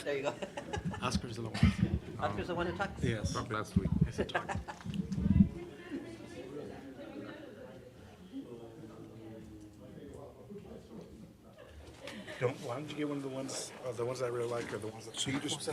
There you go. Oscar's the one. Oscar's the one who talks? Yes. Last week. Yes, I talked. Why don't you get one of the ones I really like, or the ones that? So you just.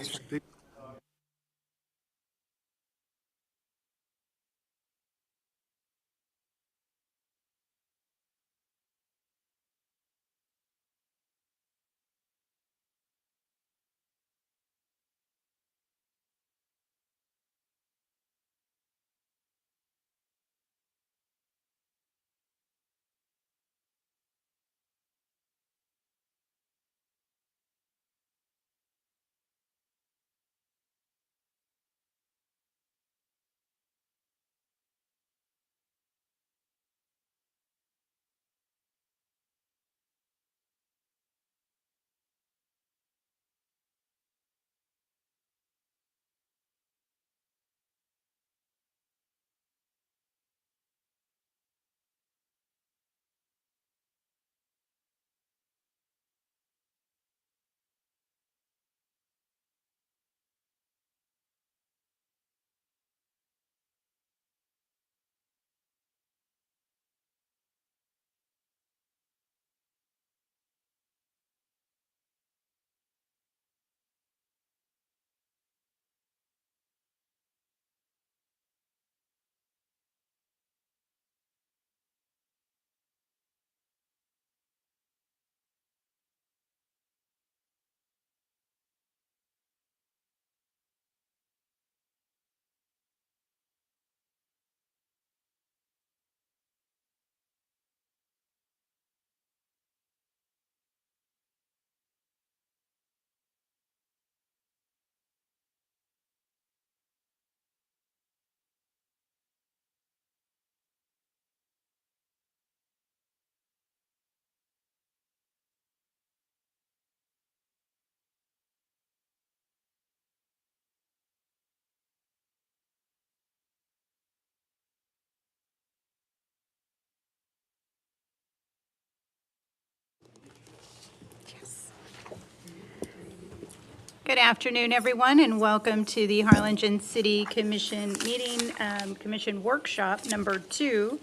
Good afternoon, everyone, and welcome to the Harlingen City Commission meeting, Commission Workshop number 2.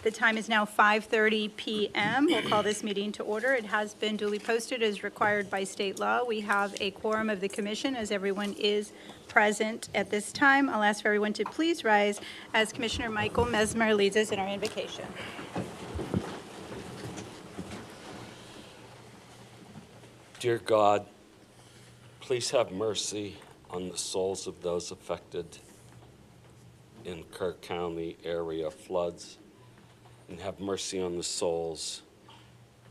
The time is now 5:30 p.m. We'll call this meeting to order. It has been duly posted as required by state law. We have a quorum of the commission as everyone is present at this time. I'll ask for everyone to please rise as Commissioner Michael Mesmer leads us in our invocation. Dear God, please have mercy on the souls of those affected in Kirk County area floods, and have mercy on the souls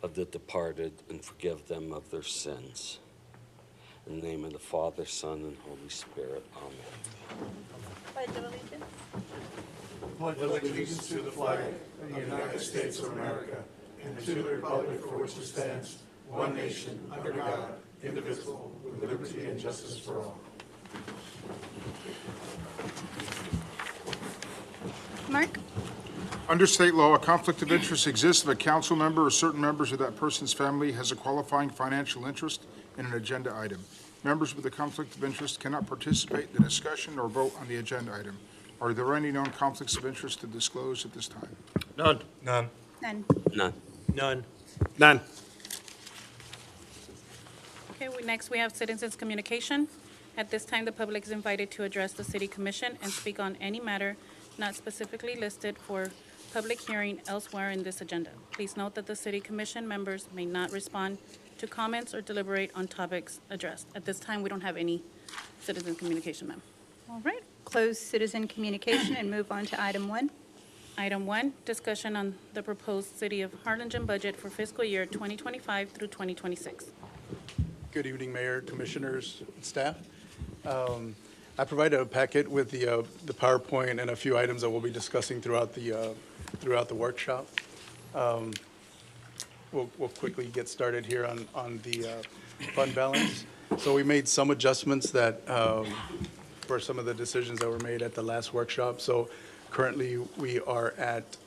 of the departed and forgive them of their sins. In the name of the Father, Son, and Holy Spirit, amen. Pledge of allegiance. Pledge allegiance to the flag of the United States of America and to the republic for which it stands, one nation, under God, indivisible, with liberty and justice for all. Mark? Under state law, a conflict of interest exists if a council member or certain members of that person's family has a qualifying financial interest in an agenda item. Members with a conflict of interest cannot participate in the discussion or vote on the agenda item. Are there any known conflicts of interest to disclose at this time? None. None. None. None. None. Okay, next we have citizens' communication. At this time, the public is invited to address the city commission and speak on any matter not specifically listed for public hearing elsewhere in this agenda. Please note that the city commission members may not respond to comments or deliberate on topics addressed. At this time, we don't have any citizen communication, ma'am. All right. Close citizen communication and move on to item 1. Item 1, discussion on the proposed City of Harlingen budget for fiscal year 2025 through 2026. Good evening, Mayor, Commissioners, and staff. I provided a packet with the PowerPoint and a few items that we'll be discussing throughout the workshop. We'll quickly get started here on the fund balance. So we made some adjustments that for some of the decisions that were made at the last workshop. So currently we are at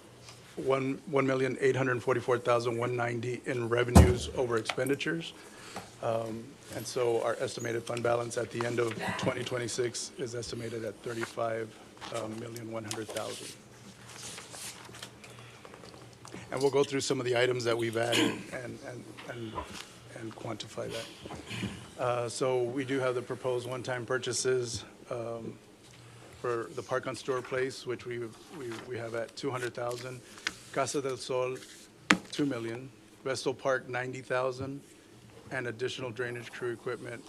$1,844,190 in revenues over expenditures. And so our estimated fund balance at the end of 2026 is estimated at $35,100,000. And we'll go through some of the items that we've added and quantify that. So we do have the proposed one-time purchases for the Park on Stewart Place, which we have at $200,000. Casa del Sol, $2 million. Vestal Park, $90,000. And additional drainage crew equipment,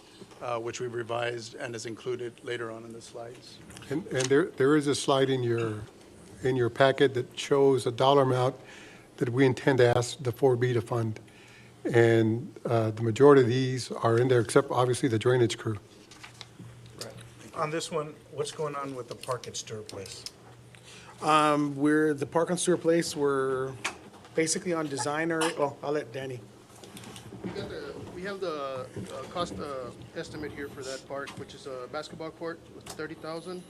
which we've revised and is included later on in the slides. And there is a slide in your packet that shows a dollar amount that we intend to ask the 4B to fund. And the majority of these are in there, except obviously the drainage crew. On this one, what's going on with the park at Stewart Place? We're, the Park on Stewart Place, we're basically on design or, well, I'll let Danny. We have the cost estimate here for that park, which is a basketball court with 30,000,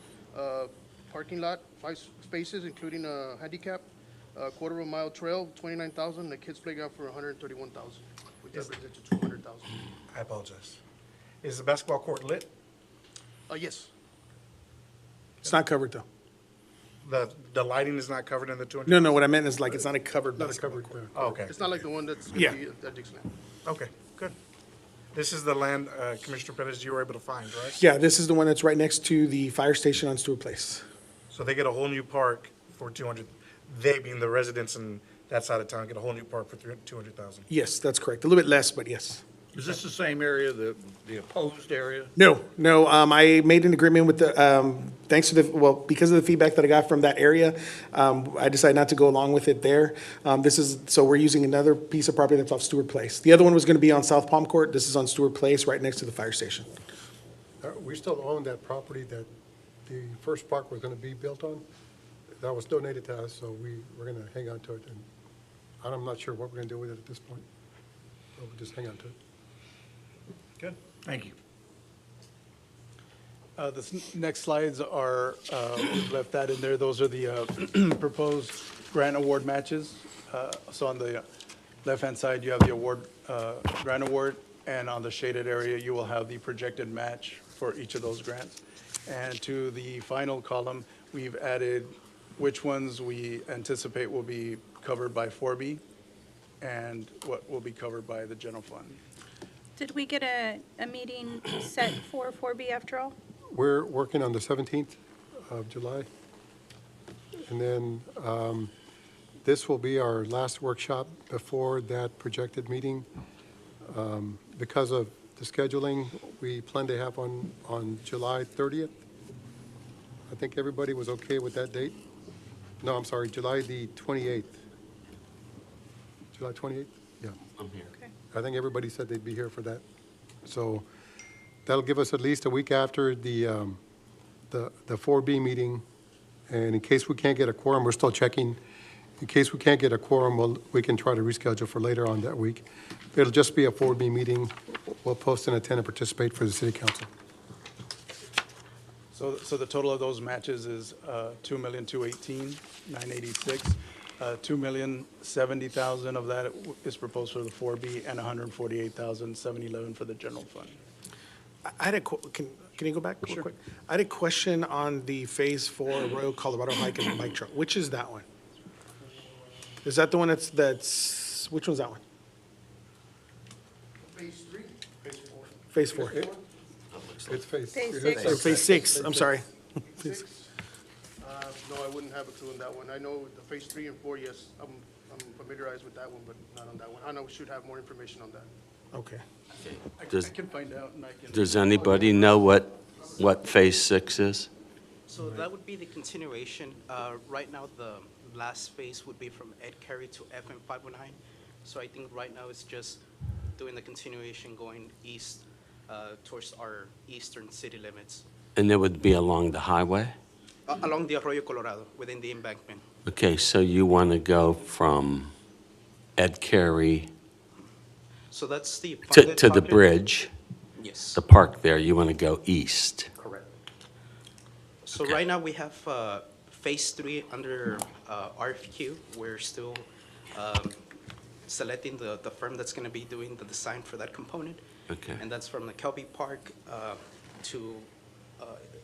parking lot, 5 spaces, including a handicap, a quarter of a mile trail, 29,000, the kids playground for 131,000, which brings it to 200,000. I apologize. Is the basketball court lit? Yes, It's not covered, though. The lighting is not covered in the 200? No, what I meant is like, it's not a covered Not a basketball covered, court. Oh, okay, it's not like the one that's Yeah. going to be at Dixieland. okay, good. This is the land, Commissioner Pettis, you were able to find, right? Yeah, this is the one that's right next to the fire station on Stewart Place. So they get a whole new park for 200, they being the residents in that side of town, get a whole new park for 200,000. Yes, that's correct. A little bit less, but yes. Is this the same area, the opposed area? No, I made an agreement with the, thanks to the, well, because of the feedback that I got from that area, I decided not to go along with it there. So we're using another piece of property that's off Stewart Place. The other one was going to be on South Palm Court. This is on Stewart Place, right next to the fire station. We still own that property that the first park was going to be built on. That was donated to us, so we're going to hang on to it. And I'm not sure what we're going to do with it at this point. But we'll just hang on to it. Good, thank you. The next slides are, we've left that in there. Those are the proposed grant award matches. So on the left-hand side, you have the award, grant award, and on the shaded area, you will have the projected match for each of those grants. And to the final column, we've added which ones we anticipate will be covered by 4B and what will be covered by the general fund. Did we get a meeting set for 4B after all? We're working on the 17th of July. And then this will be our last workshop before that projected meeting. Because of the scheduling, we plan to have one on July 30th. I think everybody was okay with that date. No, I'm sorry, July the 28th. July 28th? Yeah. I'm here. Okay. I think everybody said they'd be here for that. So that'll give us at least a week after the 4B meeting. And in case we can't get a quorum, we're still checking. In case we can't get a quorum, we can try to reschedule for later on that week. It'll just be a 4B meeting. We'll post and attend and participate for the city council. So the total of those matches is $2,218,986. $2,070,000 of that is proposed for the 4B and $148,711 for the general fund. I had a, can you go back real quick? I had a question on the Phase 4 Royal Colorado Hike and Bike Trail. Which is that one? Is that the one that's, which one's that one? Phase 3? Phase 4. It's phase. Phase it is six. Or Phase 6, I'm sorry. 6? No, I wouldn't have a clue on that one. I know the Phase 3 and 4, yes, I'm familiarized with that one, but not on that one. I know we should have more information on that. Okay. I Does- can find out and I can. Does anybody know what Phase 6 is? So that would be the continuation. Right now, the last phase would be from Ed Carey to FM 509. So I think right now it's just doing the continuation going east towards our eastern city limits, And it would be along the highway? along the Arroyo Colorado, within the embankment. Okay, so you want to go from Ed Carey So that's the to funded the project. bridge, Yes, the park there, you want to go east? correct. So Okay. right now, we have Phase 3 under RFQ. We're still selecting the firm that's going to be doing the design for that component. Okay. And that's from the Kelby Park to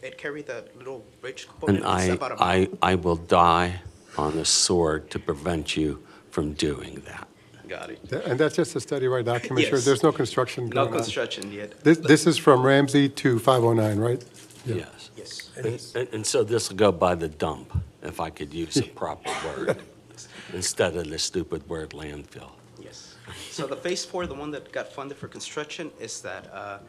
Ed Carey, that little bridge component. And It's about a mile. I will die on the sword to prevent you from doing that. Got it. And that's just a study right now, Commissioner? Yes. There's no construction No going on? construction yet. This is from Ramsey to 509, right? Yeah. Yes. Yes. And so this will go by the dump, if I could use a proper word, instead of the stupid word landfill. Yes. So the Phase 4, the one that got funded for construction, is that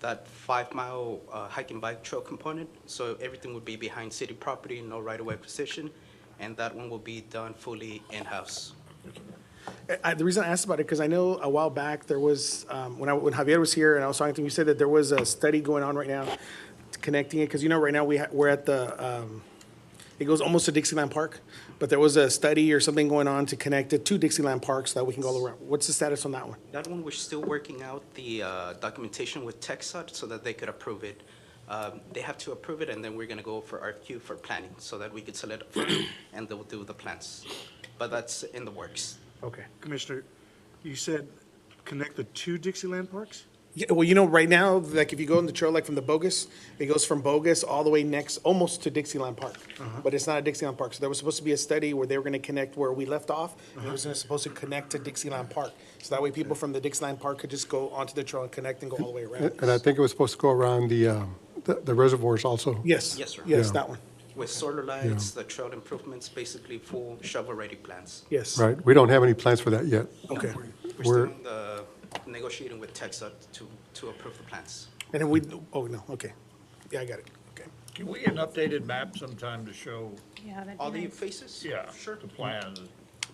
5-mile hiking bike trail component. So everything would be behind city property, no right-of-way position, and that one will be done fully in-house. The reason I asked about it, because I know a while back, there was, when Javier was here and I was talking to him, you said that there was a study going on right now connecting it, because right now we're at the, it goes almost to Dixieland Park, but there was a study or something going on to connect it to Dixieland Park so that we can go around. What's the status on that one? That one, we're still working out the documentation with TechSot so that they could approve it. They have to approve it, and then we're going to go for RFQ for planning so that we could select a firm and they'll do the plans. But that's in the works. Okay. Commissioner, you said connect the two Dixieland parks? Yeah, well, right now, like if you go on the trail, like from the Bogus, it goes from Bogus all the way next, almost to Dixieland Park. But it's not a Dixieland Park. So there was supposed to be a study where they were going to connect where we left off. And it was supposed to connect to Dixieland Park. So that way people from the Dixieland Park could just go onto the trail and connect and go all the way around. And I think it was supposed to go around the reservoirs also. Yes. Yes, sir. Yes, Yeah. that one. With solar lights, the trail improvements, basically full shovel-ready plans. Yes. Right, we don't have any plans for that yet. Okay. We're still in the negotiating with TechSot to approve the plans. And then oh, no, okay. Yeah, I got it. Okay. Can we get an updated map sometime to show, Yeah, that'd All be the nice. faces? yeah, Sure. the plan?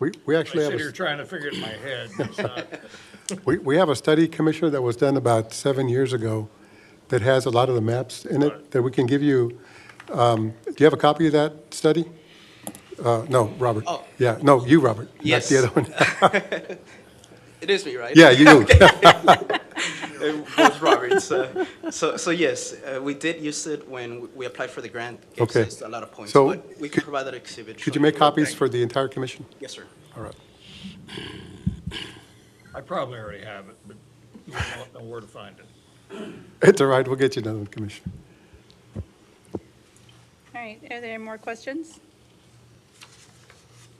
We I actually have sit a... here trying to figure it in my head. It's not, We have a study, Commissioner, that was done about 7 years ago that has a lot of the maps in it that we can give you. Do you have a copy of that study? No, Robert. Oh. Yeah, no, you, Robert, not Yes. the other one. It is me, right? Yeah, you. It was Robert. So yes, we did use it when we applied for the grant. Gives Okay. us a lot of points, So but we can provide that exhibit. Could you showing make the- copies for the entire commission? Yes, sir. All right. I probably already have it, but I don't know where to find it. It's all right, we'll get you another one, Commissioner. All right, are there more questions?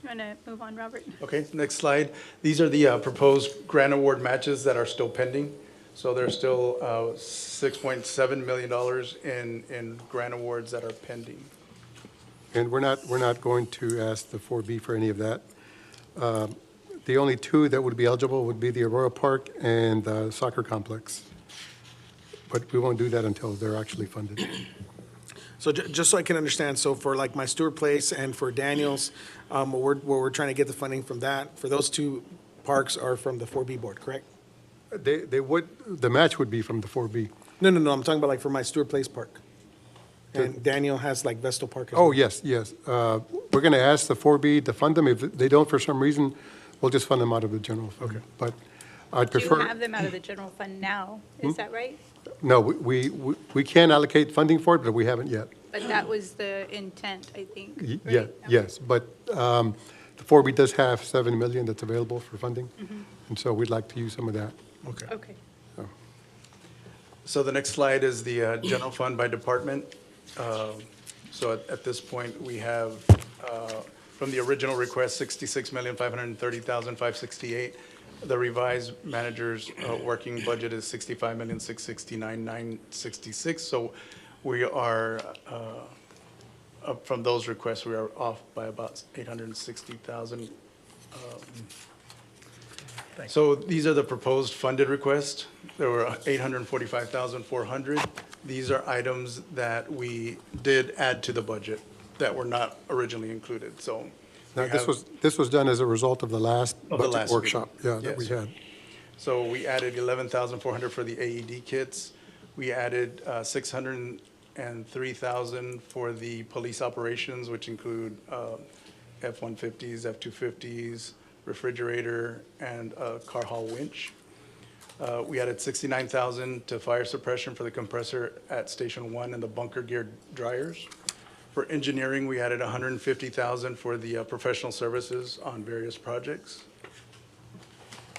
You want to move on, Robert? Okay, next slide. These are the proposed grant award matches that are still pending. So there's still $6.7 million in grant awards that are pending. And we're not going to ask the 4B for any of that. The only two that would be eligible would be the Aurora Park and the soccer complex. But we won't do that until they're actually funded. So just so I can understand, so for like my Stewart Place and for Daniels, we're trying to get the funding from that, for those two parks are from the 4B board, correct? They would, the match would be from the 4B. No, I'm talking about like for my Stewart Place Park. And Daniel has like Vestal Park as Oh, well. yes. We're going to ask the 4B to fund them. If they don't for some reason, we'll just fund them out of the general fund. Okay. But I'd Do you prefer, have them out of the general fund now? Is that right? no, we can allocate funding for it, but we haven't yet. But that was the intent, I think, right? Yeah, Okay. yes, but the 4B does have 7 million that's available for funding, and so we'd like to use some of that. Okay. Okay. So the next slide is the general fund by department. So at this point, we have, from the original request, $66,530,568. The revised manager's working budget is $65,669,966. So we are, up from those requests, we are off by about $860,000. So these are the proposed funded requests. There were $845,400. These are items that we did add to the budget that were not originally included, so. we Now, have- this was done as a result of the last Of the budget last workshop, meeting. yeah, that we Yes. had. So we added 11,400 for the AED kits. We added 603,000 for the police operations, which include F-150s, F-250s, refrigerator, and a car haul winch. We added 69,000 to fire suppression for the compressor at Station 1 and the bunker gear dryers. For engineering, we added 150,000 for the professional services on various projects.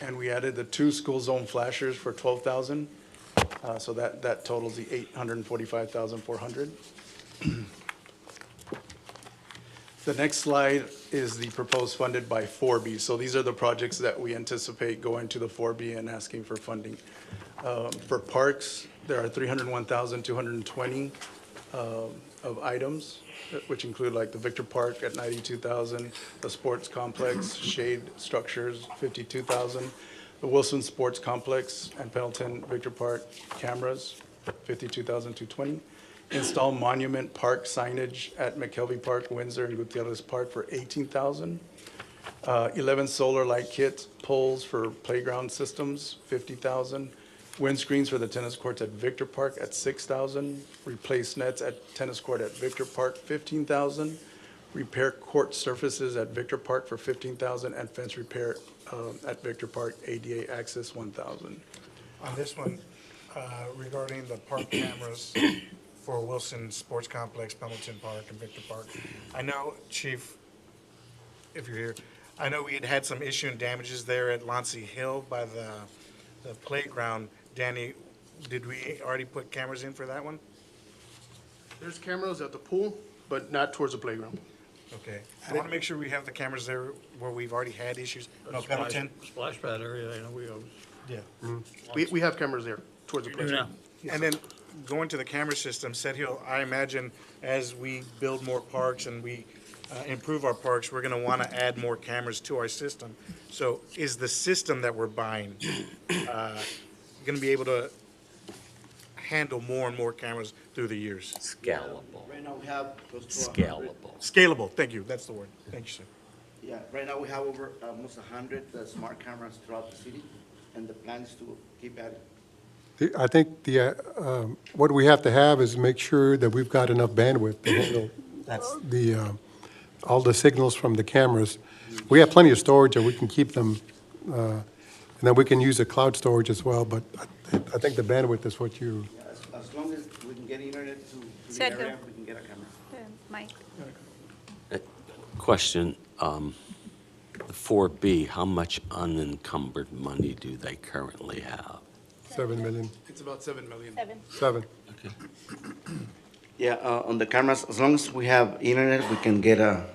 and we added the 2 school zone flashers for 12,000. So that totals the 845,400. The next slide is the proposed funded by 4B. So these are the projects that we anticipate going to the 4B and asking for funding. For parks, there are 301,220 of items, which include like the Victor Park at 92,000, the sports complex, shade structures, 52,000, the Wilson Sports Complex and Pendleton Victor Park cameras, 52,220. Install monument park signage at McKelvey Park, Windsor, and Gutierrez Park for 18,000. 11 solar light kit poles for playground systems, 50,000. Windscreens for the tennis courts at Victor Park at 6,000. Replace nets at tennis court at Victor Park, 15,000. Repair court surfaces at Victor Park for 15,000, and fence repair at Victor Park, ADA access, 1,000. On this one, regarding the park cameras for Wilson Sports Complex, Pendleton Park, and Victor Park, I know, Chief, if you're here, I know we had had some issue and damages there at Lansing Hill by the playground. Danny, did we already put cameras in for that one? There's cameras at the pool, but not towards the playground. Okay. I want to make sure we have the cameras there where we've already had issues. No, Pendleton? Splash pad area, I know we always. Yeah. We have cameras there towards the playground. And then going to the camera system, Set Hill, I imagine as we build more parks and we improve our parks, we're going to want to add more cameras to our system. So is the system that we're buying going to be able to handle more and more cameras through the years? Scalable. Right now, we have close to 100. Scalable. Scalable, thank you, that's the word. Thank you, sir. Yeah, right now we have over almost 100 smart cameras throughout the city, and the plan is to keep adding. I think what we have to have is make sure that we've got enough bandwidth to handle all the signals from the cameras. We have plenty of storage and we can keep them, and then we can use the cloud storage as well, but I think the bandwidth is what you, Yeah, as long as we can get internet to the Said area, who? we can get a camera. Mike? Question, the 4B, how much unencumbered money do they currently have? 7 million, It's about 7 million. 7. Yeah, on the cameras, as long as we have internet, we can get a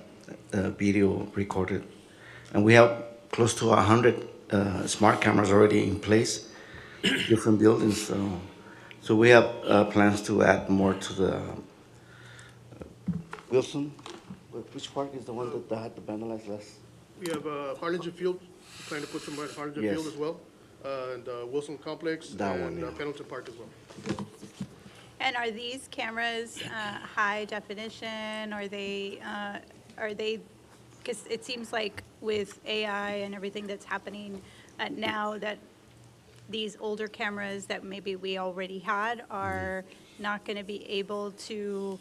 video recorded. And we have close to 100 smart cameras already in place, different buildings. So we have plans to add more to the Wilson. Which park is the one that had to vandalize less? We have Harlingen Field, trying to put some at Harlingen Yes. Field as well, and Wilson Complex, That one, and yeah. Pendleton Park as well. And are these cameras high definition? Are they, because it seems like with AI and everything that's happening now, that these older cameras that maybe we already had are not going to be able to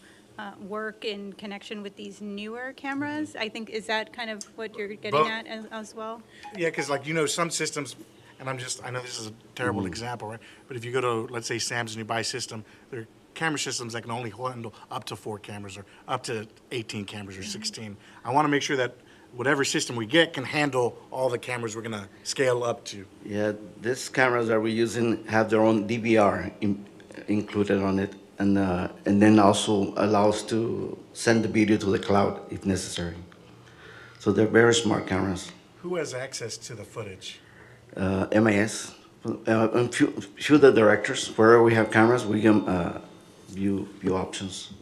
work in connection with these newer cameras? I think, is that kind of what you're getting Both. at as well? Yeah, because like, some systems, and I know this is a terrible example, right? But if you go to, let's say, Sam's and you buy a system, there are camera systems that can only handle up to 4 cameras or up to 18 cameras or 16. I want to make sure that whatever system we get can handle all the cameras we're going to scale up to. Yeah, these cameras that we're using have their own DVR included on it, and then also allows to send the video to the cloud if necessary. So they're very smart cameras. Who has access to the footage? MIS, and few of the directors, wherever we have cameras, we can view options.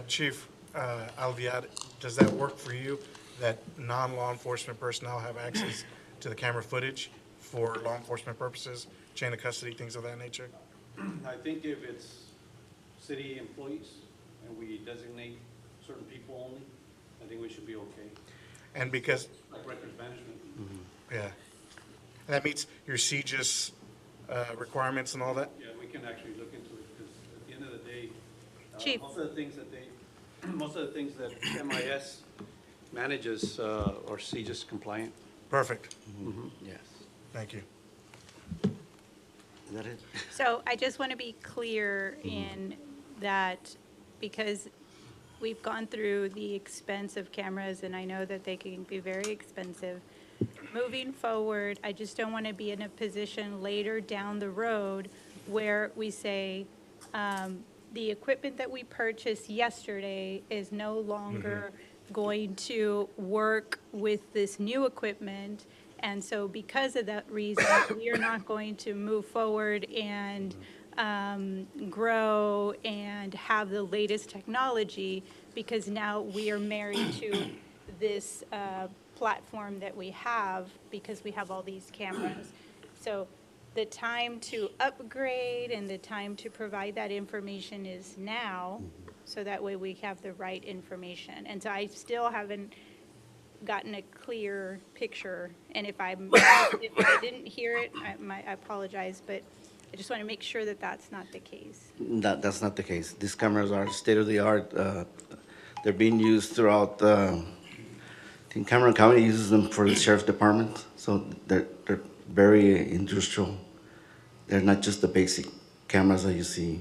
Chief Alviad, does that work for you, that non-law enforcement personnel have access to the camera footage for law enforcement purposes, chain of custody, things of that nature? I think if it's city employees and we designate certain people only, I think we should be okay. And because, Like records management. yeah, and that meets your CJIS requirements and all that? Yeah, we can actually look into it because at the end of the day, Chief. most of the things that MIS manages are CJIS compliant. Perfect, Yes. thank you. Is that it? So I just want to be clear in that, because we've gone through the expense of cameras, and I know that they can be very expensive. moving forward, I just don't want to be in a position later down the road where we say, the equipment that we purchased yesterday is no longer going to work with this new equipment. And so because of that reason, we are not going to move forward and grow and have the latest technology, because now we are married to this platform that we have because we have all these cameras. So the time to upgrade and the time to provide that information is now, so that way we have the right information. And so I still haven't gotten a clear picture, and if I didn't hear it, I apologize, but I just want to make sure that that's not the case. That's not the case. These cameras are state-of-the-art. They're being used throughout, I think Cameron County uses them for the sheriff's department, so they're very industrial. They're not just the basic cameras that you see.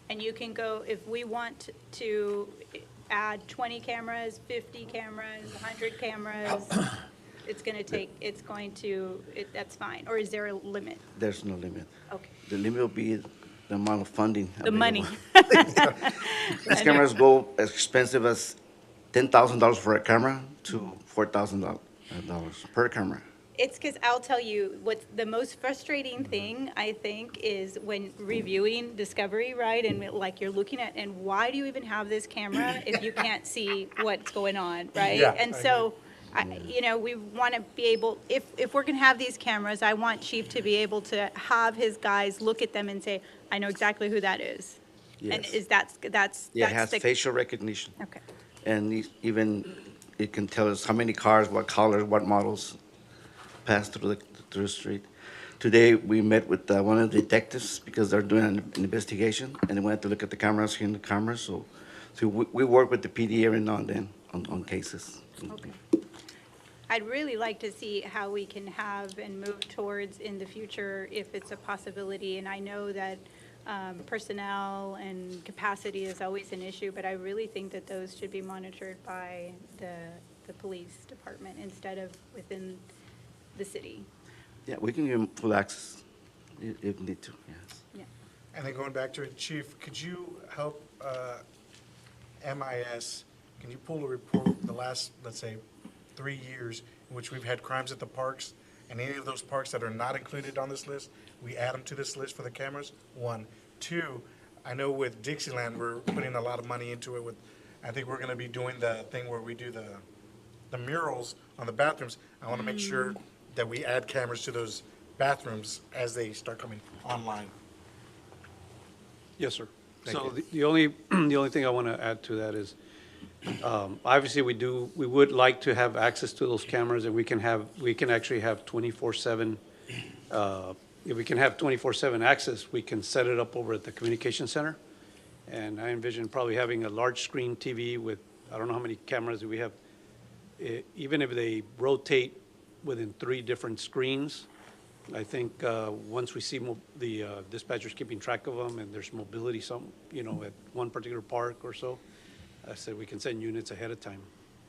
And you can go, if we want to add 20 cameras, 50 cameras, 100 cameras, that's fine, or is there a limit? There's no limit. Okay. The limit will be the amount of funding. The money. available. These cameras go as expensive as $10,000 for a camera to $4,000 per camera. It's because I'll tell you, what's the most frustrating thing, I think, is when reviewing Discovery, right? And like you're looking at, and why do you even have this camera if you can't see what's going on, right? Yeah, And so, we want to be able, if we're going to have these cameras, I want Chief to be able to have his guys look at them and say, I know exactly who that is. And Yes. that's Yeah, it has the- facial recognition. Okay. And even it can tell us how many cars, what colors, what models pass through the street. Today, we met with one of the detectives because they're doing an investigation, and they wanted to look at the cameras, here in the cameras. So we work with the PD every now and then on cases. Okay. I'd really like to see how we can have and move towards in the future, if it's a possibility. And I know that personnel and capacity is always an issue, but I really think that those should be monitored by the police department instead of within the city. Yeah, we can give them full access if need to, yes. Yeah. And then going back to it, Chief, could you help MIS, can you pull a report the last, let's say, 3 years in which we've had crimes at the parks, and any of those parks that are not included on this list, we add them to this list for the cameras? 1. 2, I know with Dixieland, we're putting a lot of money into it with, I think we're going to be doing the thing where we do the murals on the bathrooms. I want to make sure that we add cameras to those bathrooms as they start coming online. Yes, sir. Thank So you. the only, the only thing I want to add to that is, obviously, we would like to have access to those cameras, and we can actually have 24/7, if we can have 24/7 access, we can set it up over at the communication center. And I envision probably having a large screen TV with, I don't know how many cameras we have. Even if they rotate within 3 different screens, I think once we see the dispatchers keeping track of them and there's mobility at one particular park or so, I said we can send units ahead of time.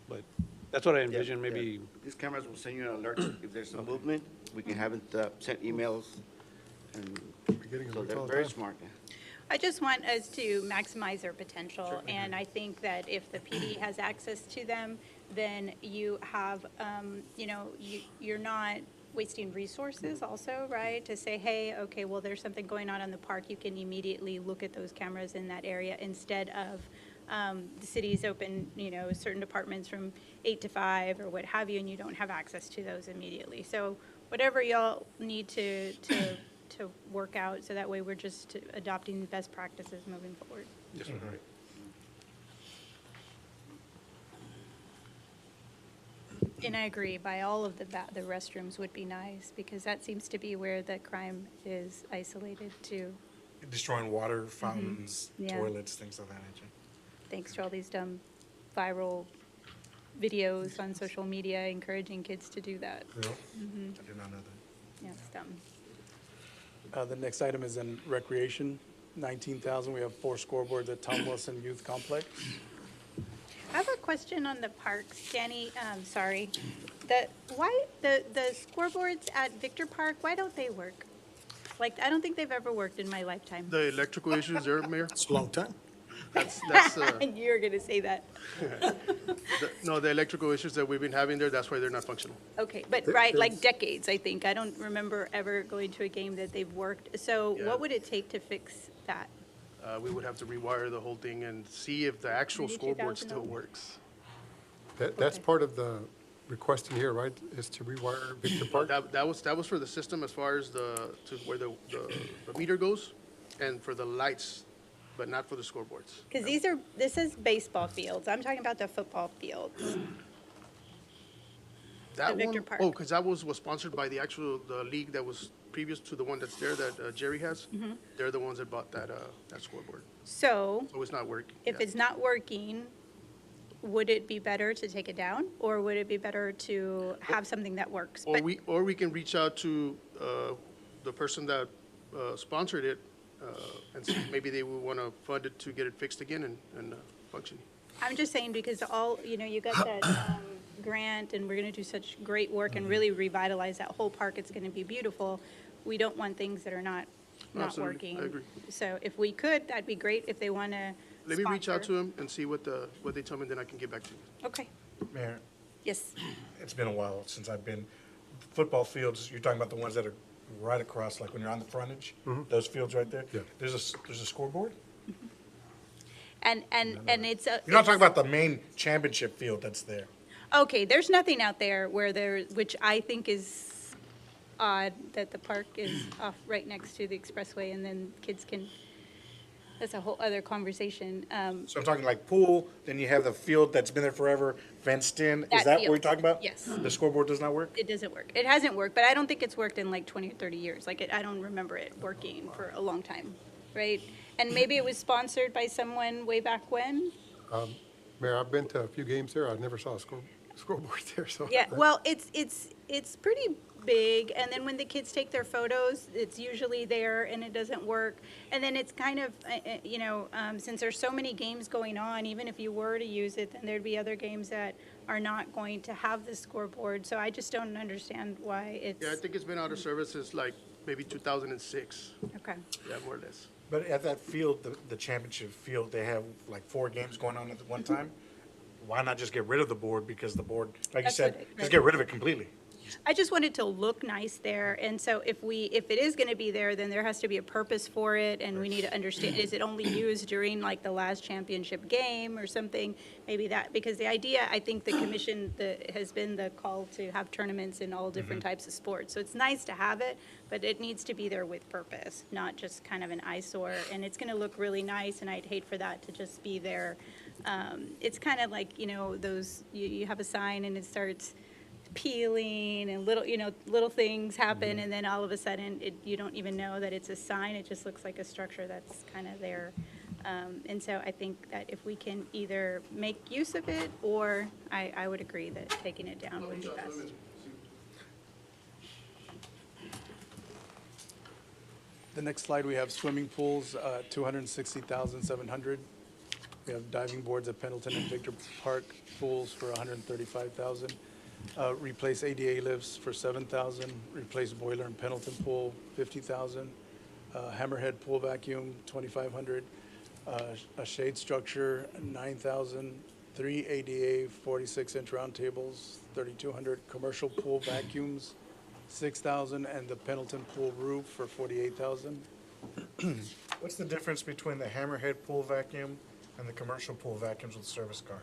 But that's what I envision, Yeah, maybe. yeah. These cameras will send you an alert if there's a movement. We can have it send emails, and getting so alerts they're all the very time. smart. Yeah. I just want us to maximize their potential, and I think that if the PD has access to them, then you have, you're not wasting resources also, right? To say, hey, okay, well, there's something going on in the park, you can immediately look at those cameras in that area instead of the city's open, certain departments from 8 to 5 or what have you, and you don't have access to those immediately. So whatever y'all need to work out, so that way we're just adopting best practices moving forward. Yes, sir. And I agree, by all of the restrooms would be nice, because that seems to be where the crime is isolated to, Destroying water fountains, Yeah. toilets, things of that nature. thanks to all these dumb viral videos on social media encouraging kids to do that. I did not know that. Yeah, it's dumb. The next item is in recreation, 19,000. We have 4 scoreboards at Tom Wilson Youth Complex. I have a question on the parks, Danny, sorry. the scoreboards at Victor Park, why don't they work? Like, I don't think they've ever worked in my lifetime. The electrical issues there, Mayor, It's a long time. that's, You're gonna say that. no, the electrical issues that we've been having there, that's why they're not functional. Okay, but right, like decades, I think. I don't remember ever going to a game that they've worked. So Yeah. what would it take to fix that? We would have to rewire the whole thing and see if the actual Maybe scoreboard 2000 still ohm. works. That's Okay. part of the request in here, right, is to rewire Victor Park? That was for the system as far as to where the meter goes and for the lights, but not for the scoreboards. Because this is baseball fields. I'm talking about the football fields. That At Victor one, Park. oh, because that was sponsored by the league that was previous to the one that's there that Jerry has. Mm-hmm. They're the ones that bought that scoreboard. So So it's not working. if yeah. it's not working, would it be better to take it down? Or would it be better to have something that works? But- Or we can reach out to the person that sponsored it and see if maybe they would want to fund it to get it fixed again and functioning. I'm just saying because you got that grant and we're going to do such great work Mm-hmm. and really revitalize that whole park. It's going to be beautiful. We don't want things that are not Absolutely, working. I agree. So if we could, that'd be great if they want to Let me reach out to them and see what they tell me, then I can get back to you. Okay, Mayor, yes. it's been a while since I've been, football fields, you're talking about the ones that are right across, like when you're on the frontage, those fields right there? Yeah. There's a scoreboard? And it's a. You're not talking about the main championship field that's there? Okay, there's nothing out there which I think is odd, that the park is off right next to the expressway and then kids can, that's a whole other conversation. So I'm talking like pool, then you have the field that's been there forever, fenced in. Is That that what you're field, talking about? yes. The scoreboard does not work? It doesn't work. It hasn't worked, but I don't think it's worked in like 20 or 30 years. I don't remember it working for a long time, right? And maybe it was sponsored by someone way back when. Mayor, I've been to a few games there. I never saw a scoreboard there, so. Yeah, well, it's pretty big, and then when the kids take their photos, it's usually there and it doesn't work. And then it's kind of, since there's so many games going on, even if you were to use it, then there'd be other games that are not going to have the scoreboard. So I just don't understand why it's. Yeah, I think it's been out of service since like maybe 2006, Okay. yeah, more or less. But at that field, the championship field, they have like 4 games going on at one time. Why not just get rid of the board? Because the board, like you That's said, what it- just get rid of it completely. I just want it to look nice there, and so if it is gonna be there, then there has to be a purpose for it, and we need to understand, is it only used during like the last championship game or something? Maybe that, because the idea, I think the commission, has been the call to have tournaments in all different types of sports. So it's nice to have it, but it needs to be there with purpose, not just kind of an eyesore, and it's gonna look really nice, and I'd hate for that to just be there. It's kind of like, those, you have a sign and it starts peeling and little things happen, and then all of a sudden, you don't even know that it's a sign, it just looks like a structure that's kind of there. And so I think that if we can either make use of it, or I would agree that taking it down would be best. The next slide, we have swimming pools, 260,700. We have diving boards at Pendleton and Victor Park pools for 135,000. Replace ADA lifts for 7,000. Replace boiler in Pendleton pool, 50,000. Hammerhead pool vacuum, 2,500. A shade structure, 9,000. 3 ADA 46-inch round tables, 3,200. Commercial pool vacuums, 6,000, and the Pendleton pool roof for 48,000. What's the difference between the Hammerhead pool vacuum and the commercial pool vacuums with service car?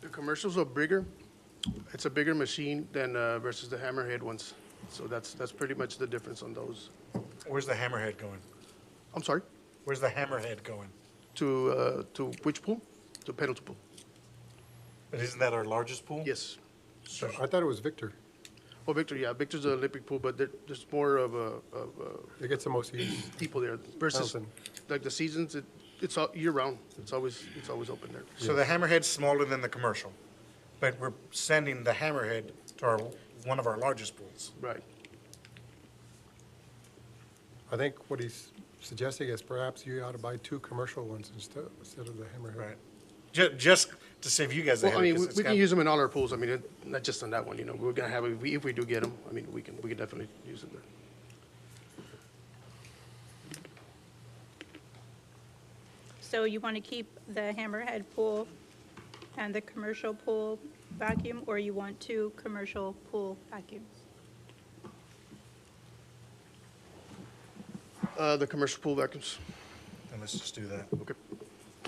The commercials are bigger. It's a bigger machine than versus the Hammerhead ones. So that's pretty much the difference on those. Where's the Hammerhead going? I'm sorry, Where's the Hammerhead going? to which pool? To Pendleton pool. But isn't that our largest pool? Yes. I thought it was Victor. Oh, Victor, yeah, Victor's an Olympic pool, but there's more of It gets the most use. people there versus Pendleton. like the seasons. It's all year round. It's always open there. So the Hammerhead's smaller than the commercial, but we're sending the Hammerhead to one of our largest pools. Right. I think what he's suggesting is perhaps you ought to buy 2 commercial ones instead of the Hammerhead. Right. just to save you guys a Well, I headache. mean, 'cause we it's can kind use them in all our pools. I mean, not just on that one, you know, we're gonna have, if we do get them, I mean, we can definitely use them there. So you want to keep the Hammerhead pool and the commercial pool vacuum, or you want 2 commercial pool vacuums? The commercial pool vacuums. and let's just do that. Okay.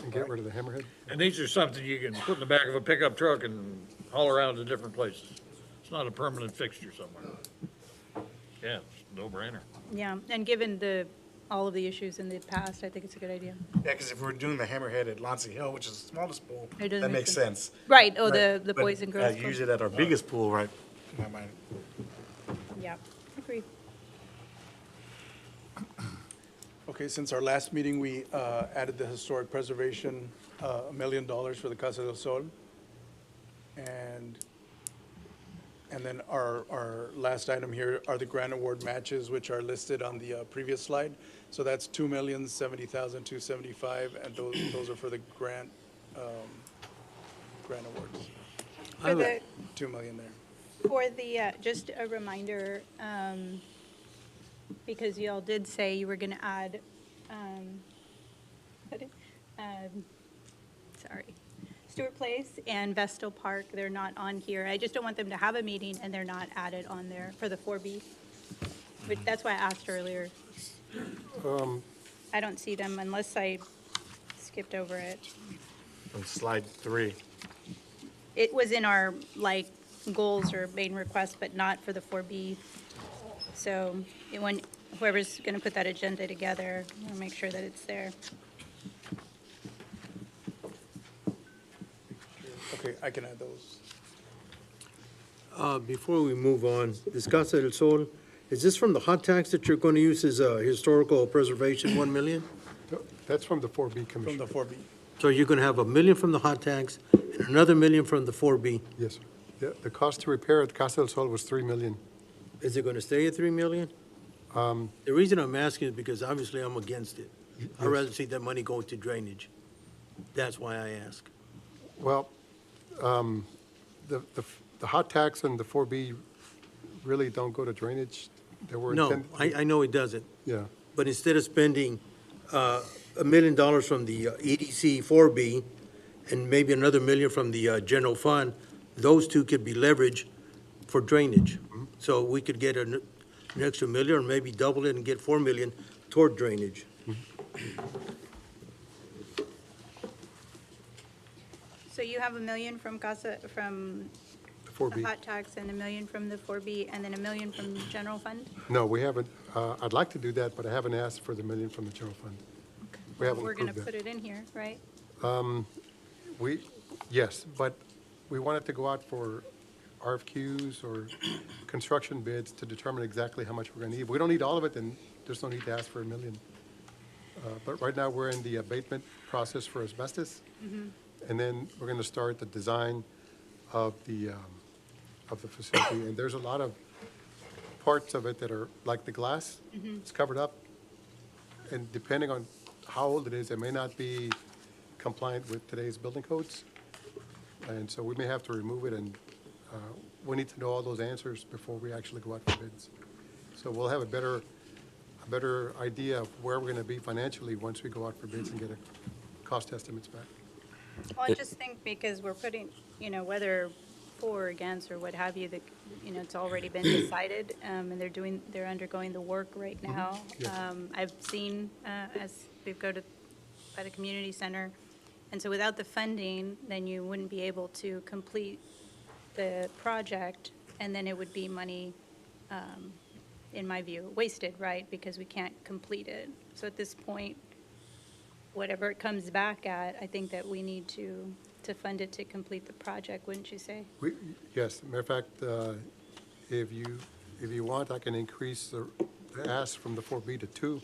And get rid of the hammerhead? And these are something you can put in the back of a pickup truck and haul around to different places. It's not a permanent fixture somewhere. Yeah, it's no brainer. Yeah, and given all of the issues in the past, I think it's a good idea. Yeah, because if we're doing the hammerhead at Lansing Hill, which is the smallest pool, It doesn't that make makes sense. sense. Right, oh, Right, the but, boys and girls. Use it at our biggest pool, right? In my mind. Yeah, agree. Okay, since our last meeting, we added the historic preservation, $1 million for the Casa del Sol. And then our last item here are the grant award matches, which are listed on the previous slide. So that's $2,070,275, and those are for the grant awards. For the, $2 million there. for the, just a reminder, because y'all did say you were going to add, sorry, Stewart Place and Vestal Park, they're not on here. I just don't want them to have a meeting and they're not added on there for the 4B. But that's why I asked earlier. I don't see them unless I skipped over it. On slide 3. It was in our, like, goals or main request, but not for the 4B. So when whoever's going to put that agenda together, we'll make sure that it's there. Okay, I can add those. Before we move on, this Casa del Sol, is this from the hot tax that you're going to use as historical preservation, 1 million? That's from the 4B, From the Commissioner. 4B. So you're going to have 1 million from the hot tax and another 1 million from the 4B. Yes, sir. The cost to repair at Casa del Sol was 3 million. Is it going to stay at 3 million? The reason I'm asking is because obviously I'm against it. I'd rather see that money go to drainage. That's why I ask. Well, the hot tax and the 4B really don't go to drainage. They were No, intended. I know it doesn't. Yeah, But instead of spending $1 million from the EDC 4B and maybe another 1 million from the general fund, those two could be leveraged for drainage. So we could get an extra 1 million or maybe double it and get 4 million toward drainage. So you have 1 million from from the the 4B. hot tax and 1 million from the 4B and then 1 million from the general fund? No, we haven't. I'd like to do that, but I haven't asked for the 1 million from the general fund. We haven't We're going to approved put that. it in here, right? Yes, but we wanted to go out for RFQs or construction bids to determine exactly how much we're going to need. If we don't need all of it, then there's no need to ask for 1 million. But right now, we're in the abatement process for asbestos. And then we're going to start the design of the facility. And there's a lot of parts of it that are like the glass. It's covered up. And depending on how old it is, it may not be compliant with today's building codes. And so we may have to remove it, and we need to know all those answers before we actually go out for bids. So we'll have a better idea of where we're going to be financially once we go out for bids and get cost estimates back. Well, I just think because we're putting, whether for or against or what have you, it's already been decided, and they're undergoing the work right now. Yes. I've seen, as we go by the community center, and so without the funding, then you wouldn't be able to complete the project, and then it would be money, in my view, wasted, right? Because we can't complete it. So at this point, whatever it comes back at, I think that we need to fund it to complete the project, wouldn't you say? Yes, matter of fact, if you want, I can increase the ask from the 4B to 2.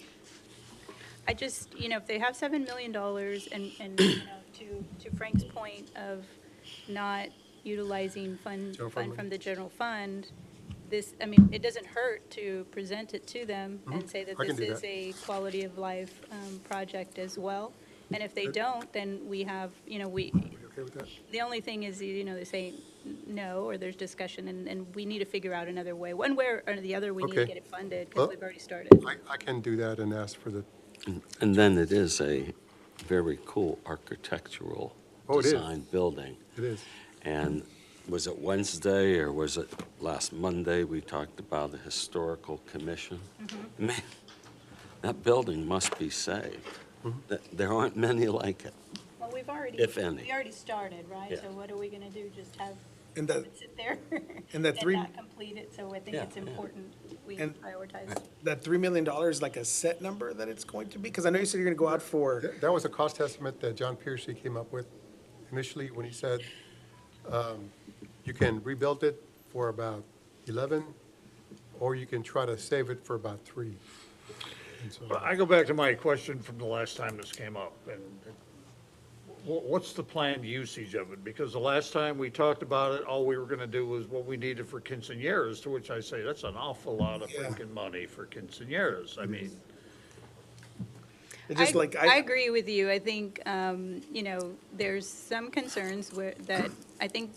I just, if they have $7 million and to Frank's point of not utilizing fund from the general fund, it doesn't hurt to present it to them and say that I can this do is that. a quality of life project as well. And if they don't, then we have, okay with that? The only thing is, they say no, or there's discussion, and we need to figure out another way. One way or the other, we need to Okay. get it funded, Well, because we've already started. I can do that and ask for the, And then it is a very cool architectural Oh, it is. design building. it is. And was it Wednesday or was it last Monday, we talked about the Historical Commission? Mm-hmm. Man, that building must be saved. There aren't many like it. Well, we've already. If any. We already started, right? Yeah. So what are we gonna do? Just have And that, it sit there? and that three- not complete it, so I think Yeah, it's important we And- prioritize. that $3 million is like a set number that it's going to be? Because I know you said you're going to go out for, That was a cost estimate that John Piercy came up with initially when he said, you can rebuild it for about 11, or you can try to save it for about 3. And so, Well, I go back to my question from the last time this came up, and what's the planned usage of it? Because the last time we talked about it, all we were gonna do was what we needed for quinceañeras, to which I say, that's an awful lot of freaking money for quinceañeras. I mean, it's just like, I agree with you. I think, there's some concerns that I think,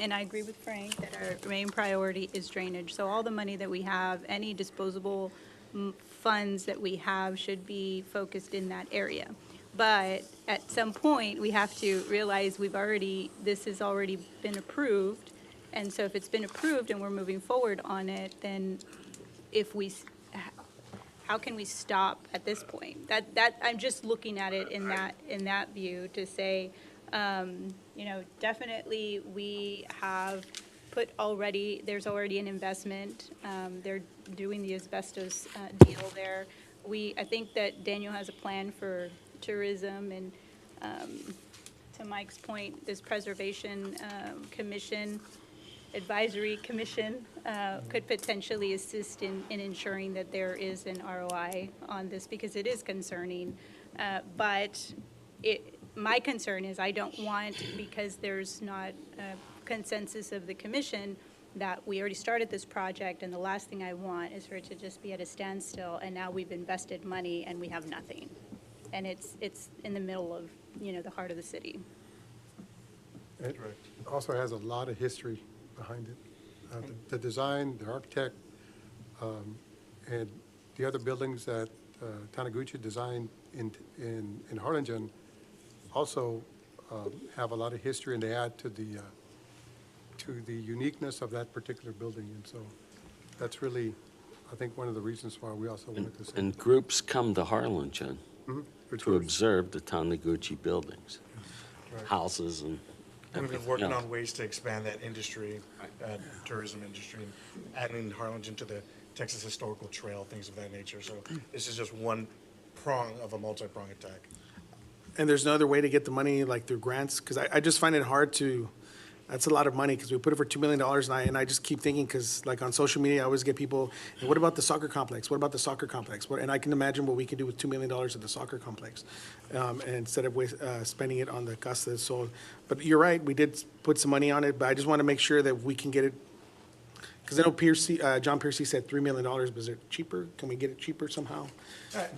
and I agree with Frank, that our main priority is drainage. So all the money that we have, any disposable funds that we have should be focused in that area. But at some point, we have to realize this has already been approved. And so if it's been approved and we're moving forward on it, then how can we stop at this point? I'm just looking at it in that view to say, definitely we have there's already an investment. They're doing the asbestos deal there. I think that Daniel has a plan for tourism, and to Mike's point, this preservation advisory commission could potentially assist in ensuring that there is an ROI on this, because it is concerning. But my concern is I don't want, because there's not a consensus of the commission, that we already started this project, and the last thing I want is for it to just be at a standstill, and now we've invested money and we have nothing. And it's in the middle of, the heart of the city. it also has a lot of history behind it. The design, the architect, and the other buildings that Taniguchi designed in Harlingen also have a lot of history, and they add to the uniqueness of that particular building. And so that's really, I think, one of the reasons why we also wanted to say. And groups come to Harlingen For to tours. observe the Taniguchi buildings, houses and We've been everything working else. on ways to expand that industry, tourism industry, and adding Harlingen to the Texas Historical Trail, things of that nature. So this is just one prong of a multi-prong attack. and there's no other way to get the money, like through grants? Because I just find it hard to, that's a lot of money, because we put it for $2 million, and I just keep thinking, because like on social media, I always get people, and what about the soccer complex? What about the soccer complex? And I can imagine what we can do with $2 million at the soccer complex, and instead of spending it on the Casa del Sol. But you're right, we did put some money on it, but I just want to make sure that we can get it, because I know John Piercy said $3 million, but is it cheaper? Can we get it cheaper somehow?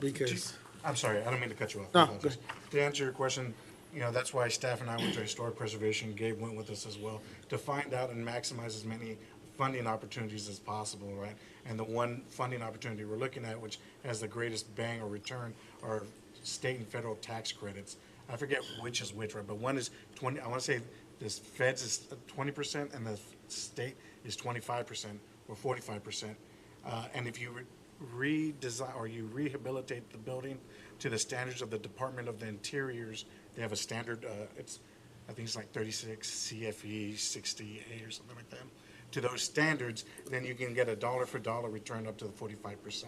Because, I'm sorry, I don't mean to cut you off. No, I apologize. To answer your question, that's why staff and I went to historic preservation. Gabe went with us as well, to find out and maximize as many funding opportunities as possible, right? And the one funding opportunity we're looking at, which has the greatest bang or return, are state and federal tax credits. I forget which is which, right? But one is 20, I want to say this feds is 20% and the state is 25% or 45%. And if you redesign or you rehabilitate the building to the standards of the Department of the Interior's, they have a standard, I think it's like 36 CFE 60A or something like that. To those standards, then you can get a dollar for dollar return up to the 45%.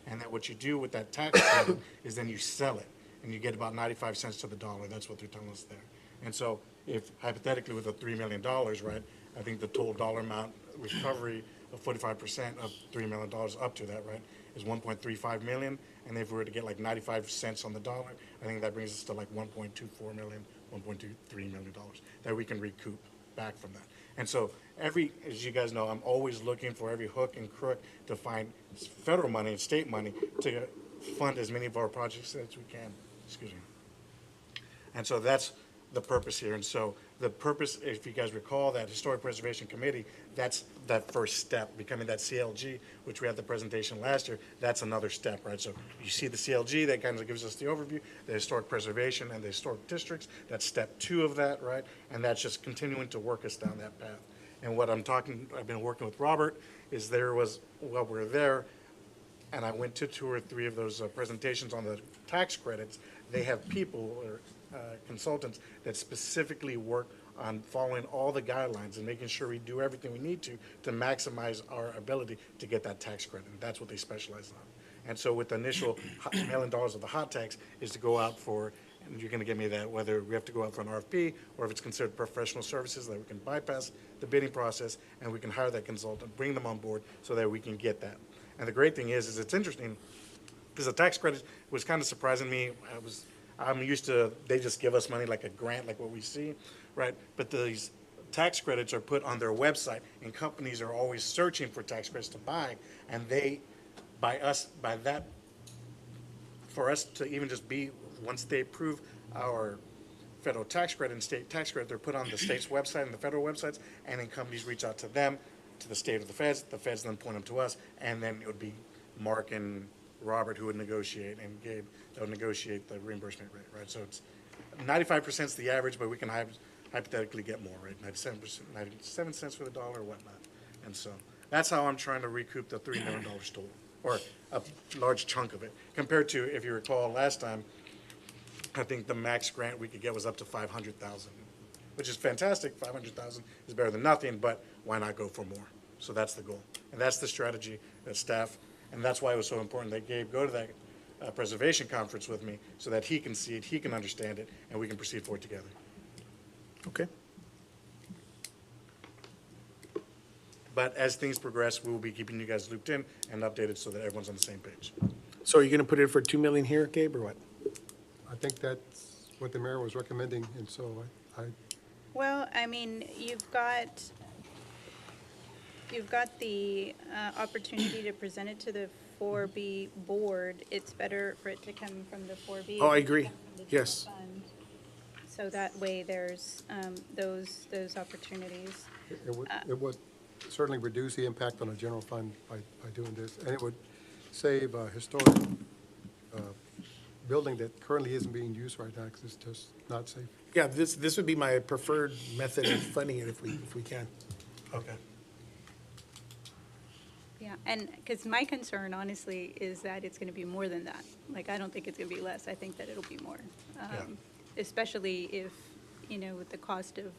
And that what you do with that tax credit is then you sell it, and you get about 95 cents to the dollar. That's what they're telling us there. And so if hypothetically with the $3 million, right, I think the total dollar amount recovery of 45% of $3 million up to that, right, is 1.35 million. And if we were to get like 95 cents on the dollar, I think that brings us to like 1.24 million, 1.23 million dollars that we can recoup back from that. And so as you guys know, I'm always looking for every hook and crook to find federal money and state money to fund as many of our projects as we can. Excuse me. And so that's the purpose here. And so the purpose, if you guys recall, that Historic Preservation Committee, that's that first step, becoming that CLG, which we had the presentation last year, that's another step, right? So you see the CLG, that kind of gives us the overview, the historic preservation and the historic districts, that's step 2 of that, right? And that's just continuing to work us down that path. And what I've been working with Robert, is while we're there, and I went to 2 or 3 of those presentations on the tax credits, they have people or consultants that specifically work on following all the guidelines and making sure we do everything we need to maximize our ability to get that tax credit. And that's what they specialize on. And so with the initial $1 million of the hot tax is to go out for, and you're going to give me that, whether we have to go out for an RFP or if it's considered professional services, that we can bypass the bidding process and we can hire that consultant, bring them on board so that we can get that. And the great thing is it's interesting because the tax credit was kind of surprising me. I'm used to, they just give us money like a grant, like what we see, right? But these tax credits are put on their website, and companies are always searching for tax credits to buy, and for us to even just be, once they approve our federal tax credit and state tax credit, they're put on the state's website and the federal websites, and then companies reach out to them, to the state or the feds then point them to us, and then it would be Mark and Robert who would negotiate, and Gabe that would negotiate the reimbursement rate, right? So it's 95% is the average, but we can hypothetically get more, right? 97 cents for the dollar or whatnot. And so that's how I'm trying to recoup the $3 million total, or a large chunk of it, compared to, if you recall last time, I think the max grant we could get was up to $500,000, which is fantastic. $500,000 is better than nothing, but why not go for more? So that's the goal. And that's the strategy that staff, and that's why it was so important that Gabe go to that preservation conference with me so that he can see it, he can understand it, and we can proceed forward together. Okay. But as things progress, we will be keeping you guys looped in and updated so that everyone's on the same page. So are you going to put it for 2 million here, Gabe, or what? I think that's what the mayor was recommending, and so Well, I mean, you've got the opportunity to present it to the 4B board. It's better for it to come from the 4B. Oh, I agree. than from the Yes. general fund. So that way there's those opportunities. it would certainly reduce the impact on the general fund by doing this, and it would save a historic building that currently isn't being used right now because it's just not safe. Yeah, this would be my preferred method of funding it if we can. Okay. Yeah, and because my concern honestly is that it's going to be more than that. Like, I don't think it's going to be less. I think that it'll be more. Especially if, with the cost of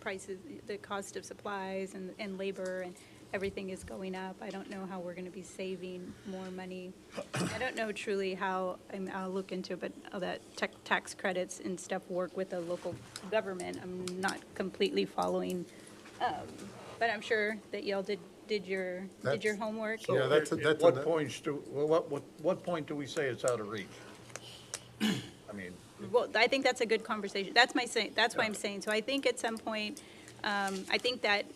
prices, the cost of supplies and labor and everything is going up. I don't know how we're going to be saving more money. I don't know truly how, I'll look into it, but all that tax credits and stuff work with the local government. I'm not completely following, but I'm sure that y'all did your homework. Yeah, that's What point do we say it's out of reach? I mean, Well, I think that's a good conversation. That's why I'm saying. So I think at some point, I think that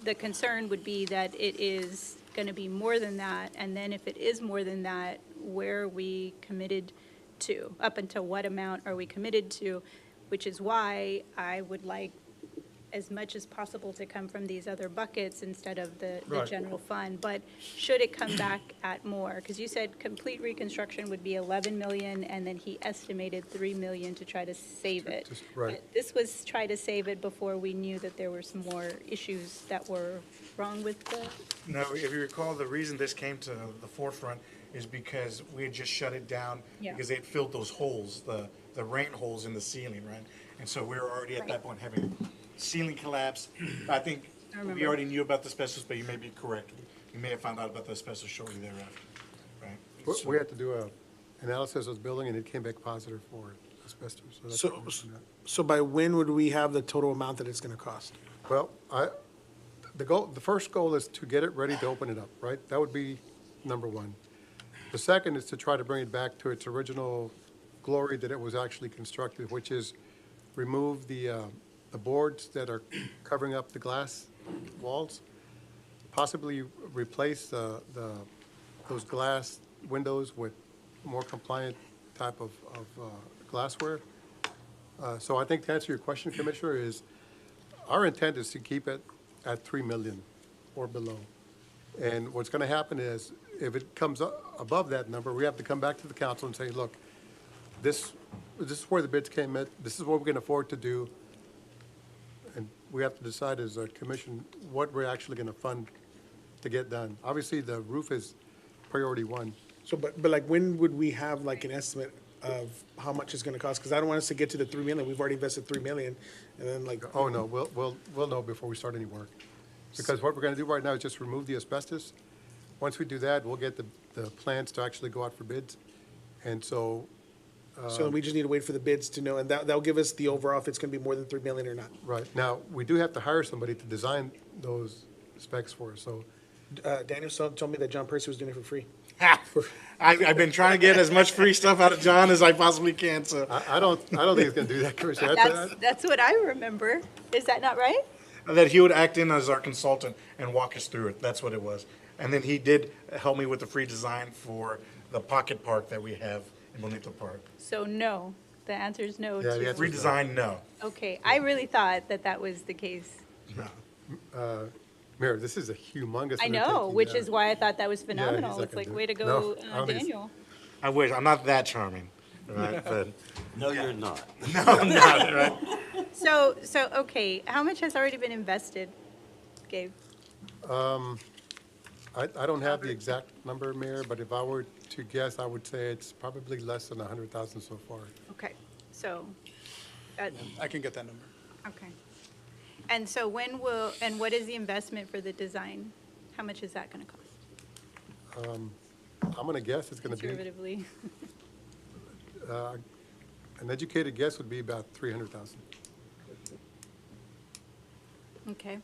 the concern would be that it is going to be more than that. And then if it is more than that, where are we committed to? Up until what amount are we committed to? Which is why I would like as much as possible to come from these other buckets instead of the Right. general fund. But should it come back at more? Because you said complete reconstruction would be 11 million, and then he estimated 3 million to try to save it. Right. But this was try to save it before we knew that there were some more issues that were wrong with the, No, if you recall, the reason this came to the forefront is because we had just shut it down Yeah. because they had filled those holes, the rain holes in the ceiling, right? And so we were already at that Right. point having ceiling collapse. I think I we remember. already knew about the asbestos, but you may be correct. You may have found out about the asbestos shortly thereafter, right? We had to do a analysis of the building, and it came back positive for asbestos. So that's So, what we're looking at. so by when would we have the total amount that it's going to cost? Well, the first goal is to get it ready to open it up, right? That would be number one. The second is to try to bring it back to its original glory that it was actually constructed, which is remove the boards that are covering up the glass walls, possibly replace those glass windows with more compliant type of glassware, So I think to answer your question, Commissioner, is our intent is to keep it at 3 million or below. And what's going to happen is, if it comes above that number, we have to come back to the council and say, look, this is where the bids came in, this is what we can afford to do, and we have to decide as a commission what we're actually going to fund to get done. Obviously, the roof is priority one. So, but like, when would we have like an estimate of how much it's gonna cost? Because I don't want us to get to the 3 million, we've already invested 3 million, and then like. Oh, no, we'll know before we start any work. Because what we're going to do right now is just remove the asbestos. Once we do that, we'll get the plans to actually go out for bids. And so, So we just need to wait for the bids to know, and that'll give us the overall if it's gonna be more than 3 million or not. right, now, we do have to hire somebody to design those specs for us, so. Daniel told me that John Percy was doing it for free. I've been trying to get as much free stuff out of John as I possibly can, so. I don't think he's going to do that, Commissioner. That's what I remember. Is that not right? That he would act in as our consultant and walk us through it. That's what it was. And then he did help me with the free design for the pocket park that we have in Bonito Park. So no, the answer is no Yeah, the to. answer Free design, no. Okay, I really thought that that was the case. Mayor, this is a humongous I know, undertaking. which is why I thought that was phenomenal. not It's gonna like, do way it. to go, No, I don't think it's- Daniel. I wish, I'm not that charming, right? But, No, you're not. no, I'm not, right? So, okay, how much has already been invested, Gabe? I don't have the exact number, Mayor, but if I were to guess, I would say it's probably less than 100,000 so far. Okay, so, I can get that number. okay. And so and what is the investment for the design? How much is that gonna cost? I'm going to guess it's going to be, Conservatively. an educated guess would be about 300,000. Okay.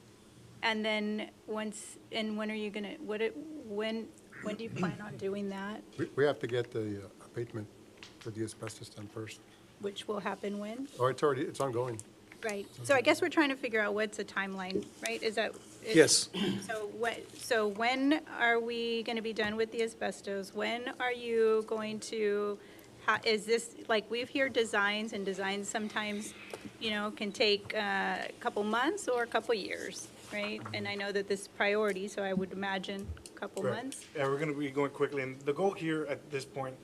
And then when are you gonna, when do you plan on doing that? We have to get the abatement for the asbestos done first. Which will happen when? Or it's ongoing. Right. So I guess we're trying to figure out what's a timeline, right? Is that? Yes. So when are we gonna be done with the asbestos? When are you going to, is this, like, we've heard designs, and designs sometimes, can take a couple months or a couple years, right? And I know that this is priority, so I would imagine a couple Correct. months. Yeah, we're gonna be going quickly, and the goal here at this point,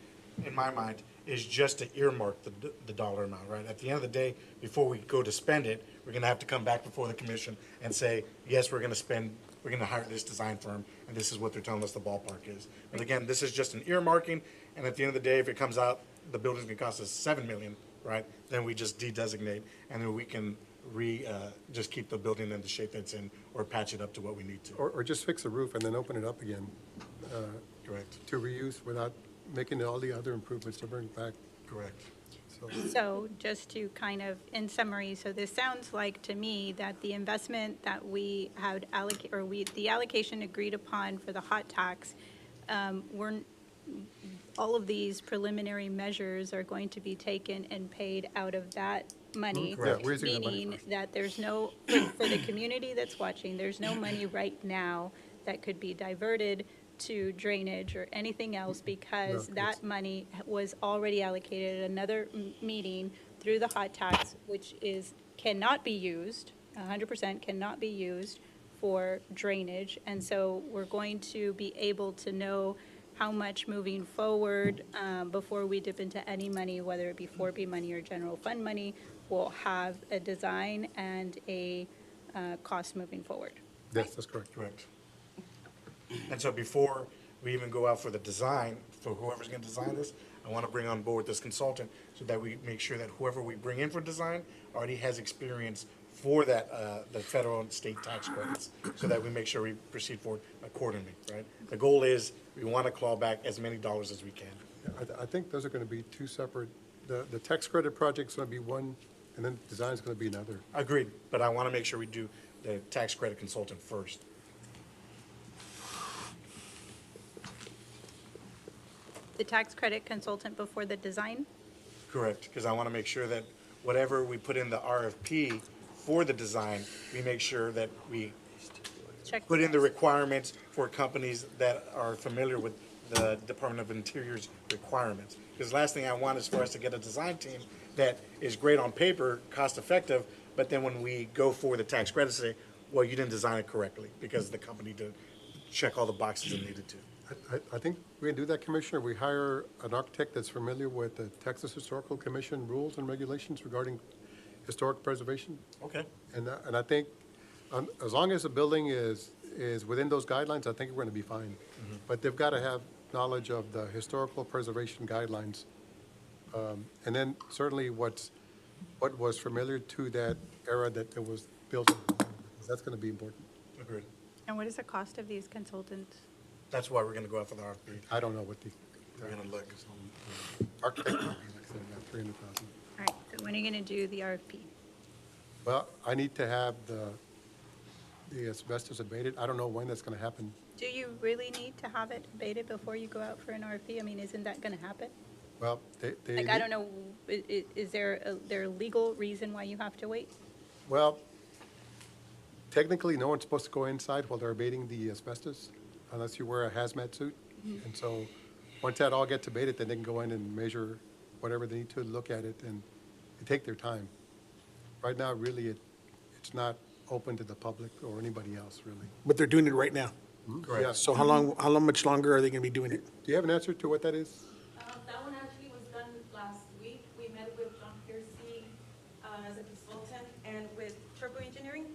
in my mind, is just to earmark the dollar amount, right? At the end of the day, before we go to spend it, we're gonna have to come back before the commission and say, yes, we're gonna hire this design firm, and this is what they're telling us the ballpark is. But again, this is just an earmarking, and at the end of the day, if it comes out, the building's gonna cost us 7 million, right? Then we just de-designate, and then we can just keep the building in the shape it's in, or patch it up to what we need to. Or just fix the roof and then open it up again Correct, to reuse without making all the other improvements to bring it back. correct. So, So just to kind of, in summary, so this sounds like to me that the investment that we had the allocation agreed upon for the hot tax, all of these preliminary measures are going to be taken and paid out of that money. Correct. Yeah, we're using that money Meaning first. that there's no, for the community that's watching, there's no money right now that could be diverted to drainage or anything else, because No, that money was already allocated at another meeting through the hot tax, which cannot be used, 100% cannot be used for drainage. And so we're going to be able to know how much moving forward, before we dip into any money, whether it be 4B money or general fund money, we'll have a design and a cost moving forward. yes, that's correct. Correct. And so before we even go out for the design, for whoever's gonna design this, I wanna bring on board this consultant so that we make sure that whoever we bring in for design already has experience for that, the federal and state tax credits, so that we make sure we proceed forward accordingly, right? The goal is, we wanna claw back as many dollars as we can. I think those are going to be two separate, the tax credit project's going to be one, and then design's going to be another. Agreed, but I wanna make sure we do the tax credit consultant first. The tax credit consultant before the design? Correct, because I want to make sure that whatever we put in the RFP for the design, we make sure that we Check. put in the requirements for companies that are familiar with the Department of Interior's requirements. Because last thing I want is for us to get a design team that is great on paper, cost-effective, but then when we go for the tax credit, say, well, you didn't design it correctly because the company didn't check all the boxes it needed to. I think we can do that, Commissioner. We hire an architect that's familiar with the Texas Historical Commission rules and regulations regarding historic preservation. Okay. And I think, as long as the building is within those guidelines, I think we're going to be fine. But they've got to have knowledge of the historical preservation guidelines. And then certainly what was familiar to that era that it was built in. That's going to be important. Agreed. And what is the cost of these consultants? That's why we're gonna go out for the RFP. I don't know what the. We're gonna look. Architect, like I said, about 300,000. All right, so when are you going to do the RFP? Well, I need to have the asbestos abated. I don't know when that's going to happen. Do you really need to have it abated before you go out for an RFP? I mean, isn't that going to happen? Well, they. Like, I don't know, is there a legal reason why you have to wait? Well, technically, no one's supposed to go inside while they're abating the asbestos unless you wear a hazmat suit. And so, once that all gets abated, then they can go in and measure whatever they need to, look at it, and they take their time. Right now, really, it's not open to the public or anybody else, really. But they're doing it right now. Yeah. So how much longer are they going to be doing it? Do you have an answer to what that is? That one actually was done last week. We met with John Piercy as a consultant and with Turbo Engineering.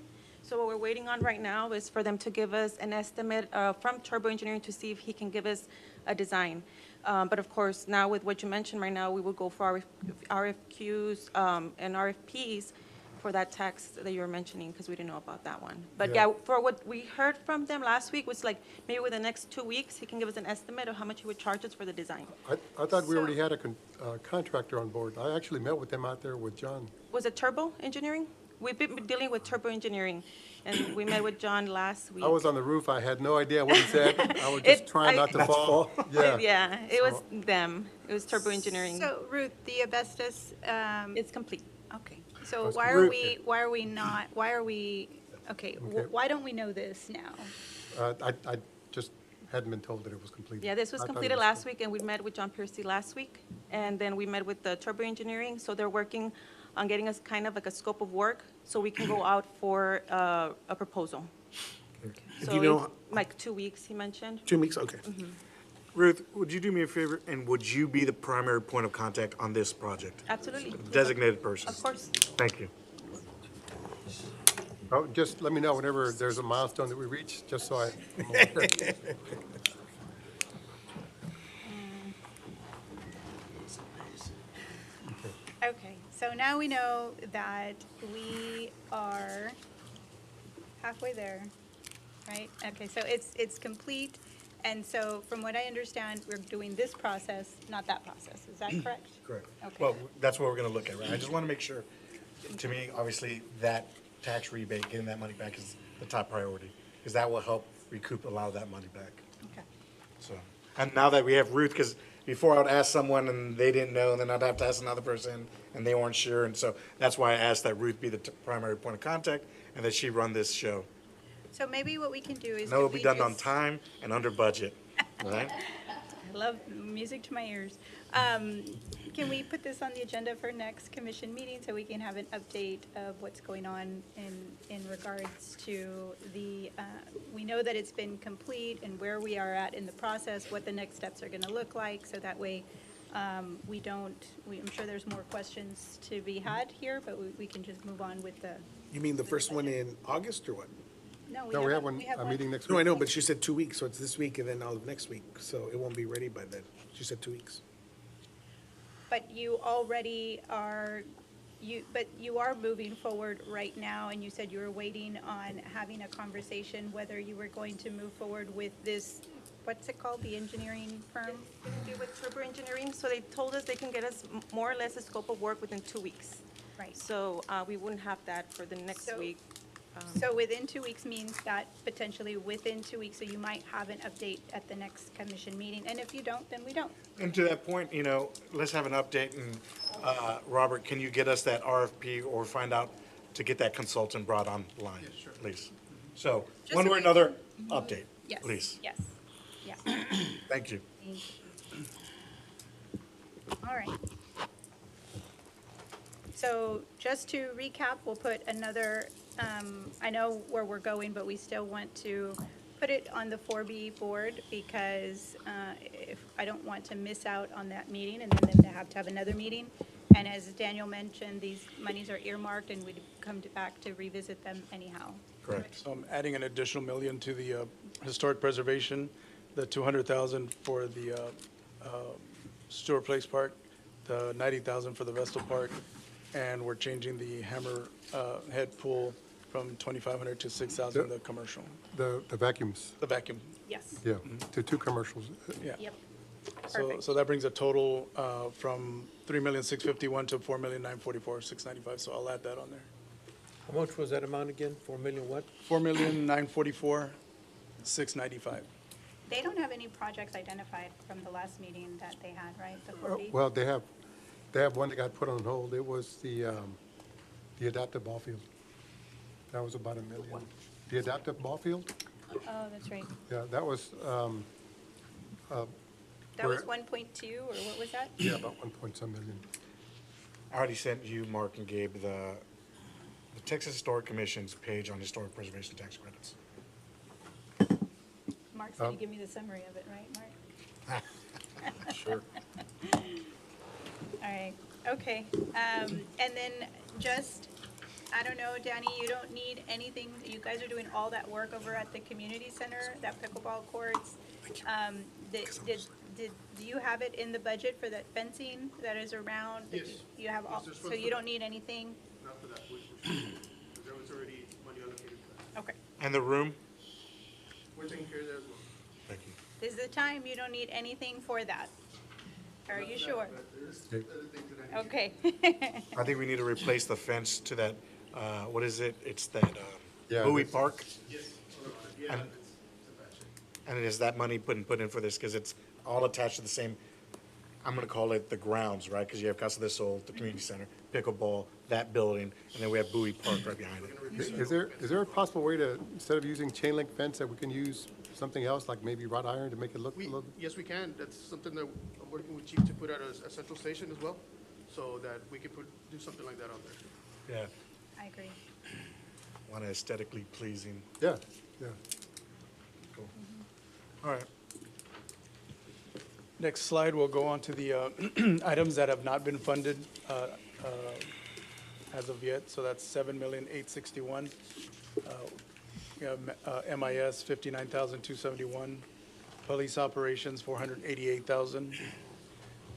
So what we're waiting on right now is for them to give us an estimate from Turbo Engineering to see if he can give us a design. But of course, now with what you mentioned right now, we will go for RFQs and RFPs for that tax that you were mentioning, because we didn't know about that one. But Yeah. yeah, for what we heard from them last week was like, maybe within the next 2 weeks, he can give us an estimate of how much he would charge us for the design. I thought we already had a contractor on board. I actually met with them out there with John. Was it Turbo Engineering? We've been dealing with Turbo Engineering, and we met with John last week. I was on the roof. I had no idea what he said. I was just trying not to fall. Yeah. Yeah, it was them. It was Turbo Engineering. So Ruth, the asbestos, It's complete. okay. So That's why good. are we, okay, why don't we know this now? I just hadn't been told that it was completed. Yeah, this was I thought it completed was last week, and we met with John Piercy last week. And then we met with the Turbo Engineering, so they're working on getting us kind of like a scope of work, so we can go out for a proposal. Do you know- Like 2 weeks, he mentioned. 2 weeks, okay. Ruth, would you do me a favor, and would you be the primary point of contact on this project? Absolutely. Designated person? Of course. Thank you. Oh, just let me know whenever there's a milestone that we reach, just so I'm aware. Okay, so now we know that we are halfway there, right? Okay, so it's complete, and so from what I understand, we're doing this process, not that process. Is that correct? Correct. Okay. Well, that's what we're gonna look at, right? I just wanna make sure, to me, obviously, that tax rebate, getting that money back is the top priority, because that will help recoup a lot of that money back. Okay. So, and now that we have Ruth, because before I would ask someone and they didn't know, and then I'd have to ask another person and they weren't sure, and so that's why I asked that Ruth be the primary point of contact and that she run this show. So maybe what we can do is. And it'll could be we done on just- time and under budget, right? I love music to my ears. Can we put this on the agenda for next commission meeting so we can have an update of what's going on in regards to the, we know that it's been complete and where we are at in the process, what the next steps are going to look like, so that way I'm sure there's more questions to be had here, but we can just move on with the, You mean the first one in August or what? no, No, we have one, a meeting next week. No, I know, but she said 2 weeks, so it's this week and then all of next week, so it won't be ready by then. She said 2 weeks. But you already are, but you are moving forward right now, and you said you were waiting on having a conversation whether you were going to move forward with this, what's it called, the engineering firm? It's going to be with Turbo Engineering, so they told us they can get us more or less a scope of work within 2 weeks. Right. So we wouldn't have that for the next So- week. So within 2 weeks means that potentially within 2 weeks, so you might have an update at the next commission meeting, and if you don't, then we don't. And to that point, let's have an update, and, Robert, can you get us that RFP or find out to get that consultant brought online, please? So, Just one so way or we another, update, Yes. please. Yes, yeah. Thank you. All right. So just to recap, we'll put another, I know where we're going, but we still want to put it on the 4B board because if, I don't want to miss out on that meeting and then them to have another meeting. And as Daniel mentioned, these monies are earmarked and we'd come back to revisit them anyhow. Correct. So I'm adding an additional million to the historic preservation, the 200,000 for the Stewart Place Park, the 90,000 for the Vestal Park, and we're changing the hammer head pool from 2,500 to 6,000, the commercial, The vacuums, the vacuum. Yes. yeah, to 2 commercials. Yeah. Yep. So, Perfect. so that brings a total from 3,651,000 to 4,944,695. So I'll add that on there. How much was that amount again? 4 million what? 4,944,695. They don't have any projects identified from the last meeting that they had, right? The 4B? Well, they have one that got put on hold. It was the adaptive ball field. That was about $1 million. The adaptive ball field? Oh, that's right. Yeah, that was, That was 1.2, or what was that? yeah, about 1 point some million. I already sent you, Mark and Gabe, the Texas Historic Commission's page on historic preservation tax credits. Mark said he'd give me the summary of it, right, Mark? Sure. All right, okay. And then just, I don't know, Danny, you don't need anything, you guys are doing all that work over at the community center, that pickleball courts. Do you have it in the budget for that fencing that is around? Yes. You have all, Yes, so you don't need anything? Not for that, there was already money allocated for that. Okay. And the room? We're taking care of that as well. Thank you. This is the time, you don't need anything for that? Are you sure? There's other things that I need. Okay. I think we need to replace the fence to that, what is it? It's that Yeah, Bowie that's- Park? Yes, yeah, And- it's attached. And is that money put in for this? Because it's all attached to the same, I'm going to call it the grounds, right? Because you have Casa del Sol, the community center, pickleball, that building, and then we have Bowie Park right behind it. Is there a possible way to, instead of using chain link fence, that we can use something else, like maybe wrought iron to make it look a little? Yes, we can. That's something that I'm working with Chief to put at a central station as well, so that we can do something like that out there. Yeah, I agree. want to aesthetically pleasing. Yeah, yeah. Cool. All right. Next slide, we'll go on to the items that have not been funded as of yet. So that's 7,861,000. We have MIS 59,271. Police operations 488,000.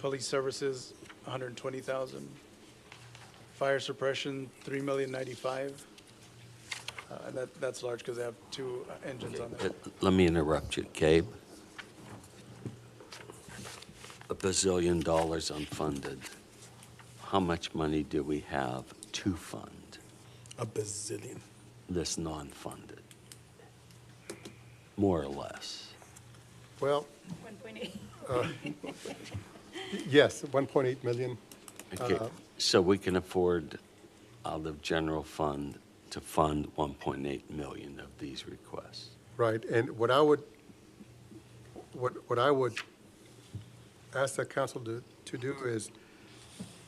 Police services 120,000. Fire suppression 3,095,000. And that's large because they have 2 engines on there. Let me interrupt you, Gabe. $1 bazillion unfunded. How much money do we have to fund A bazillion. this non-funded? More or less. Well, 1.8. yes, 1.8 million. Okay, so we can afford out of general fund to fund 1.8 million of these requests. Right, and what I would ask the council to do is,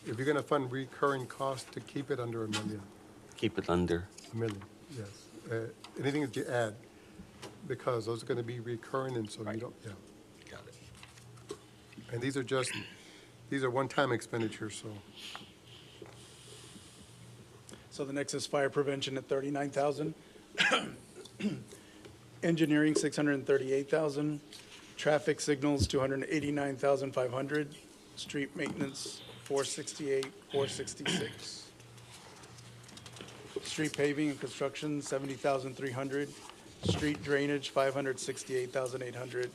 if you're going to fund recurring costs, to keep it under $1 million. Keep it under? $1 million, yes. Anything that you add, because those are going to be recurring, and so you don't, yeah. Got it. And these are one-time expenditures, so. So the next is fire prevention at 39,000. Engineering, 638,000. Traffic signals, 289,500. Street maintenance, 468, 466. Street paving and construction, 70,300. Street drainage, 568,800.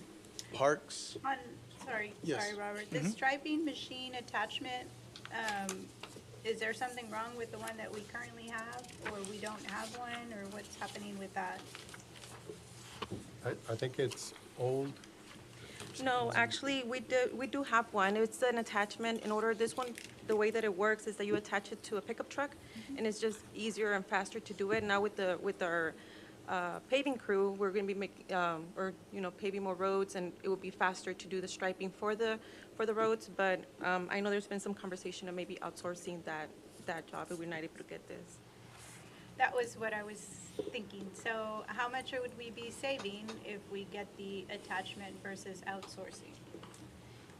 Parks, Sorry, Yes. Robert. The striping machine attachment, is there something wrong with the one that we currently have? Or we don't have one, or what's happening with that? I think it's old. No, actually, we do have one. It's an attachment. In order, this one, the way that it works is that you attach it to a pickup truck, and it's just easier and faster to do it. Now with our paving crew, we're going to be paving more roads, and it would be faster to do the striping for the roads, but I know there's been some conversation of maybe outsourcing that job, if we're not able to get this. That was what I was thinking. So how much would we be saving if we get the attachment versus outsourcing?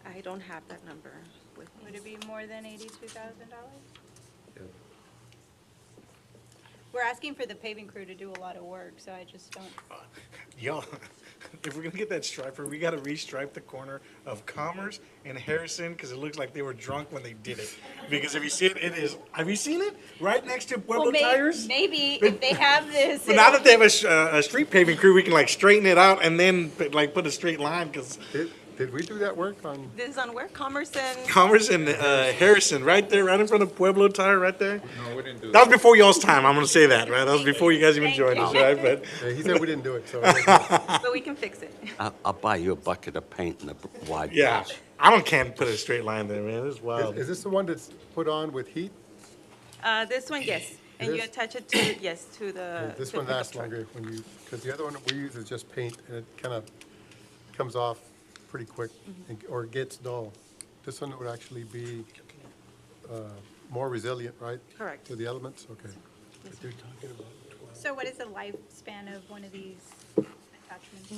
I don't have that number with me. Would it be more than $82,000? We're asking for the paving crew to do a lot of work, so I just don't. Yo, if we're gonna get that striper, we gotta restripe the corner of Commerce and Harrison, because it looks like they were drunk when they did it. Because if you see it, have you seen it? Right next to Pueblo Tires? Maybe if they have this. But now that they have a street paving crew, we can like straighten it out and then put a straight line, because Did we do that work on? This is on where? Commerce and? Commerce and Harrison, right there, right in front of Pueblo Tire, right there. No, we didn't do That was before y'all's time, I'm gonna say that, right? That was before you guys even joined us, right? But Yeah, he said we didn't do it, so. But we can fix it. I'll buy you a bucket of paint and a wide yeah, brush. can't put a straight line there, man. It's wild. Is this the one that's put on with heat? This one, yes. And It you is? attach it to, yes, to the. This to one the lasts truck. longer when you, because the other one that we use is just paint, and it kind of comes off pretty quick, or gets dull. This one would actually be more resilient, right? Correct. To the elements, okay. So what is the lifespan of one of these attachments?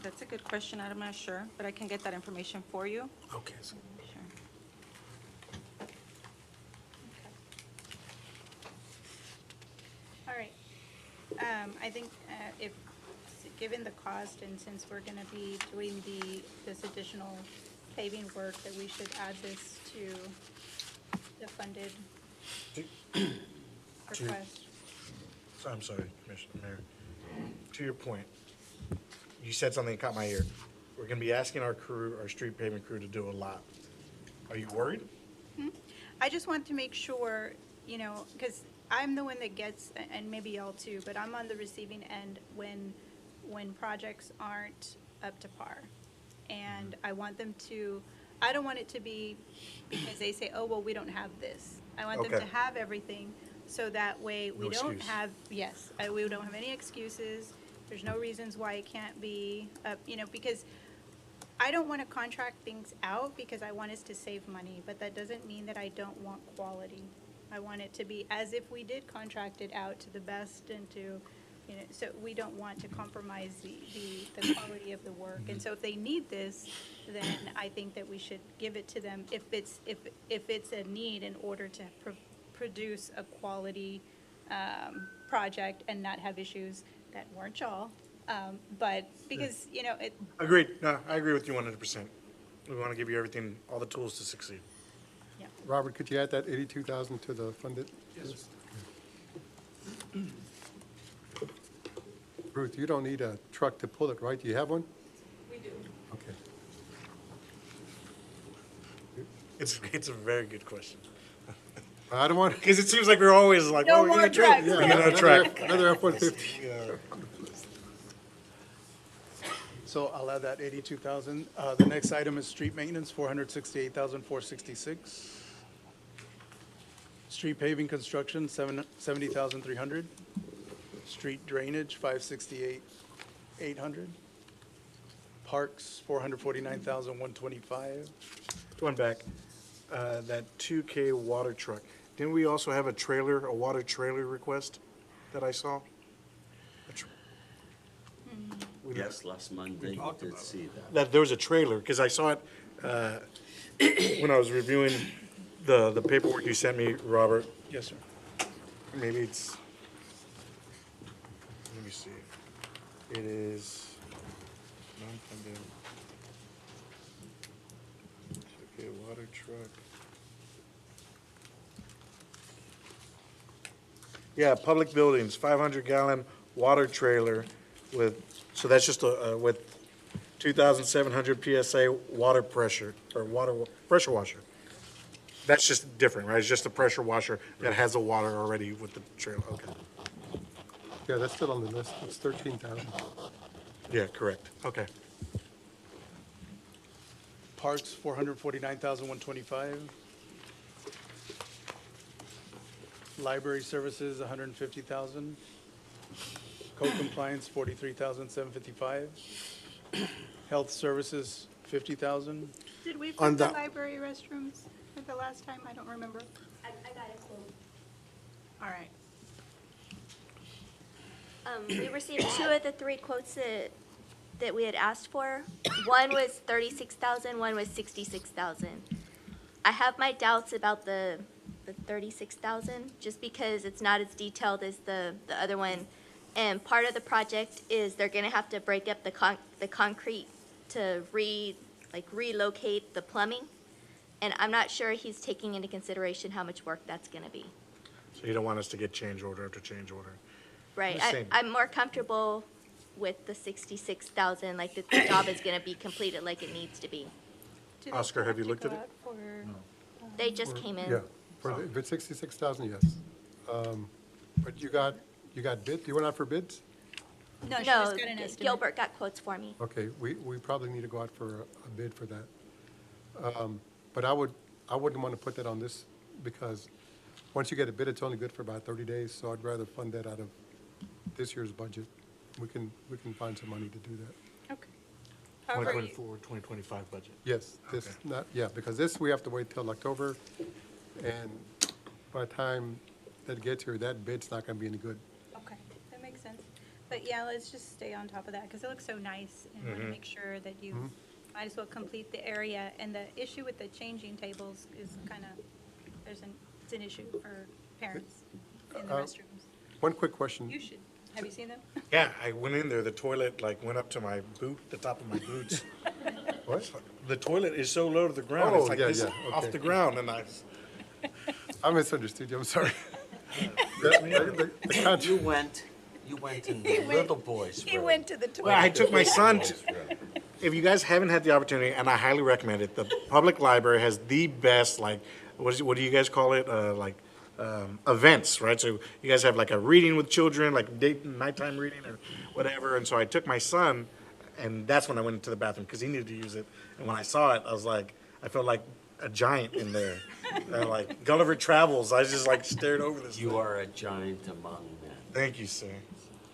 That's a good question. I'm not sure, but I can get that information for you. Okay. Sure. All right. I think if, given the cost, and since we're going to be doing this additional paving work, that we should add this to the funded request. I'm sorry, Commissioner Mayor. To your point, you said something that caught my ear. We're gonna be asking our crew, our street paving crew, to do a lot. Are you worried? I just want to make sure, because I'm the one that gets, and maybe y'all too, but I'm on the receiving end when projects aren't up to par. And I want them to, I don't want it to be because they say, oh, well, we don't have this. I want them Okay. to have everything, so that way we No don't excuse. have, we don't have any excuses. There's no reasons why it can't be, because I don't want to contract things out because I want us to save money, but that doesn't mean that I don't want quality. I want it to be as if we did contract it out to the best and to, so we don't want to compromise the quality of the work. And so if they need this, then I think that we should give it to them if it's a need in order to produce a quality project and not have issues that weren't y'all. But because, it, Agreed. No, I agree with you 100%. We want to give you everything, all the tools to succeed. Robert, could you add that 82,000 to the funded? Yes. Ruth, you don't need a truck to pull it, right? Do you have one? We do. Okay. It's a very good question. I don't want. Because it seems like we're always like, No oh, we're more gonna truck. trucks. Yeah, Yeah, another truck. Another F-150. So I'll add that 82,000. The next item is street maintenance, 468,466. Street paving construction, 70,300. Street drainage, 568,800. Parks, 449,125. Going back, that 2K water truck. Didn't we also have a water trailer request that I saw? Yes, last Monday, you did see that. That there was a trailer, because I saw it when I was reviewing the paperwork you sent me, Robert. Yes, sir. Maybe it's, let me see. It is non-funded. Okay, water truck. Yeah, public buildings, 500-gallon water trailer with, so that's just with 2,700 PSA water pressure, or pressure washer. That's just different, right? It's just a pressure washer that has the water already with the trailer, okay. Yeah, that's still on the list. It's 13,000. Yeah, correct, okay. Parks, 449,125. Library services, 150,000. Code compliance, 43,755. Health services, 50,000. Did we On put the the- library restrooms at the last time? I don't remember. I got a quote. All right. We received 2 of the 3 quotes that we had asked for. One was 36,000, one was 66,000. I have my doubts about the 36,000, just because it's not as detailed as the other one. And part of the project is they're gonna have to break up the concrete to relocate the plumbing. And I'm not sure he's taking into consideration how much work that's gonna be. So you don't want us to get change order after change order? Right, The same. I'm more comfortable with the 66,000, like that the job is gonna be completed like it needs to be. Do they Oscar, have you to looked go at it? out for, They just came in. Yeah, if it's 66,000, yes. But you got bid, you went out for bids? No, she No, just got an estimate. Gilbert got quotes for me. Okay, we probably need to go out for a bid for that. But I wouldn't want to put that on this, because once you get a bid, it's only good for about 30 days, so I'd rather fund that out of this year's budget. We can find some money to do that. Okay. However, you- 2025 budget. Yes, because this, we have to wait till October, and by the time that gets here, that bid's not going to be any good. Okay, that makes sense. But yeah, let's just stay on top of that, because it looks so nice, and want to make sure that you might as well complete the area. And the issue with the changing tables is kind of, it's an issue for parents in the restrooms. One quick question. You should, have you seen them? Yeah, I went in there, the toilet like went up to my boot, the top of my boots. What? The toilet is so low to the ground, Oh, it's like yeah, this yeah, off okay. the ground, and I misunderstood you, I'm sorry. You went in the little boy's He room. went to the toilet. Well, I took my son to, if you guys haven't had the opportunity, and I highly recommend it, the public library has the best, like, what do you guys call it? Events, right? So you guys have like a reading with children, like nighttime reading or whatever. And so I took my son, and that's when I went into the bathroom because he needed to use it. And when I saw it, I was like, I felt like a giant in there. Like Gulliver Travels, I just like stared over this. You thing. are a giant among men. Thank you, sir.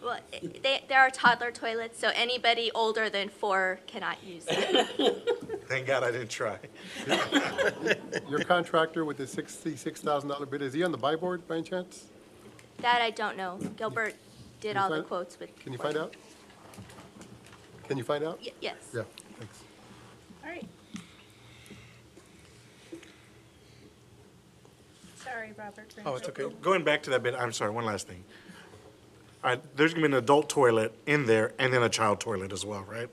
Well, there are toddler toilets, so anybody older than 4 cannot use it. Thank God I didn't try. Your contractor with the $66,000 bid, is he on the buy board by any chance? That I don't know. Gilbert did all the find- quotes with. Can you find out? Can you find out? Yes. Yeah, thanks. All right. Sorry, Robert. for Oh, it's okay. interrupting. Going back to that bit, I'm sorry, one last thing. All right, there's gonna be an adult toilet in there and then a child toilet as well, right?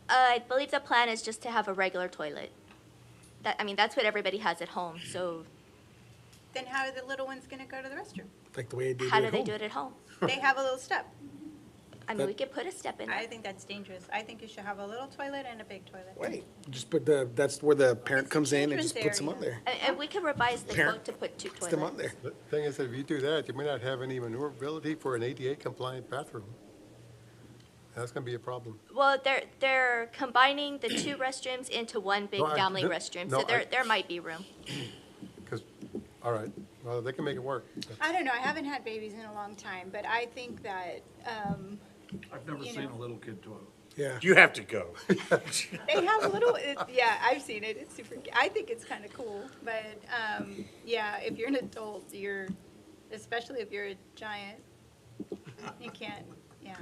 I believe the plan is just to have a regular toilet. That's what everybody has at home, so Then how are the little ones going to go to the restroom? Like the way they do how it do at they home. do it at home? They have a little step. We could put a step in I there. think that's dangerous. I think you should have a little toilet and a big toilet. Wait, just put that's where the parent comes in and just children's puts them on area. there. And we could revise the Parent quote to put 2 Puts them on toilets. there. The thing is, that if you do that, you may not have any maneuverability for an ADA compliant bathroom. That's going to be a problem. Well, they're combining the 2 restrooms into one big No, family restroom, so there might be room. Because, all right, well, they can make it work. I don't know. I haven't had babies in a long time, but I think that I've never You seen know. a little kid toilet. Yeah. You have to go. they have a little. Yeah, I've seen it. It's super. I think it's kind of cool, but yeah, if you're an adult, especially if you're a giant, you can't. Yeah.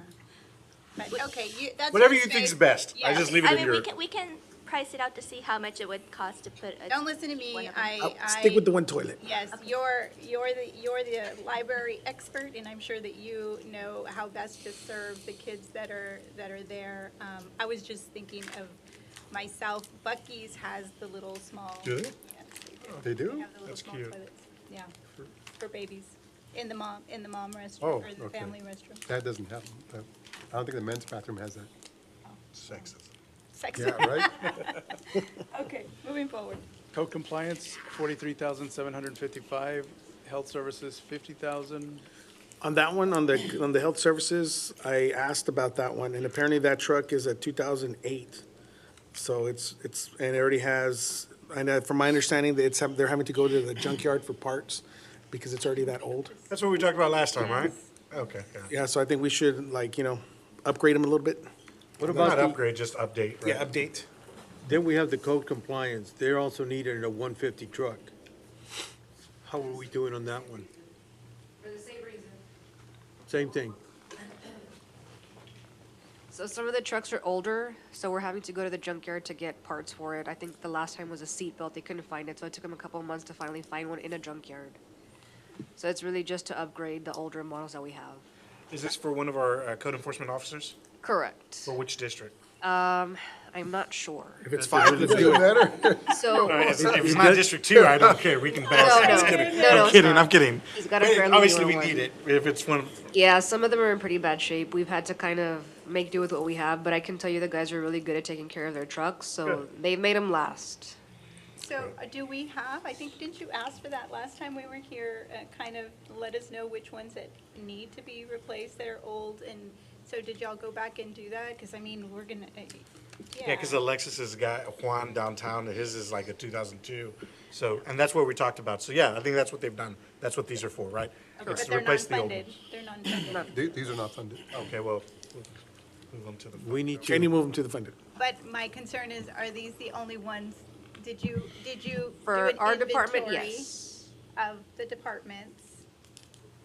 But okay, that's Whatever your you think's space. best. I Yeah. just leave it in your. We can price it out to see how much it would cost to put a. Don't listen to me. one of them. Stick with the one toilet. Yes, you're the library expert, and I'm sure that you know how best to serve the kids that are there. I was just thinking of myself. Bucky's has the little small. Do they? Yes, They do? They have the little That's small cute. toilets. Yeah, for babies in the mom restroom Oh, or the okay. family restroom. That doesn't happen. I don't think the men's bathroom has that. Sexist. Sex. Yeah, right? Okay, moving forward. Code compliance, 43,755. Health services, 50,000. On that one, on the health services, I asked about that one, and apparently that truck is a 2008. So and it already has, and from my understanding, they're having to go to the junkyard for parts because it's already that old. That's what we talked about last time, right? Okay, yeah. Yeah, so I think we should, like, upgrade them a little bit. What Not about the, upgrade, just update, right? Yeah, update. then we have the code compliance. They're also needed in a 150 truck. How are we doing on that one? For the same reason. Same thing. So some of the trucks are older, so we're having to go to the junkyard to get parts for it. I think the last time was a seat belt. They couldn't find it, so it took them a couple of months to finally find one in a junkyard. So it's really just to upgrade the older models that we have. Is this for one of our code enforcement officers? Correct. For which district? I'm not sure. If it's 5, let's do it. So, If it's not District 2, I don't care, we can pass. No, Just no. kidding. No, no, I'm kidding, it's not. I'm kidding. He's got a But fairly obviously, newer we one. need it, if it's one of, yeah, some of them are in pretty bad shape. We've had to kind of make do with what we have, but I can tell you the guys are really good at taking care of their trucks, so Good. they've made them last. So do we have, I think, didn't you ask for that last time we were here, kind of let us know which ones that need to be replaced that are old? And so did y'all go back and do that? Because, I mean, we're gonna, yeah, because Alexis's guy, Juan downtown, his is like a 2002. So, and that's what we talked about. So, yeah, I think that's what they've done. That's what these are for, right? Okay, It's but to they're replace the old non-funded. ones. They're non-funded. These are not funded. Okay, well, we'll move on to the. We need Can you to, move them to the funded? But my concern is, are these the only ones? Did you do For an our department, inventory yes. of the departments?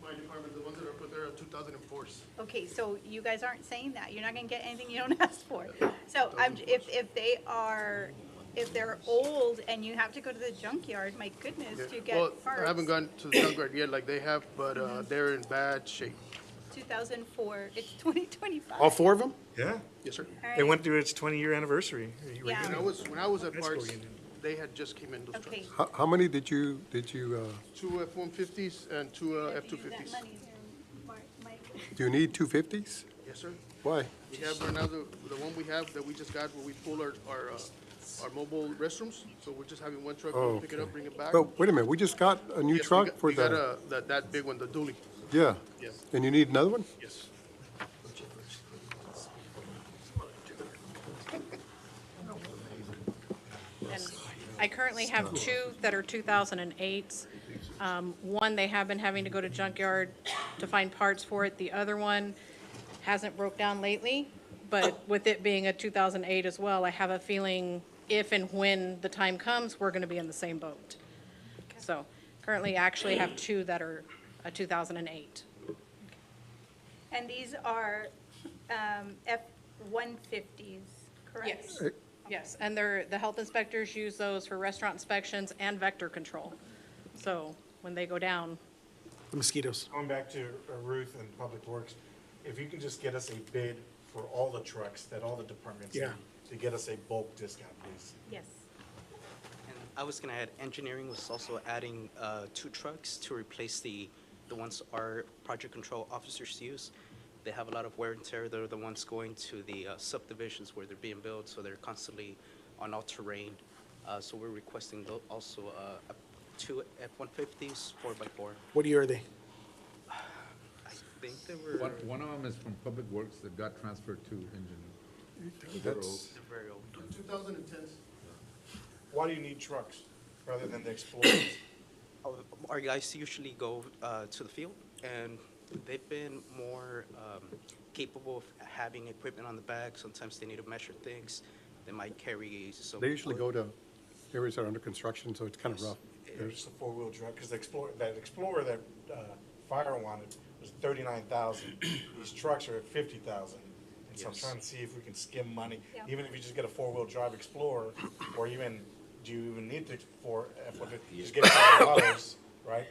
My department, the ones that are put there are 2004s. Okay, so you guys aren't saying that. You're not gonna get anything you don't ask for. So if they're old and you have to go to the junkyard, my goodness, to Well, get parts. I haven't gone to the junkyard yet like they have, but they're in bad shape. 2004, it's 2025. All 4 of them? Yeah, Yes, sir. All they right. went through its 20-year anniversary. Yeah. When I was at Let's go, Parks, Union. they had just came in, those Okay. trucks. How many did you, 2 F-150s and 2 If you use F-250s. that money there, Mike. do you need 250s? Yes, sir. Why? We have right now, the one we have that we just got where we pull our mobile restrooms. So we're just having one truck, Oh, pick it up, bring it back. But wait a minute, we just got a new Yes, truck for we got the, that big one, the dually. yeah. Yes. And you need another one? Yes. And I currently have 2 that are 2008s. One, they have been having to go to junkyard to find parts for it. The other one hasn't broke down lately, but with it being a 2008 as well, I have a feeling if and when the time comes, we're going to be in the same boat. So currently, I actually have 2 that are a 2008. And these are F-150s, correct? Yes, yes, and the health inspectors use those for restaurant inspections and vector control. So when they go down, The mosquitoes. Going back to Ruth and Public Works, if you can just get us a bid for all the trucks that all the departments need, Yeah. to get us a bulk discount, please. Yes. And I was gonna add, engineering was also adding 2 trucks to replace the ones our project control officers use. They have a lot of wear and tear. They're the ones going to the subdivisions where they're being built, so they're constantly on all terrain. So we're requesting also 2 F-150s, 4x4. What year are they? I think they were, One of them is from Public Works that got transferred to engineering. That's, they're very old. 2010s. Why do you need trucks rather than the Explorers? Our guys usually go to the field, and they've been more capable of having equipment on the back. Sometimes they need to measure things. They might carry some. they usually go to areas that are under construction, so it's kind of rough. There's just a 4-wheel drive, because the Explorer, that Fire wanted was 39,000. These trucks are at 50,000. And so I'm Yes. trying to see if we can skim money, Yeah. even if you just get a 4-wheel drive Explorer, or even, do you even need the 4 F-150? Just get Colorados, right?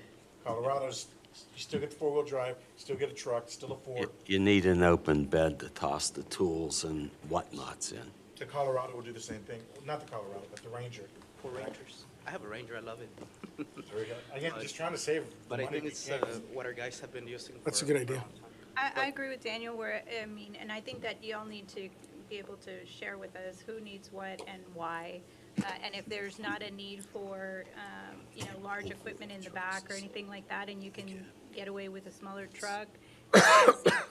Colorados, you still get the 4-wheel drive, still get a truck, still a Ford. You need an open bed to toss the tools and whatnots in. The Colorado will do the same thing, not the Colorado, but the Ranger. 4 Rangers. I have a Ranger. I love it. There we go. Again, just trying to save the But I money think we it's can. what our guys have been using. That's a for good idea. a long time. I agree with Daniel where, I mean, and I think that y'all need to be able to share with us who needs what and why. And if there's not a need for, large equipment in the back or anything like that, and you can get away with a smaller truck,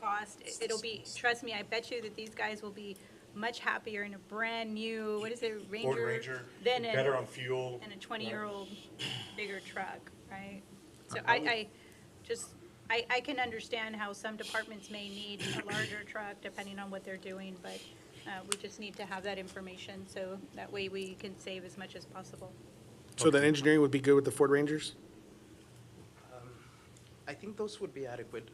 cost, it'll be, trust me, I bet you that these guys will be much happier in a brand new, what is it, Ford Ranger, than better on fuel. a 20-year-old bigger truck, right? So I just, I can understand how some departments may need a larger truck depending on what they're doing, but we just need to have that information so that way we can save as much as possible. So then engineering would be good with the Ford Rangers? I think those would be adequate.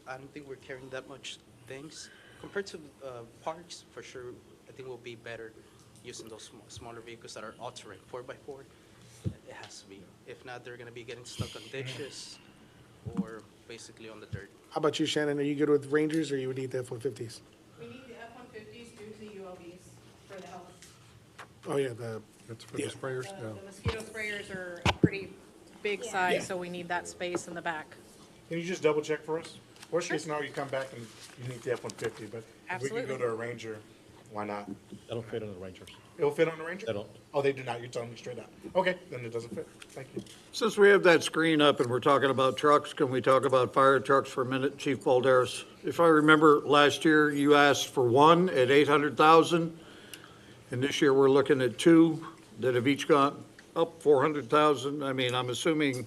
I don't think we're carrying that much things. Compared to parks, for sure, I think we'll be better using those smaller vehicles that are all-terrain, 4x4. It has to be. If not, they're gonna be getting stuck on ditches or basically on the dirt. How about you, Shannon? Are you good with Rangers or you would need the F-150s? We need the F-150s due to the ULBs for the health. Oh, yeah, That's for the sprayers, The yeah. mosquito sprayers are a pretty big Yeah. size, so we need that space in the back. Can you just double check for us? Worst case scenario, you come back and you need the F-150, but if we can go Absolutely. to a Ranger, why not? That'll fit on the Rangers. It'll fit on the Ranger? They don't. Oh, they do not, you're telling me straight out. Okay, then it doesn't fit, thank you. Since we have that screen up and we're talking about trucks, can we talk about fire trucks for a minute, Chief Balderas? If I remember last year, you asked for one at 800,000, and this year we're looking at two that have each gone up 400,000. I mean, I'm assuming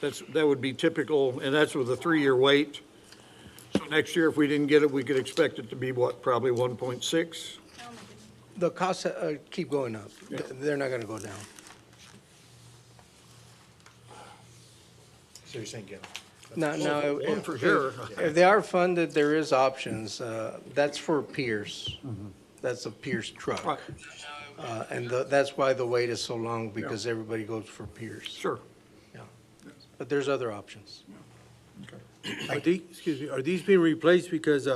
that would be typical, and that's with a 3-year wait. So next year, if we didn't get it, we could expect it to be what, probably 1.6? The costs keep going up. They're not gonna go down. So you're saying get them? Now, One for sure. if they are funded, there is options. That's for Pierce. That's a Pierce truck. And that's why the wait is so long, because everybody goes for Pierce. Sure. Yeah. But there's other options. Are these being replaced because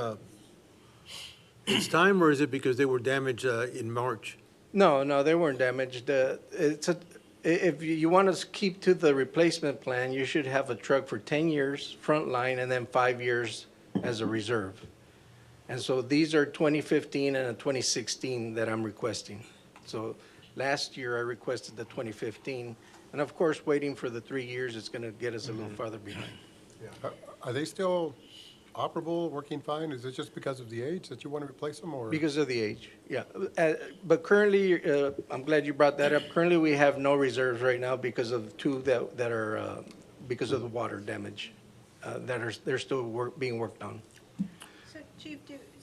it's time, or is it because they were damaged in March? No, they weren't damaged. If you want to keep to the replacement plan, you should have a truck for 10 years, front line, and then 5 years as a reserve. And so these are 2015 and a 2016 that I'm requesting. So last year I requested the 2015, and of course, waiting for the 3 years is going to get us a little farther behind. Are they still operable, working fine? Is it just because of the age that you want to replace them, or? Because of the age, yeah. But currently, I'm glad you brought that up. Currently, we have no reserves right now because of two that are, because of the water damage, they're still being worked on. So Chief,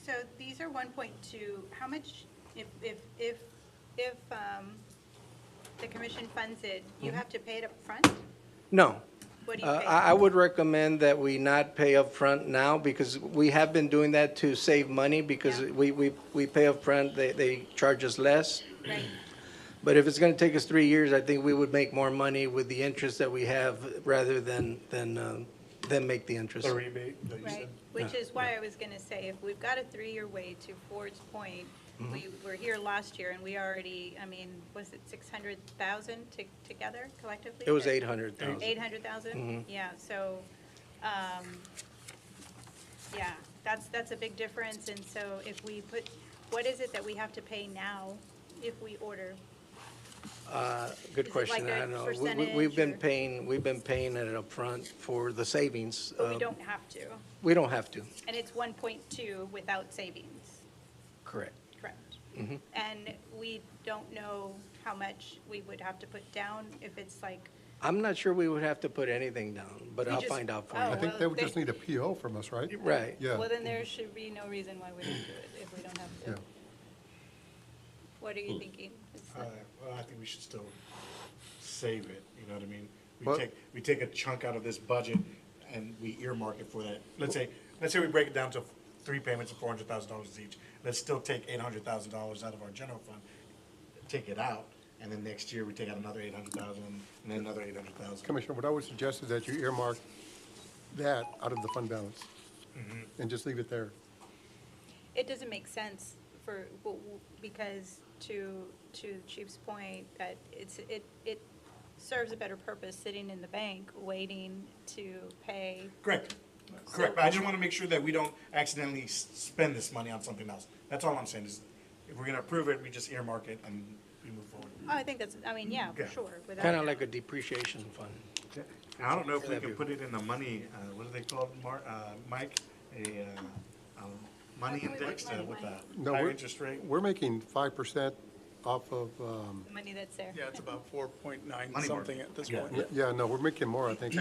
so these are 1.2, how much, if the commission funds it, you have to pay it up front? No. What do you pay? I would recommend that we not pay upfront now, because we have been doing that to save money, because Yeah. we pay upfront, they charge us less. Right. But if it's gonna take us 3 years, I think we would make more money with the interest that we have, rather than make the interest. The rebate that you Right, said? which is why I was gonna say, if we've got a 3-year wait, to Ford's point, we were here last year and we already, I mean, was it 600,000 together collectively? It was 800,000. 800,000? Yeah, so, yeah, that's a big difference, and so if we put, what is it that we have to pay now if we order? Good Is it question, like a I don't know. percentage We've been or- paying it upfront for the savings. But we don't have to, We don't have to, and it's 1.2 without savings. correct. Correct. Mhm. And we don't know how much we would have to put down if it's like, I'm not sure we would have to put anything down, but We I'll just- find out for oh, you. I think well, they would they- just need a PO from us, right? Right. Yeah. well, then there should be no reason why we don't do it if we don't have Yeah. to. What are you thinking? Is that- Well, I think we should still save it, you know what I mean? Well- We take a chunk out of this budget and we earmark it for that. Let's say we break it down to 3 payments of $400,000 each. Let's still take $800,000 out of our general fund, take it out, and then next year we take out another 800,000 and then another 800,000. Commissioner, what I would suggest is that you earmark that out of the fund balance and just leave it there. It doesn't make sense for, because to Chief's point, that it serves a better purpose sitting in the bank, waiting to pay. Correct. Correct, but I just want to make sure that we don't accidentally spend this money on something else. That's all I'm saying is, if we're going to approve it, we just earmark it and we move forward. Oh, I think that's, I mean, yeah, for Okay. sure. without- Kind of like a depreciation fund. And I don't know if we That'd can be- put it in the money, what do they call it, Mike? Money How can we index put money, with a No, higher we're- interest rate? We're making 5% off of, The money that's there. Yeah, it's about 4.9 Money something market. at this Yeah. point. yeah, no, we're making more, I think.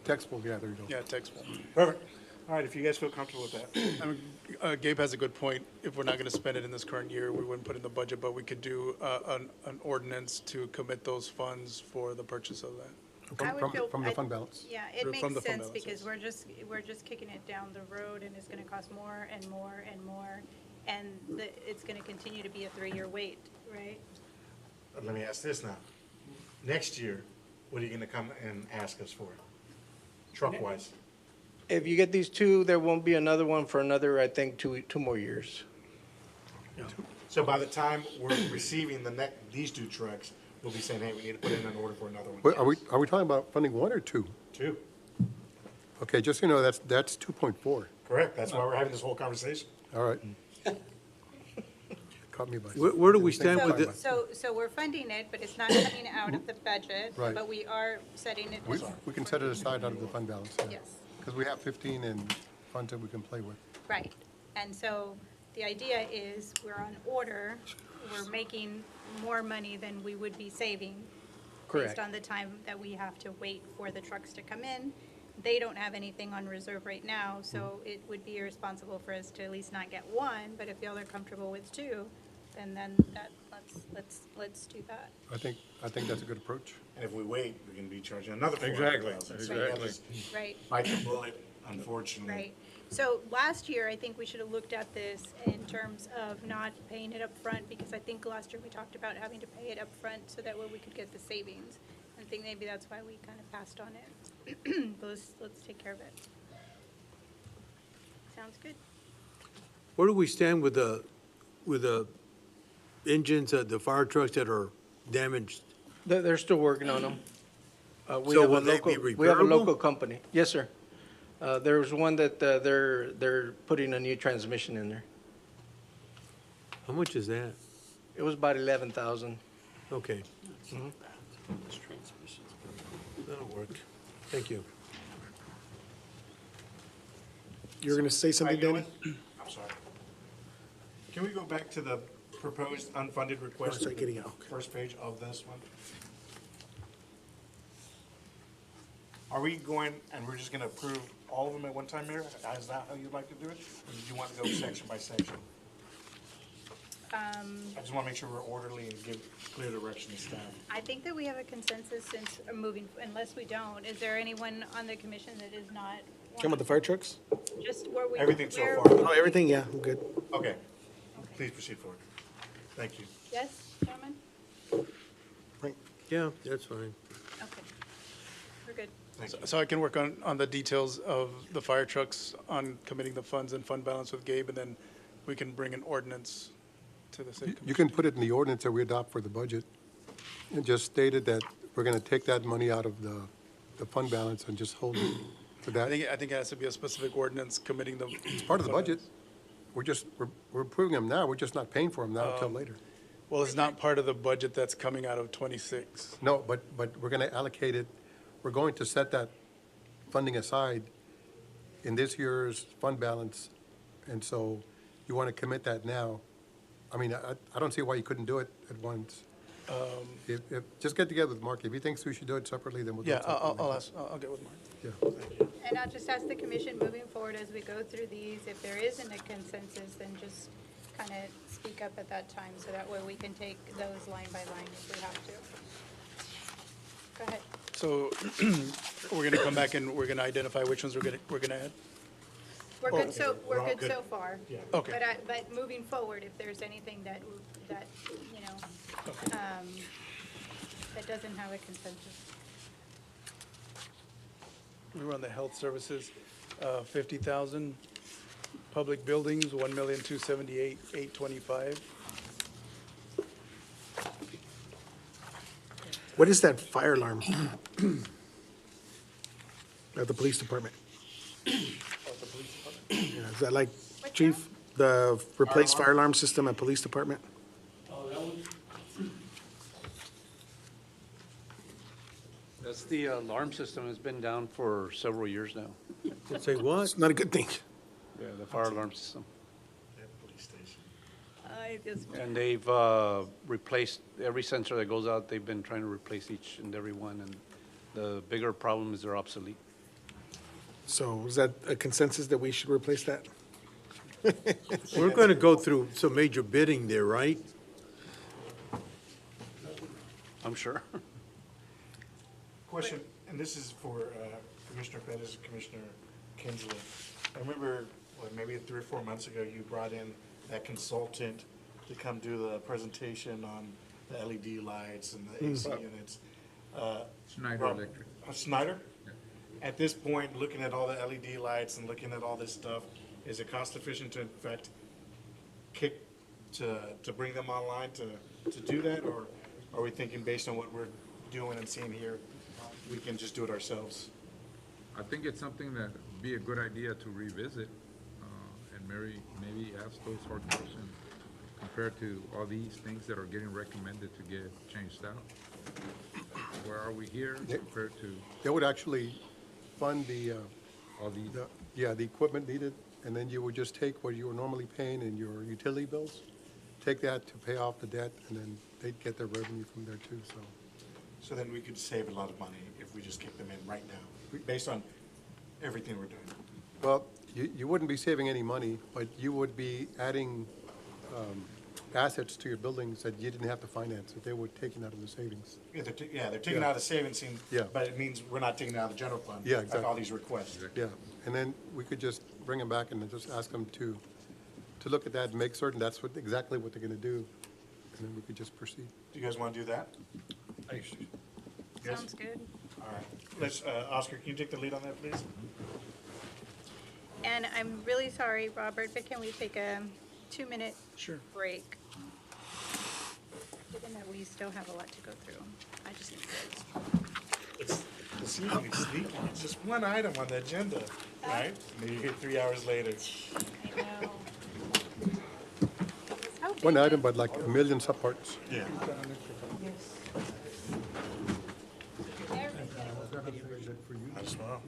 Textbook, yeah, there you go. Yeah, textbook. Perfect. All right, if you guys feel comfortable with that. I mean, Gabe has a good point. If we're not going to spend it in this current year, we wouldn't put it in the budget, but we could do an ordinance to commit those funds for the purchase of that. I would feel- From the I- fund balance. Yeah, it makes From the fund sense balance, because yes. we're just kicking it down the road and it's gonna cost more and more and more. And it's gonna continue to be a 3-year wait, right? Let me ask this now. Next year, what are you gonna come and ask us for? Truck-wise? If you get these two, there won't be another one for another, I think, two more years. So by the time we're receiving these two trucks, we'll be saying, hey, we need to put in an order for another one. Wait, are we talking about funding 1 or 2? 2. Okay, just so you know, that's 2.4. Correct, that's why we're having this whole conversation. All right. Caught me by. Where do we stand with it? So we're funding it, but it's not coming out of the budget. Right. But we are setting it. We can set it aside out of the fund balance. Yes. Because we have 15 in funds that we can play with. Right, and so the idea is we're on order, we're making more money than we would be saving. Correct. Based on the time that we have to wait for the trucks to come in. They don't have anything on reserve right now, so it would be irresponsible for us to at least not get one, but if y'all are comfortable with 2, then let's do that. I think that's a good approach. And if we wait, we're gonna be charging another Exactly, $400,000. So exactly. we'll just Right. Bite the bullet, unfortunately. Right. So last year, I think we should have looked at this in terms of not paying it up front, because I think last year we talked about having to pay it up front so that way we could get the savings. I think maybe that's why we kind of passed on it. But let's take care of it. Sounds good. Where do we stand with the engines, the fire trucks that are damaged? They're still working on them. We So have a will they be We have a repairable? local company. Yes, sir. There's one that they're putting a new transmission in there. How much is that? It was about 11,000. Okay, Mhm. that'll work. Thank you. You're going to say something, You know Danny? what? I'm sorry. Can we go back to the proposed unfunded request? start getting out. First page of this one? Are we going, and we're just gonna approve all of them at one time, Mayor? Is that how you'd like to do it? Or did you want to go section by section? I just wanna make sure we're orderly and give clear direction to staff. I think that we have a consensus since moving, unless we don't. Is there anyone on the commission that is not? Talking about the fire trucks? Just where we. Everything so where- far. Oh, everything, yeah, I'm good. Okay, please proceed forward. Thank you. Yes, gentlemen? Yeah, that's fine. Okay. We're good. So I can work on the details of the fire trucks, on committing the funds and fund balance with Gabe, and then we can bring an ordinance to the city commission. You can put it in the ordinance that we adopt for the budget. And just stated that we're going to take that money out of the fund balance and just hold it for I that. think it has to be a specific ordinance committing the. It's part of the budget. We're approving them now. We're just not paying for them now until later. Well, it's not part of the budget that's coming out of 26. No, but we're going to allocate it. We're going to set that funding aside in this year's fund balance. And so you want to commit that now. I mean, I don't see why you couldn't do it at once. Just get together with Mark. If he thinks we should do it separately, then we'll do Yeah, it separately. I'll get with Mark. Yeah. And I'll just ask the commission moving forward as we go through these, if there isn't a consensus, then just kind of speak up at that time, so that way we can take those line by line if we have to. Go ahead. So we're gonna come back and we're gonna identify which ones we're gonna add? We're Oh, good so, we're we're all good good. so far. Yeah. Okay. But moving forward, if there's anything that, you know, that doesn't have a consensus. We were on the health services, 50,000. Public buildings, 1,278,825. What is that fire alarm? At the police department? Yeah, is that like, chief, the replaced fire alarm system at police department? That's the alarm system. It's been down for several years now. Say what? It's not a good thing. Yeah, the fire alarm system. Police station. I just. And they've replaced every sensor that goes out. They've been trying to replace each and every one, and the bigger problem is they're obsolete. So is that a consensus that we should replace that? We're going to go through some major bidding there, right? I'm sure. Question, and this is for Commissioner Pettis and Commissioner Kinsley. I remember, maybe 3 or 4 months ago, you brought in that consultant to come do the presentation on the LED lights and the AC units. Schneider Electric. Schneider? At this point, looking at all the LED lights and looking at all this stuff, is it cost efficient to in fact to bring them online to do that? Or are we thinking based on what we're doing and seeing here, we can just do it ourselves? I think it's something that would be a good idea to revisit, and Mary, maybe ask those hard questions compared to all these things that are getting recommended to get changed out. Where are we here compared to They would actually fund all these? the equipment needed, and then you would just take what you were normally paying in your utility bills, take that to pay off the debt, and then they'd get their revenue from there too, so. So then we could save a lot of money if we just kick them in right now, based on everything we're doing. Well, you wouldn't be saving any money, but you would be adding assets to your buildings that you didn't have to finance, that they were taking out of the savings. Yeah, they're taking out of the savings, Yeah. but it means we're not taking it out of the general fund. Yeah, Like all exactly. these requests. Yeah, and then we could just bring them back and then just ask them to look at that and make certain that's exactly what they're gonna do, and then we could just proceed. Do you guys want to do that? Yes? Sounds good. All right. Let's, Oscar, can you take the lead on that, please? And I'm really sorry, Robert, but can we take a 2-minute break? Given that we still have a lot to go through. I just need to. It's sneaky, it's just one item on the agenda, right? And then you hit 3 hours later. I know. One item, but like a million subparts. Yeah. As well.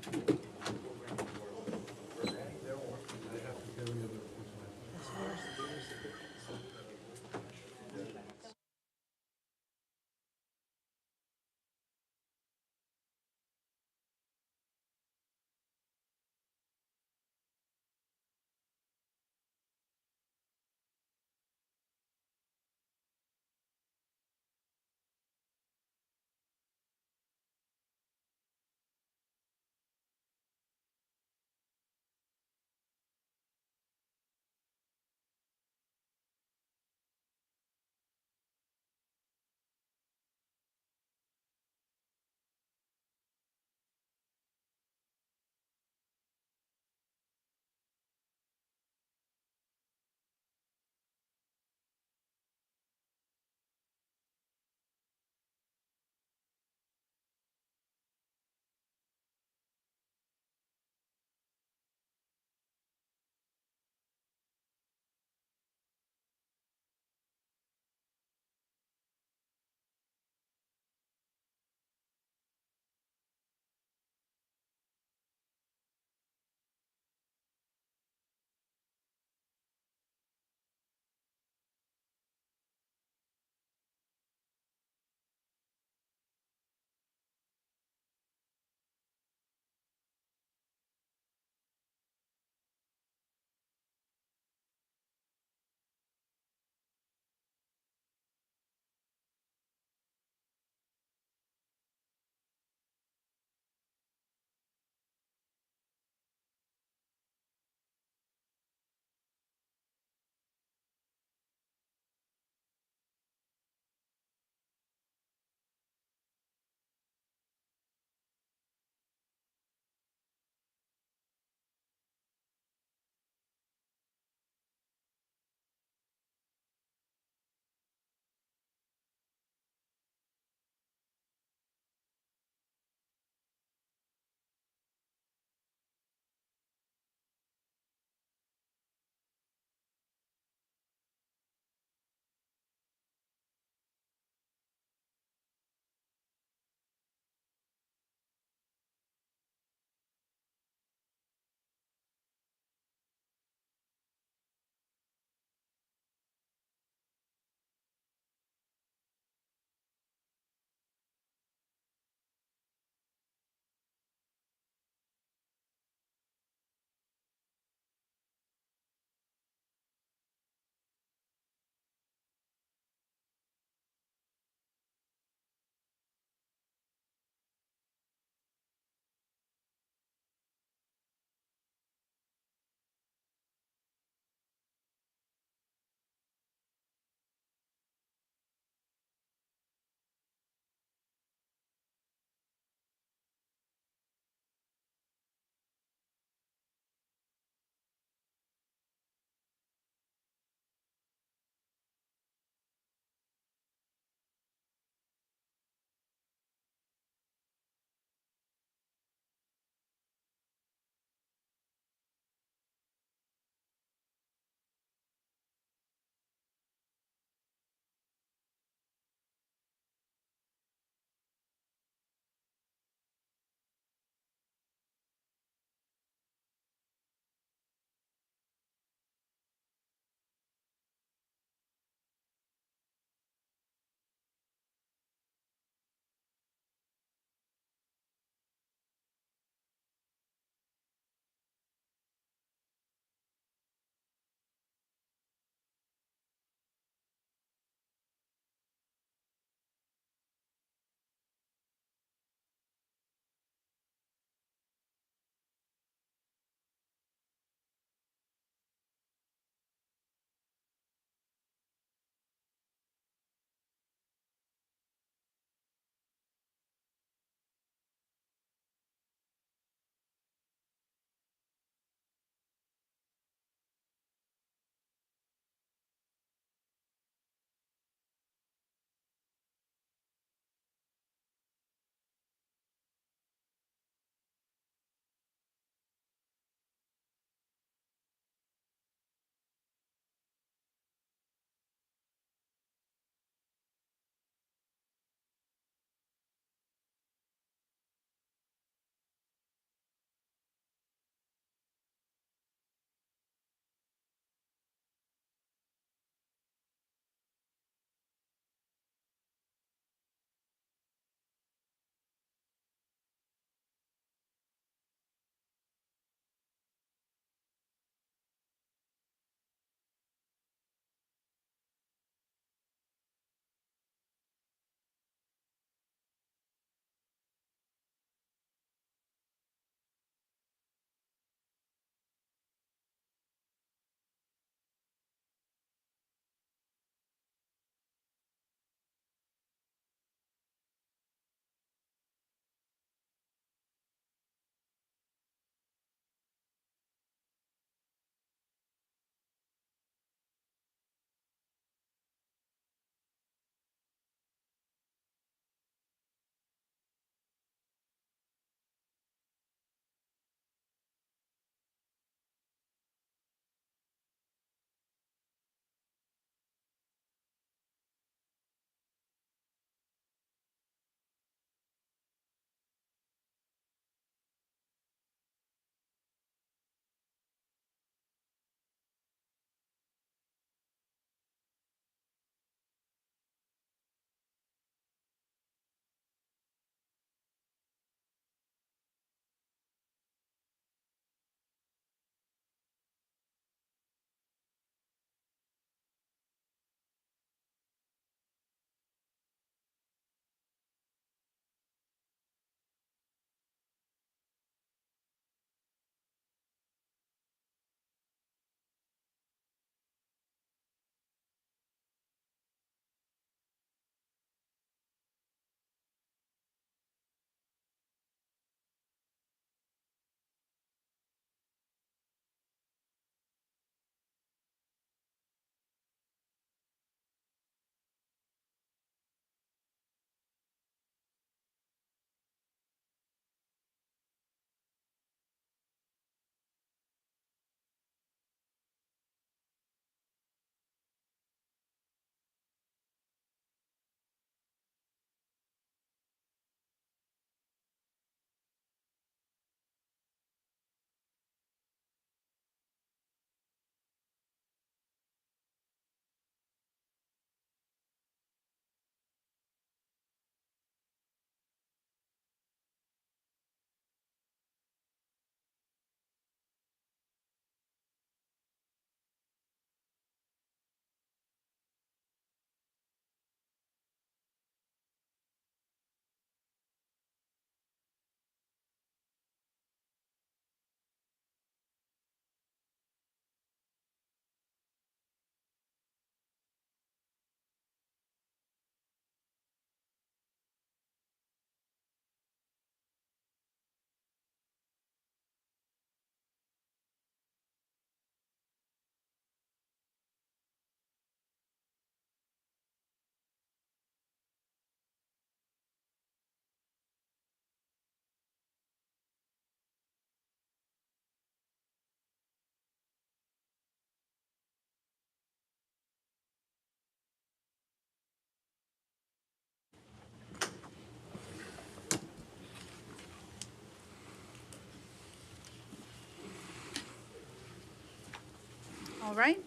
All right.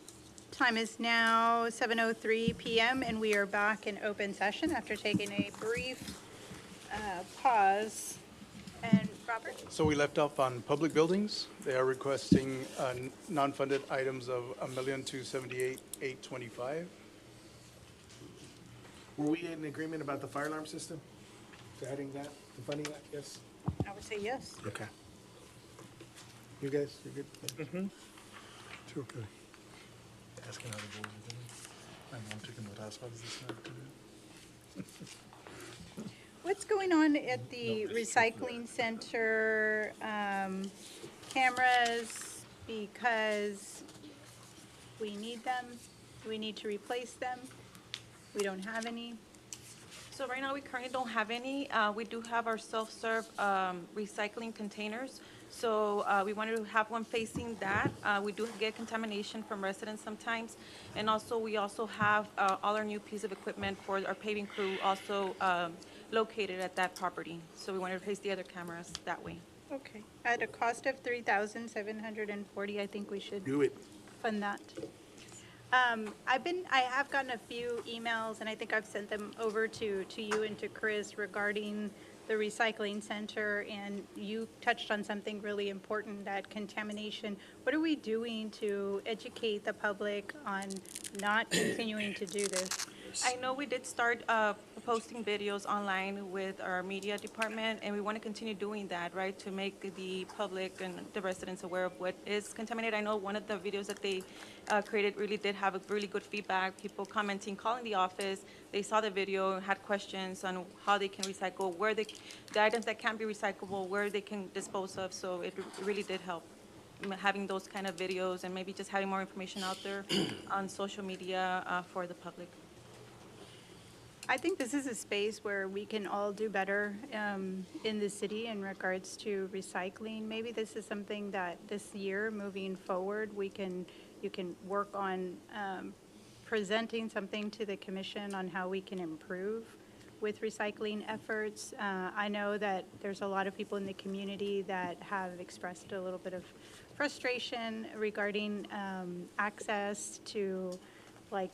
Time is now 7:03 PM, and we are back in open session after taking a brief pause. And Robert? So we left off on public buildings. They are requesting non-funded items of $1,278,825. Were we in agreement about the fire alarm system? To adding that, to funding that, yes? I would say yes. Okay. You guys, you good? Mm-hmm. It's okay. Asking how the board is doing. I'm taking the last one. Is this not good? What's going on at the recycling center, cameras, because we need them? Do we need to replace them? We don't have any. So right now, we currently don't have any. We do have our self-serve recycling containers. So we wanted to have one facing that. We do get contamination from residents sometimes. And also, we also have all our new piece of equipment for our paving crew also located at that property. So we wanted to place the other cameras that way. Okay. At a cost of $3,740, I think we should Do it. fund that. I have gotten a few emails, and I think I've sent them over to you and to Chris regarding the recycling center, and you touched on something really important, that contamination. What are we doing to educate the public on not continuing to do this? I know we did start posting videos online with our media department, and we want to continue doing that, right, to make the public and the residents aware of what is contaminated. I know one of the videos that they created really did have a really good feedback, people commenting, calling the office. They saw the video, had questions on how they can recycle, where the items that can be recyclable, where they can dispose of, so it really did help having those kind of videos and maybe just having more information out there on social media for the public. I think this is a space where we can all do better in the city in regards to recycling. Maybe this is something that this year, moving forward, you can work on presenting something to the commission on how we can improve with recycling efforts. I know that there's a lot of people in the community that have expressed a little bit of frustration regarding access to, like,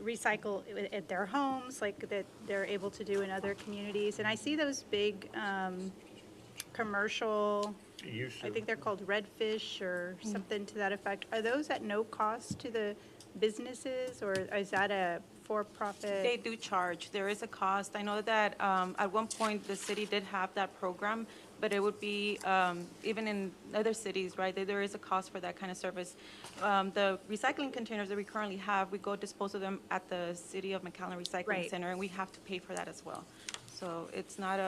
recycle at their homes, like that they're able to do in other communities. And I see those big commercial, I think they're called Redfish or something to that effect. Are those at no cost to the businesses, or is that a for-profit? They do charge. There is a cost. I know that at one point, the city did have that program, but it would be, even in other cities, right, there is a cost for that kind of service. The recycling containers that we currently have, we go dispose of them at the City of McAllen Recycling Right. Center, and we have to pay for that as well. So it's not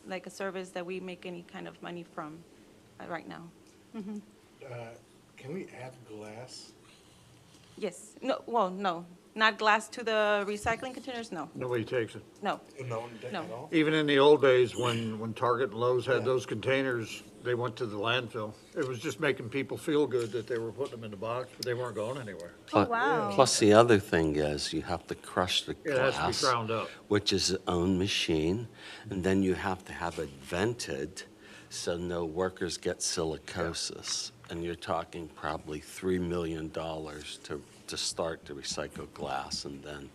like a service that we make any kind of money from right now. Can we add glass? Yes. No, well, no. Not glass to the recycling containers? No. Nobody takes it. No. No, No. at all? Even in the old days, when Target and Lowe's had those containers, they went to the landfill. It was just making people feel good that they were putting them in the box, but they weren't going anywhere. Oh, wow. Plus, the other thing is you have to crush the It has to be glass, ground up. which is its own machine, and then you have to have it vented so no workers get silicosis. And you're talking probably $3 million to start to recycle glass, and then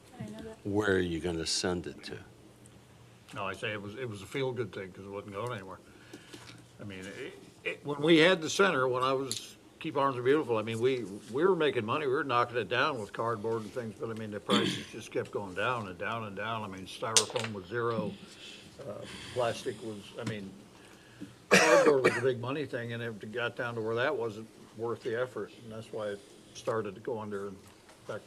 where are you going to send it to? No, I say it was a feel-good thing because it wasn't going anywhere. I mean, when we had the center, when I was Keep Arms Are Beautiful, I mean, we were making money, we were knocking it down with cardboard and things, but I mean, the prices just kept going down and down and down. I mean, styrofoam was zero, plastic was, I mean, cardboard was a big money thing, and it got down to where that wasn't worth the effort, and that's why it started to go under, back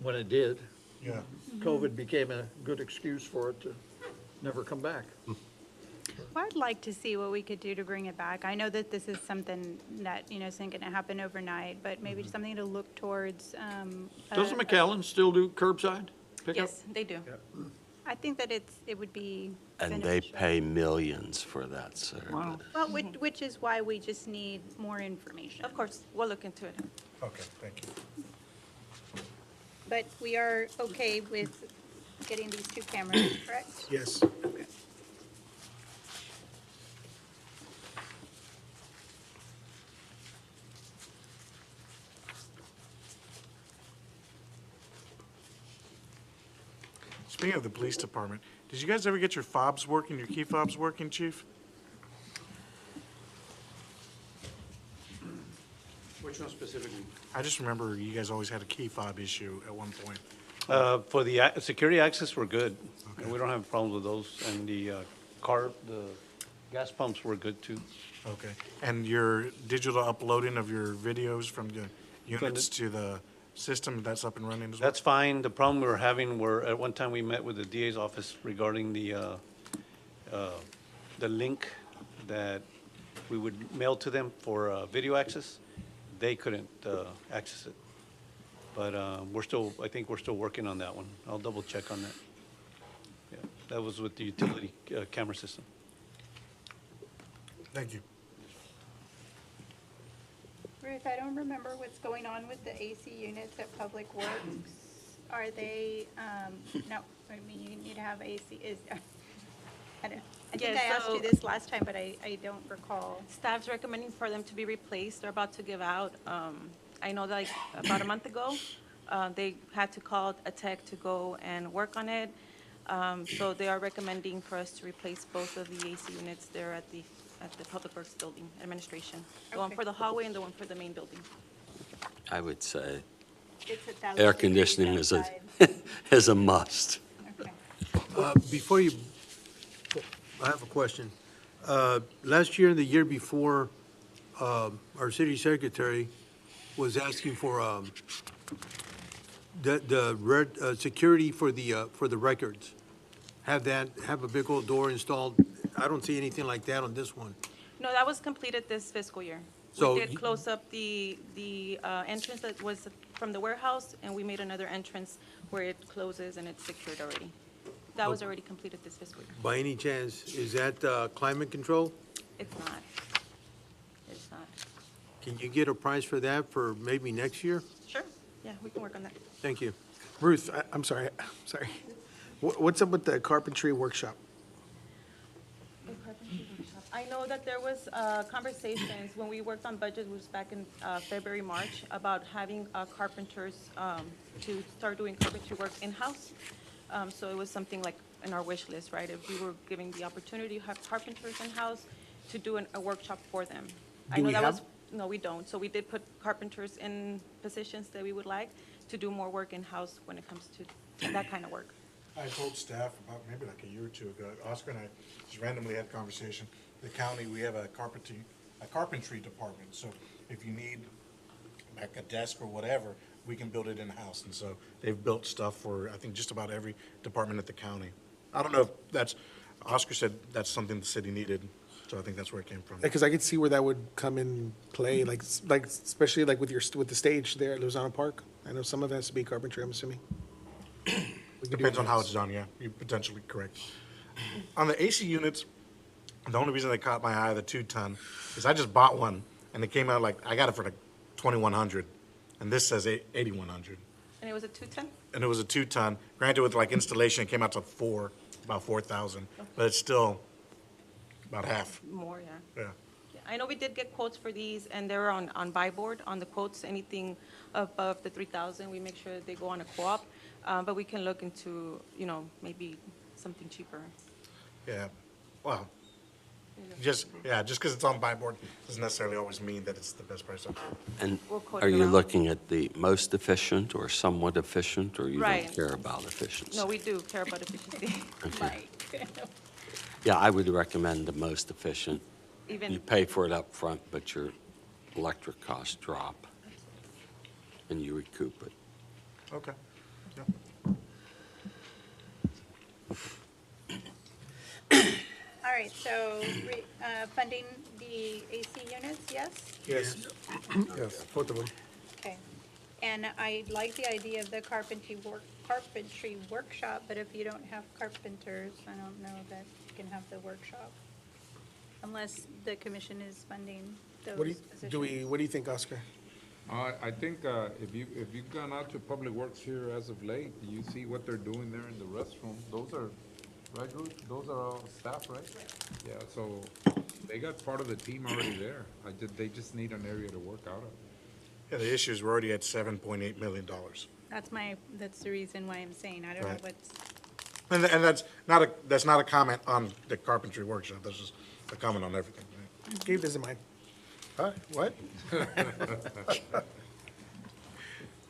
when it did. Yeah. COVID became a good excuse for it to never come back. Well, I'd like to see what we could do to bring it back. I know that this is something that, isn't going to happen overnight, but maybe something to look towards. Doesn't McAllen still do curbside pickup? Yes, they do. I think that it would be And they beneficial. pay millions for that service. Wow. Well, which is why we just need more information. Of course, we'll look into it. Okay, thank you. But we are okay with getting these two cameras, correct? Yes. Okay. Speaking of the police department, did you guys ever get your fobs working, your key fobs working, chief? Which one specifically? I just remember you guys always had a key fob issue at one point. For the security access, we're good. And we don't have problems with those. And the the gas pumps were good too. Okay. And your digital uploading of your videos from the units to the system, that's up and running as well? That's fine. The problem we were having at one time we met with the DA's office regarding the link that we would mail to them for video access. They couldn't access it. But I think we're still working on that one. I'll double check on that. Yeah, that was with the utility camera system. Thank you. Ruth, I don't remember what's going on with the AC units at Public Works. Are they, no, I mean, you need to have AC, I think Yes, I asked you so- this last time, but I don't recall. Staff's recommending for them to be replaced. They're about to give out. I know that like about a month ago, they had to call a tech to go and work on it. So they are recommending for us to replace both of the AC units there at the Public Works Building Administration. The one Okay. for the hallway and the one for the main building. I would say It's 1,000 air degrees conditioning is a, outside. is a must. Before you, I have a question. Last year and the year before, our city secretary was asking for security for the records. Have a big old door installed. I don't see anything like that on this one. No, that was completed this fiscal year. So We did you- close up the entrance that was from the warehouse, and we made another entrance where it closes and it's secured already. That was already completed this fiscal year. By any chance, is that climate control? It's not. It's not. Can you get a price for that for maybe next year? Sure, yeah, we can work on that. Thank you. Ruth, I'm sorry. What's up with the carpentry workshop? I know that there was conversations when we worked on budget, was back in February, March, about having carpenters to start doing carpentry work in-house. So it was something like in our wish list, right? If we were giving the opportunity to have carpenters in-house to do a workshop for them. I Do know we that have- was No, we don't. So we did put carpenters in positions that we would like to do more work in-house when it comes to that kind of work. I told staff about maybe like a year or two ago, Oscar and I just randomly had a conversation. The county, we have a carpentry department, so if you need like a desk or whatever, we can build it in-house. And so they've built stuff for, I think, just about every department at the county. I don't know if Oscar said that's something the city needed, so I think that's where it came from. Because I could see where that would come in play, like especially like with the stage there at Lozano Park. I know some of it has to be carpentry, I'm assuming. We could do Depends on how in-house. it's done, yeah. You're potentially correct. On the AC units, the only reason they caught my eye, the 2-ton, is I just bought one, and it came out like, I got it for like $2,100, and this says $8,100. And it was a 210? And it was a 2-ton. Granted, with like installation, it came out to about 4,000, but it's still about half. More, yeah. Yeah. Yeah, I know we did get quotes for these, and they were on buy board, on the quotes, anything above the 3,000, we make sure that they go on a co-op, but we can look into, maybe something cheaper. Yeah, well, just because it's on buy board doesn't necessarily always mean that it's the best price. And We'll quote are it you around. looking at the most efficient or somewhat efficient, or you Right. don't care about efficiency? No, we do care about efficiency. Okay. Yeah, I would recommend the most efficient. Even- You pay for it up front, but your electric costs drop, and you recoup it. Okay. All right, so funding the AC units, yes? Yes. Yes, both of them. Okay. And I like the idea of the carpentry workshop, but if you don't have carpenters, I don't know that you can have the workshop. Unless the commission is funding those What do positions. what do you think, Oscar? I think if you've gone out to Public Works here as of late, you see what they're doing there in the restroom. Those are, right, Ruth? Those are all staff, right? Yeah, so they got part of the team already there. They just need an area to work out of. Yeah, the issue is we're already at $7.8 million. That's the reason why I'm saying, I don't know Right. what's, And that's not a comment on the carpentry workshop, that's just a comment on everything. Right? Gabe doesn't mind. Huh, what?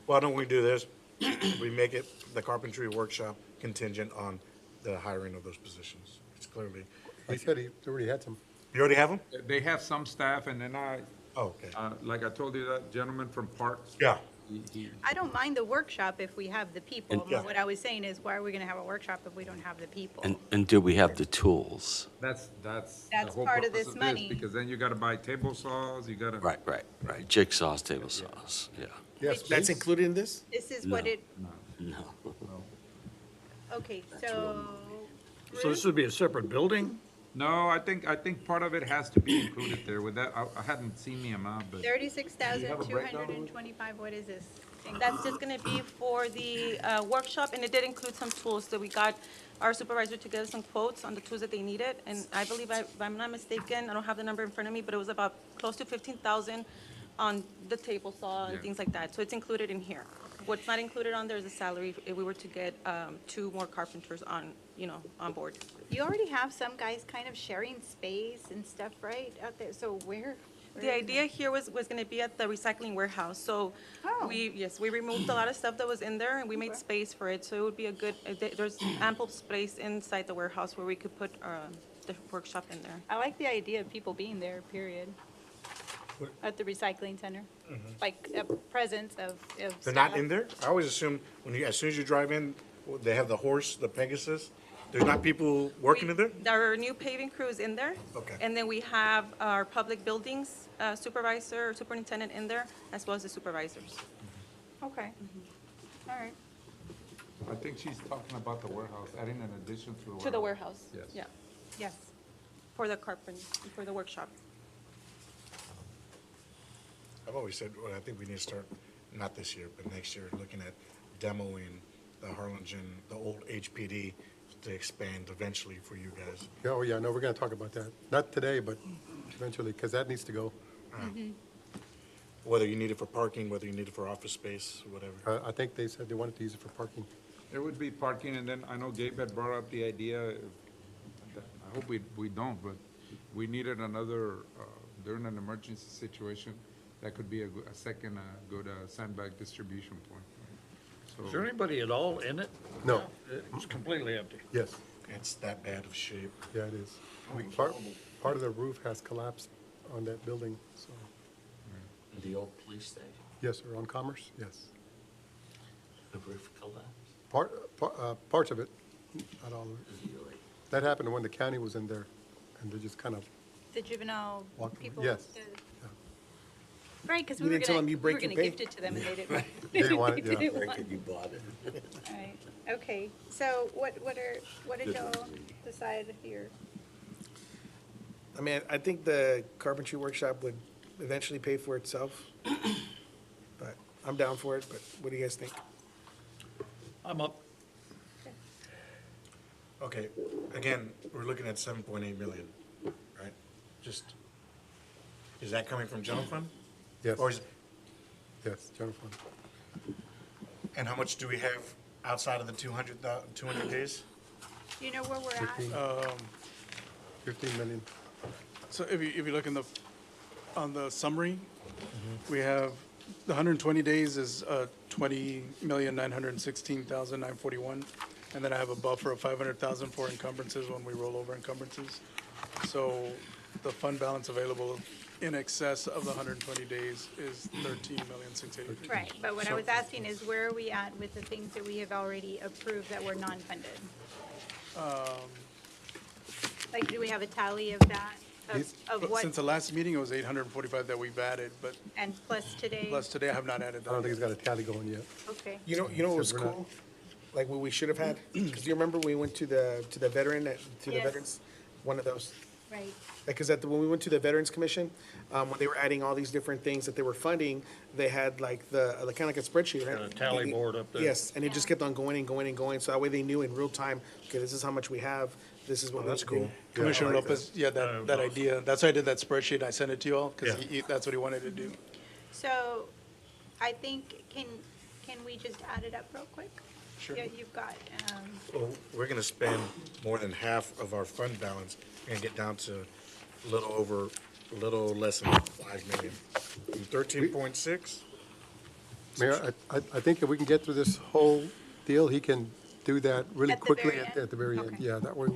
Why don't we do this? We make it the carpentry workshop contingent on the hiring of those positions. It's clearly, He said he already had some. you already have them? They have some staff, and then Oh, okay. like I told you, that gentleman from Parks. Yeah. I don't mind the workshop if we have the people. And- Yeah. What I was saying is, why are we going to have a workshop if we don't have the people? And do we have the tools? That's That's the whole part of purpose this money. Because then you gotta buy table saws, you gotta. Right. Jigsaws, table saws, yeah. Yes, That's please. included in this? This is what No. it, No. okay, so, So this would be a separate building? No, I think part of it has to be included there. With that, I hadn't seen the amount, but. 36,225, what is this? That's just gonna be for the workshop, and it did include some tools that we got our supervisor to give us some quotes on the tools that they needed. And I believe, if I'm not mistaken, I don't have the number in front of me, but it was about close to 15,000 on the table saw and Yeah. things like that. So it's included in here. What's not included on there is a salary if we were to get 2 more carpenters on, on board. You already have some guys kind of sharing space and stuff, right, out there, so where? The idea here was going to be at the recycling warehouse. So Oh. we removed a lot of stuff that was in there, and we made space for it. So it would be a good, there's ample space inside the warehouse where we could put the workshop in there. I like the idea of people being there, period. At the recycling center, like a presence of They're not staff. in there? I always assume as soon as you drive in, they have the horse, the Pegasus. There's not people working in there? Our new paving crew is in there. Okay. And then we have our public buildings supervisor, or superintendent in there, as well as the supervisors. Okay, all right. I think she's talking about the warehouse, adding an addition to the warehouse. To the warehouse. Yes. Yeah, Yes. for the for the workshop. I've always said, well, I think we need to start, not this year, but next year, looking at demoing the Harlingen, the old HPD to expand eventually for you guys. Oh, yeah, no, we're going to talk about that. Not today, but eventually, because that needs to go. Whether you need it for parking, whether you need it for office space, whatever. I think they said they wanted to use it for parking. There would be parking, and then I know Gabe had brought up the idea, I hope we don't, but we needed another, during an emergency situation, that could be a second good sandbag distribution point. Is So, there anybody at all in it? No, It's completely empty. yes, It's that bad of shape. yeah, it is. Part of the roof has collapsed on that building, so, The old police station, yes, sir, on Commerce, yes. the roof collapsed. Parts of it, not all of it. That happened when the county was in there, and they just kind of The juvenile walked. people. Yes, Right, because You we were didn't tell them gonna, you we break were your gonna pay? gift it to them and they didn't. They didn't want it, They yeah. didn't want it. You bought it. All right, okay, so what did y'all decide here? I mean, I think the carpentry workshop would eventually pay for itself. But I'm down for it, but what do you guys think? I'm up. Okay, again, we're looking at 7.8 million, right? Is that coming from general fund? yes, Or is, yes, general fund. and how much do we have outside of the 200 days? Do you know where we're at? 15 million. So if you look on the summary, we have the 120 days is 20,916,941, and then I have a buffer of 500,000 for encumbrances when we roll over encumbrances. So the fund balance available in excess of the 120 days is 13,683. Right, but what I was asking is where are we at with the things that we have already approved that were non-funded? Like, do we have a tally of that, of what, Since the last meeting, it was 845 that we've added, but and plus today? plus today I have not added I don't that. think it's got a tally going yet. Okay. You know what was Because we're not- cool? Like what we should have had? Because do you remember we went to the veteran, to the Yes. veterans? One of those. Right. Because when we went to the Veterans Commission, when they were adding all these different things that they were funding, they had like kind of like a spreadsheet, right? Got a tally board up there. Yes, and it just kept on going and going and going, so that way they knew in real time, okay, this is how much we have, this is what we. That's cool. Commissioner Lopez, yeah, that idea, that's why I did that spreadsheet, I sent it to you all, because that's what he wanted to do. So I think, can we just add it up real quick? Sure. Yeah, you've got, Well, we're gonna spend more than half of our fund balance. We're gonna get down to a little less than 5 million. From 13.6? Mayor, I think if we can get through this whole deal, he can do that really At the quickly very at the very end. Okay. Yeah, that way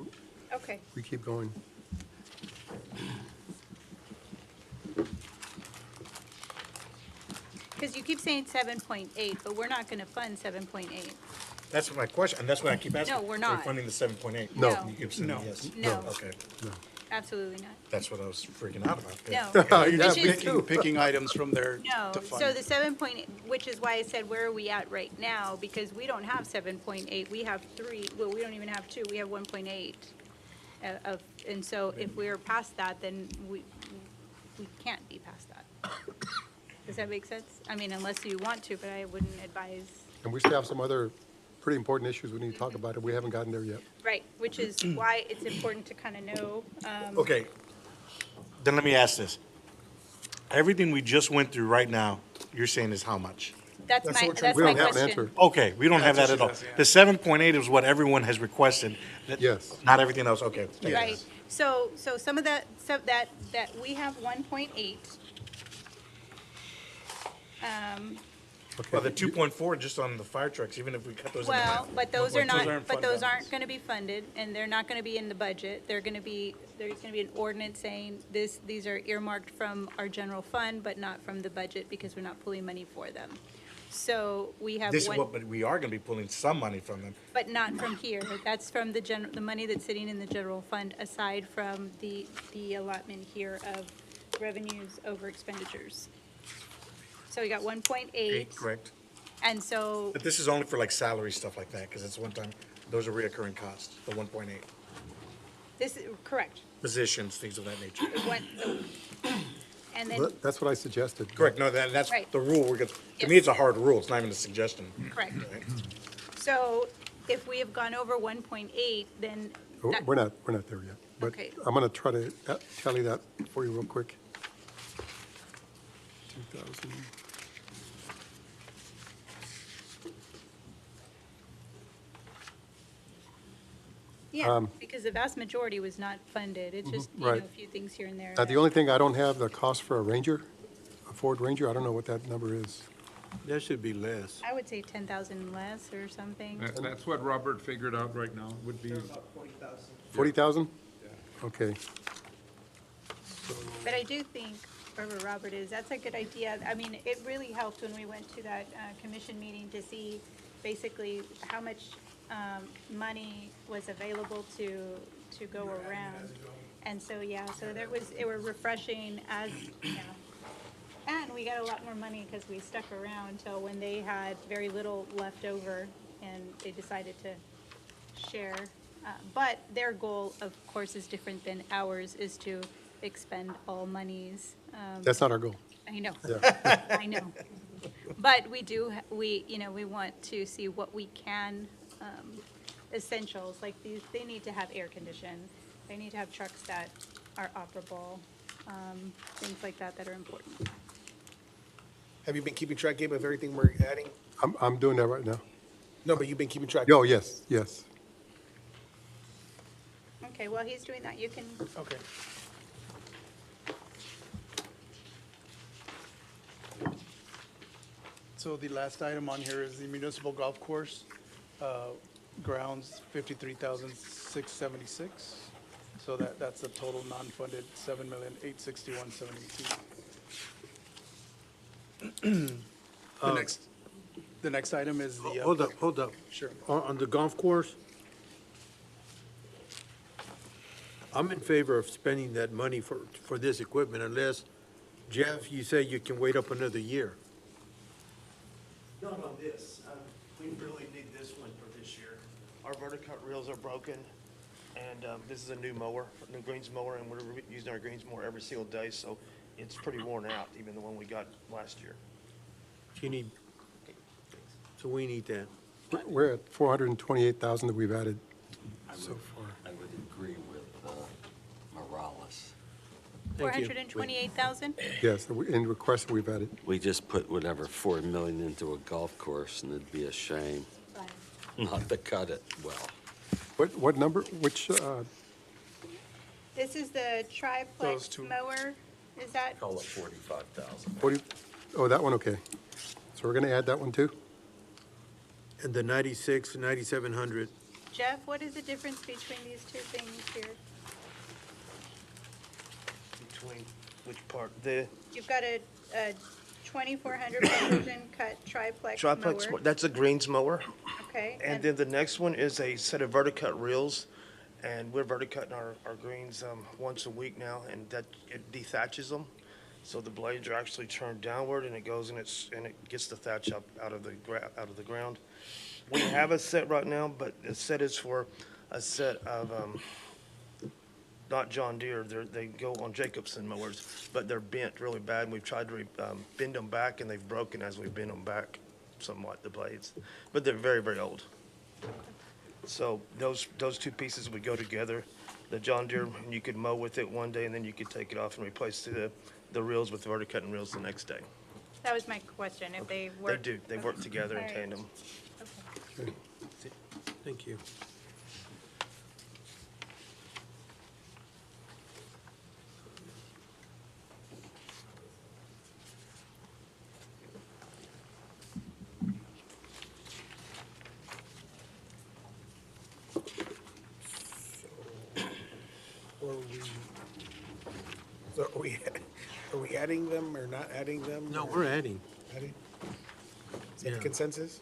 okay. we keep going. Because you keep saying 7.8, but we're not going to fund 7.8. That's my question, and that's what I keep asking. No, we're Are not. we funding the 7.8? No. No. You keep saying No. yes. No. Okay, Absolutely not. that's what I was freaking out about. No. You're just Which is- picking items from there No, to fund. so the 7.8, which is why I said, where are we at right now? Because we don't have 7.8, we have 3, well, we don't even have 2, we have 1.8. And so if we're past that, then we can't be past that. Does that make sense? I mean, unless you want to, but I wouldn't advise. And we still have some other pretty important issues we need to talk about, and we haven't gotten there yet. Right, which is why it's important to kind of know. Okay, then let me ask this. Everything we just went through right now, you're saying is how much? That's That's my, what that's We my don't have an question. answer. Okay, we don't have That's that what at she all. does, The 7.8 is what everyone has requested. that- Yes. Not everything else, okay. Thank you. Right, so some of that, that we have 1.8. Well, the 2.4 just on the fire trucks, even if we cut those in Well, half. but those are not, but fund those balance. aren't gonna be funded, and they're not gonna be in the budget. There's gonna be an ordinance saying these are earmarked from our general fund, but not from the budget, because we're not pulling money for them. So we have This is one, what, but we are gonna be pulling some money from them. but not from here. That's from the money that's sitting in the general fund, aside from the allotment here of revenues over expenditures. So we got 1.8, Correct. and so, But this is only for like salary, stuff like that, because it's one time, those are reoccurring costs, the 1.8. this is, correct. Positions, things of that nature. And then, That's what I suggested. Correct, no, that's Right. the rule, to me, Yes. it's a hard rule, it's not even a suggestion. correct. Right? So if we have gone over 1.8, then, that- We're not there yet. But Okay. I'm going to try to tally that for you real quick. 2,000. yeah, because the vast majority was not funded. It's just, right. a few things here and there. The only thing I don't have, the cost for a Ranger, a Ford Ranger, I don't know what that number is. That should be less. I would say 10,000 less or something. That's what Robert figured out right now, would be. 40,000? Okay. But I do think, wherever Robert is, that's a good idea. I mean, it really helped when we went to that commission meeting to see basically how much money was available to go around. And so, yeah, so it were refreshing as, and we got a lot more money because we stuck around till when they had very little left over and they decided to share. But their goal, of course, is different than ours, is to expend all monies. That's not our goal. I know, Yeah. I know. But we do, we want to see what we can, essentials, like these, they need to have air condition. They need to have trucks that are operable, things like that that are important. Have you been keeping track, Gabe, of everything we're adding? I'm doing that right now. No, but you've been keeping track. Oh, yes, yes. Okay, while he's doing that, you can, Okay. So the last item on here is the municipal golf course, grounds, 53,676. So that's a total non-funded, 7,861,72. The next item is the. Hold up. Sure. On the golf course, I'm in favor of spending that money for this equipment unless, Jeff, you say you can wait up another year. Not on this. We really need this one for this year. Our verticut reels are broken, and this is a new mower, a new greens mower, and we're using our greens mower every single day, so it's pretty worn out, even the one we got last year. So we need that. We're at 428,000 that we've added so far. I would agree with Morales. Thank you. 428,000? Yes, in requests that we've added. We just put whatever, 4 million into a golf course, and it'd be a shame. not to cut it well. What number, which, This is the Those triplex two. mower, is that, Call it 45,000. oh, that one, okay. So we're going to add that one too? And the 9,700. Jeff, what is the difference between these two things here? Between which part? The You've got a 2,400 precision cut triplex triplex, mower, that's a greens mower. okay? And then the next one is a set of verticut reels. And we're verticutting our greens once a week now, and that, it dethatches them. So the blades are actually turned downward, and it goes and it gets the thatch up out of the ground. We have a set right now, but the set is for a set of, not John Deere, they go on Jacobson mowers, but they're bent really bad, and we've tried to bend them back, and they've broken as we bend them back somewhat, the blades. But they're very, very old. So those two pieces would go together. The John Deere, you could mow with it one day, and then you could take it off and replace the reels with verticutting reels the next day. That was my question, if they They work. do, they work together in All right. tandem. Okay. Thank you. So are we adding them or not adding them? No, or- we're adding. Adding? Is that the Yeah. consensus?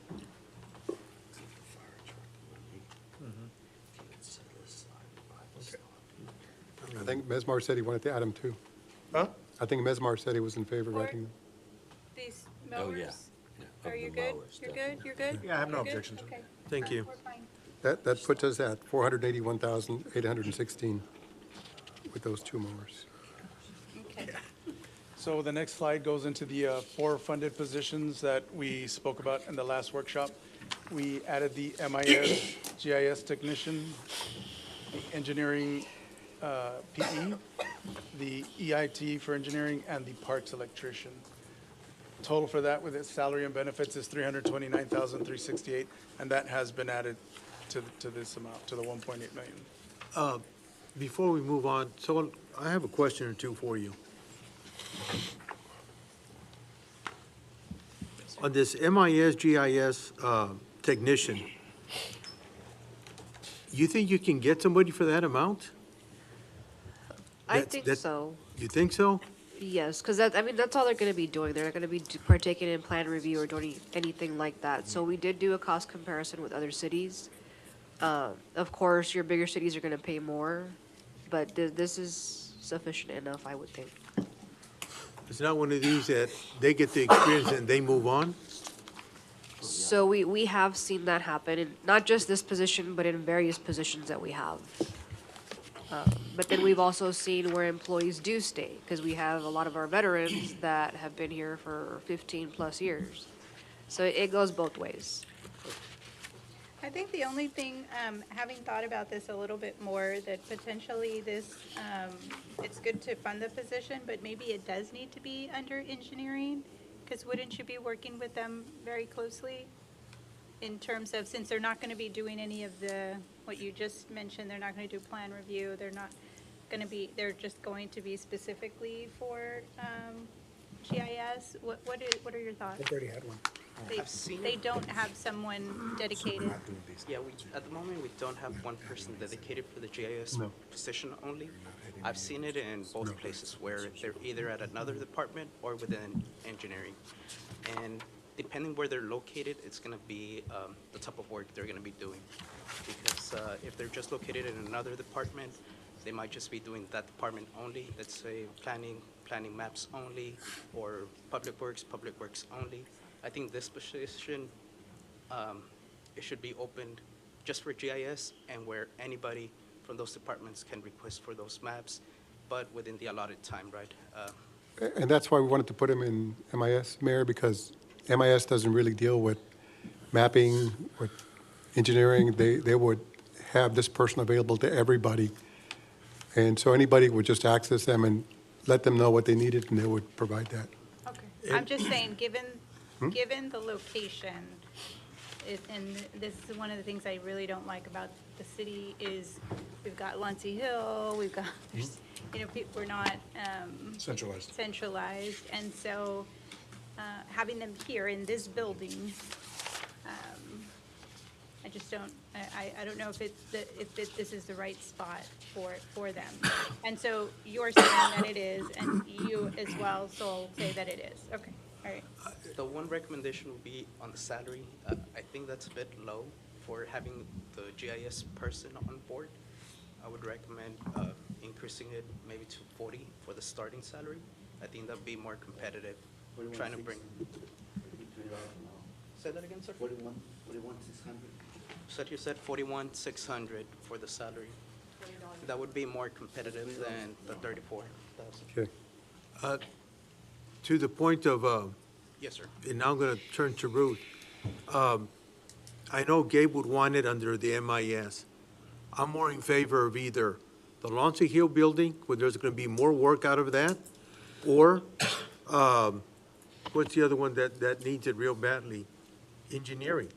I think Mesmar said he wanted to add them too. Huh? I think Mesmar said he was in favor of Or- adding them. These Oh, yeah. mowers, Yeah, are of you the good? mowers, You're definitely. good? You're good? Yeah, I have no You're good? objections. Okay. Thank you. We're fine. That puts us at 481,816 with those two mowers. Okay. So the next slide goes into the four funded positions that we spoke about in the last workshop. We added the MIS, GIS technician, the engineering PE, the EIT for engineering, and the parks electrician. Total for that with its salary and benefits is $329,368, and that has been added to this amount, to the 1.8 million. Before we move on, so I have a question or two for you. On this MIS, GIS technician, you think you can get somebody for that amount? I That's- think that- so. You think so? Yes, because that, I mean, that's all they're gonna be doing. They're not gonna be partaking in plan review or doing anything like that. So we did do a cost comparison with other cities. Of course, your bigger cities are gonna pay more, but this is sufficient enough, I would think. It's not one of these that they get the experience and they move on? So we have seen that happen, in not just this position, but in various positions that we have. But then we've also seen where employees do stay, because we have a lot of our veterans that have been here for 15-plus years. So it goes both ways. I think the only thing, having thought about this a little bit more, that potentially this, it's good to fund the position, but maybe it does need to be under engineering, because wouldn't you be working with them very closely in terms of, since they're not going to be doing any of the, what you just mentioned, they're not going to do plan review, they're not going to be, they're just going to be specifically for GIS? What are your thoughts? They already had one. I've seen They it. don't have someone dedicated. Yeah, at the moment, we don't have one person dedicated for the GIS No. position only. I've seen it in both places where they're either at another department or within engineering. And depending where they're located, it's gonna be the type of work they're gonna be doing. Because if they're just located in another department, they might just be doing that department only, let's say planning maps only, or public works only. I think this position, it should be opened just for GIS and where anybody from those departments can request for those maps, but within the allotted time, right? And that's why we wanted to put him in MIS, Mayor, because MIS doesn't really deal with mapping, with engineering. They would have this person available to everybody. And so anybody would just access them and let them know what they needed, and they would provide that. Okay. I'm just saying, given the location, and this is one of the things I really don't like about the city is we've got Luncey Hill, we've got, you know, we're not centralized. And so having them here in this building, I just don't, I don't know if this is the right spot for them. And so you're saying that it is, and you as well, so say that it is. Okay, all right. The one recommendation would be on the salary. I think that's a bit low for having the GIS person on board. I would recommend increasing it maybe to 40 for the starting salary. I think that'd be more competitive. We're trying to bring. Say that again, sir? 41,600. So you said 41,600 for the salary. That would be more competitive than the 34,000. Okay. To the point of, Yes, sir. and now I'm going to turn to Ruth. I know Gabe would want it under the MIS. I'm more in favor of either the Lawrence Hill building, where there's going to be more work out of that, or what's the other one that needs it real badly? Engineering.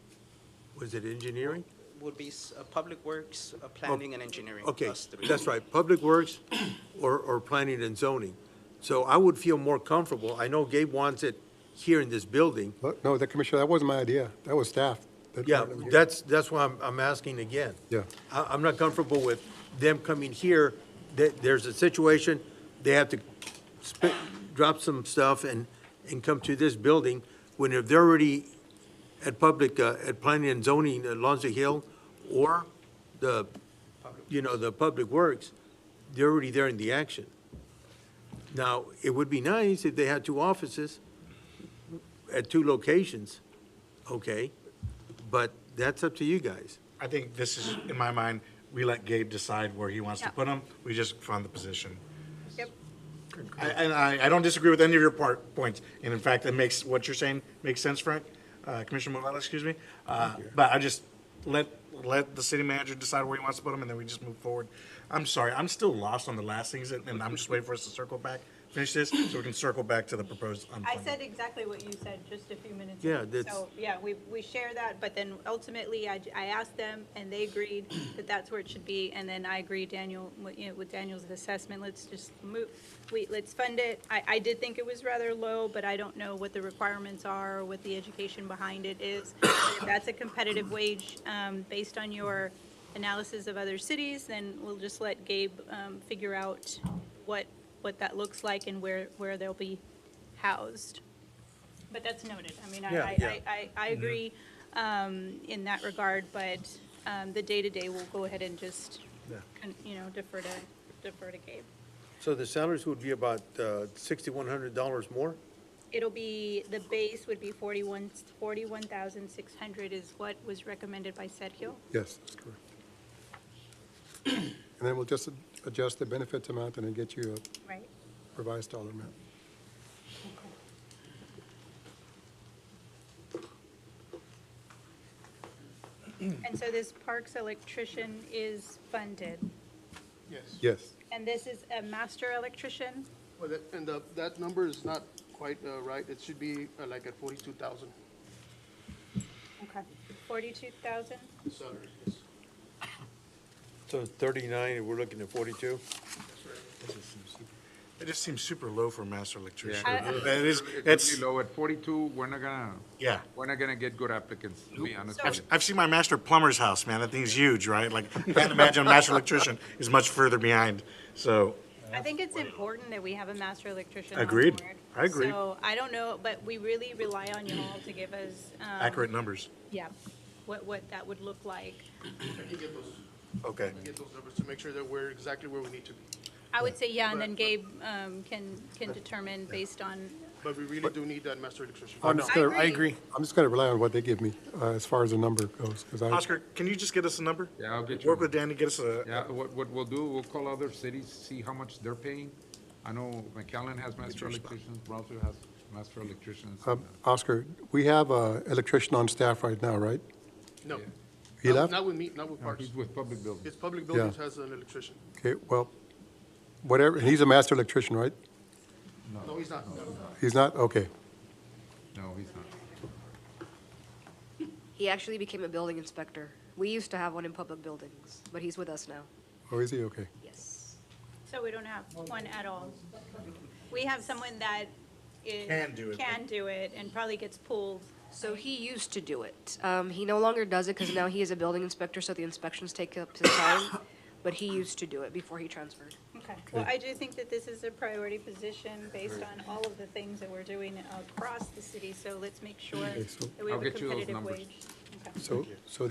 Was it engineering? Would be Public Works, Planning, and Engineering. Okay, us three. that's right, Public Works or Planning and Zoning. So I would feel more comfortable. I know Gabe wants it here in this building. No, the Commissioner, that wasn't my idea. That was staff. that Yeah, brought them here. that's why I'm asking again. Yeah. I'm not comfortable with them coming here. There's a situation, they have to drop some stuff and come to this building, when if they're already at at Planning and Zoning at Lonza Hill, or the Public Works, they're already there in the action. Now, it would be nice if they had two offices at two locations, okay? But that's up to you guys. I think this is, in my mind, we let Gabe decide where he wants to Yeah. put them. We just fund the position. Yep. I don't disagree with any of your points. And in fact, it makes, what you're saying makes sense, Frank, Commissioner Morales, excuse me. But I just let the city manager decide where he wants to put them, and then we just move forward. I'm sorry, I'm still lost on the last things, and I'm just waiting for us to circle back, finish this, so we can circle back to the proposed I unfunded. said exactly what you said just a few minutes Yeah, ago. that's- So, yeah, we share that, but then ultimately, I asked them, and they agreed that that's where it should be, and then I agree, Daniel, with Daniel's assessment, let's just move, let's fund it. I did think it was rather low, but I don't know what the requirements are, or what the education behind it is. If that's a competitive wage, based on your analysis of other cities, then we'll just let Gabe figure out what that looks like and where they'll be housed. But that's noted. I mean, I agree in that regard, but the day-to-day, we'll go ahead and just, defer to Gabe. So the salaries would be about $6,100 more? It'll be, the base would be 41,600 is what was recommended by Sergio. Yes, that's correct. And then we'll just adjust the benefits amount and then get you Right. a revised dollar amount. And so this parks electrician is funded, Yes. Yes. and this is a master electrician? Well, that number is not quite right. It should be like at 42,000. Okay. 42,000? Salary, yes. So 39, and we're looking at 42? It just seems super low for a master electrician. Yeah. It is, It's it's, low at 42, we're not gonna get good applicants, to be honest with you. I've seen my master plumber's house, man. That thing's huge, right? Like, I can't imagine a master electrician is much further behind, so. I think it's important that we have a master electrician on Agreed. board. I agree. So I don't know, but we really rely on you all to give us. Accurate numbers. Yeah, what that would look like. I can get those. Okay. I can get those numbers to make sure that we're exactly where we need to be. I would say, yeah, and then Gabe can determine based on, But we really do need that master electrician. I'm just gonna- I'm just going to rely on what they give me as far as the number goes, because Oscar, can you just get us a number? Yeah, I'll get you. Work with Danny, get us a. Yeah, what we'll do, we'll call other cities, see how much they're paying. I know McAllen has master electricians, Brownsville has master electricians. Oscar, we have an electrician on staff right now, right? No. He Not- left? Not with me, not with No, Parks. he's with public buildings. It's public buildings has an electrician. Okay, well, whatever, he's a master electrician, right? No, he's not. He's not? Okay. No, he's not. He actually became a building inspector. We used to have one in public buildings, but he's with us now. Oh, is he? Okay. Yes. So we don't have one at all. We have someone that is. Can do it, but- Can do it and probably gets pulled. So he used to do it. He no longer does it because now he is a building inspector, so the inspections take up his time. But he used to do it before he transferred. Okay, well, I do think that this is a priority position based on all of the things that we're doing across the city, so let's make sure Okay, so- that we have I'll a get you those competitive numbers. wage. Okay. So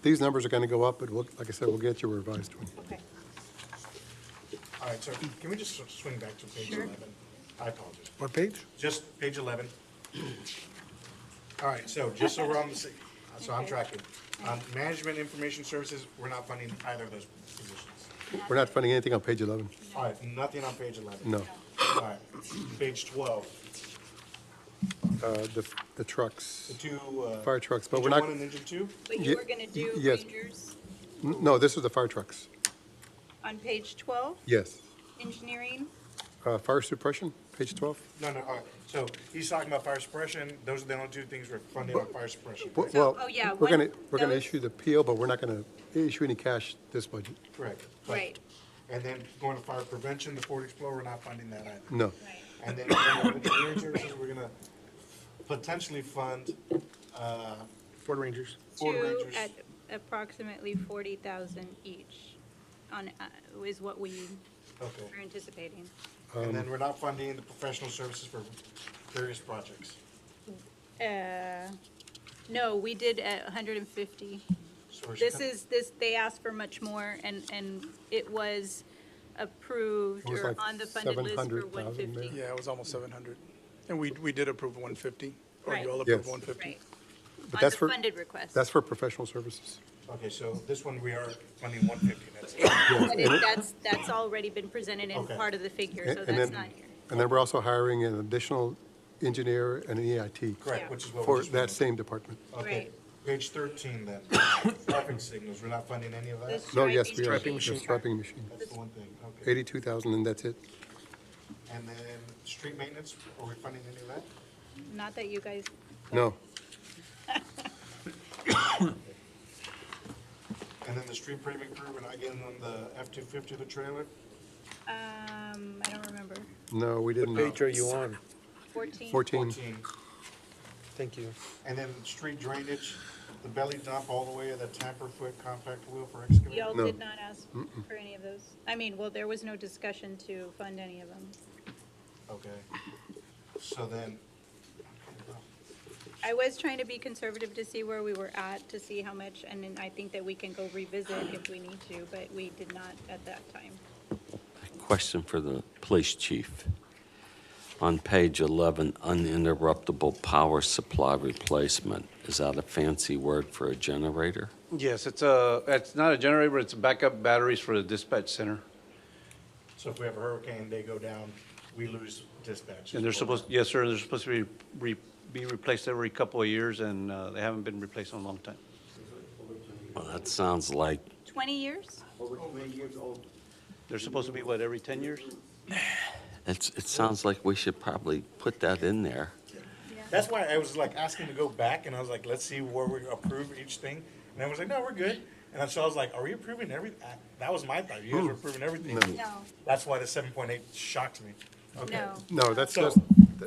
these numbers are going to go up, but like I said, we'll get you a revised one. Okay. All right, so can we just swing back to page 11? I apologize. What page? Just page 11. All right, so just so we're on the, so I'm tracking. Management Information Services, we're not funding either of those positions. We're not funding anything on page 11. All right, nothing on page 11. No. All right, page 12, The trucks, the two. fire trucks, but we're Engine not. 1 and engine 2? But Ye- you were gonna do yes. Rangers No, this is the fire trucks. on page 12, Yes. engineering? Fire suppression, page 12. No, all right, so he's talking about fire suppression, those are the only two things we're funding on fire suppression. Well, So, oh, yeah, we're going one- to, we're going to those- issue the PO, but we're not going to issue any cash this budget. Correct. But- Right, And then going to fire prevention, the Ford Explorer, we're not funding that either. No. right. And then engineering services, we're gonna potentially fund, Ford Rangers. Ford Two Rangers. at approximately 40,000 each on, is what we Okay. are anticipating. And then we're not funding the professional services for various projects. No, we did at 150. So we're This spend- is, this, they asked for much more, and it was approved It was or like on the funded list for 700,000 150. Yeah, it was almost 700. And we did approve 150, or Right. you all Yes. approved 150. Right, But on that's the for, funded request. that's for professional services. Okay, so this one, we are funding 150, that's it. But that's already been presented in Okay. part of the figure, And- so and that's then- not here. And then we're also hiring an additional engineer and an EIT. Correct, which is what For we're just. that same department. Okay, Right. page 13 then, traffic signals, we're not funding any of that? This- No, yes, we are. Striping The machine. striping machine. That's the one thing, okay. 82,000, and that's it. And then street maintenance, are we funding any of that? Not that you guys, No. And then the street paving crew, we're not getting them the F-250, the trailer? I don't remember. No, we What didn't. page are you on? 14? 14. 14. Thank you. And then street drainage, the belly dump all the way to the tamper foot compact wheel for excavator? Y'all No. did not ask for any of those? I mean, well, there was no discussion to fund any of them. Okay. So then, I was trying to be conservative to see where we were at, to see how much, and then I think that we can go revisit if we need to, but we did not at that time. Question for the police chief. On page 11, uninterruptible power supply replacement, is that a fancy word for a generator? Yes, it's not a generator, it's backup batteries for the dispatch center. so if we have a hurricane, they go down, we lose dispatch. And they're supposed, yes, sir, they're supposed to be replaced every couple of years, and they haven't been replaced in a long time. Well, that sounds like 20 years? They're supposed to be, what, every 10 years? it sounds like we should probably put that in there. That's why I was like asking to go back, and I was like, let's see where we approve each thing. And I was like, no, we're good. And so I was like, are we approving everything? That was my thought, you guys were approving everything. No, That's why the 7.8 shocked me. Okay. no. No, that's So, just,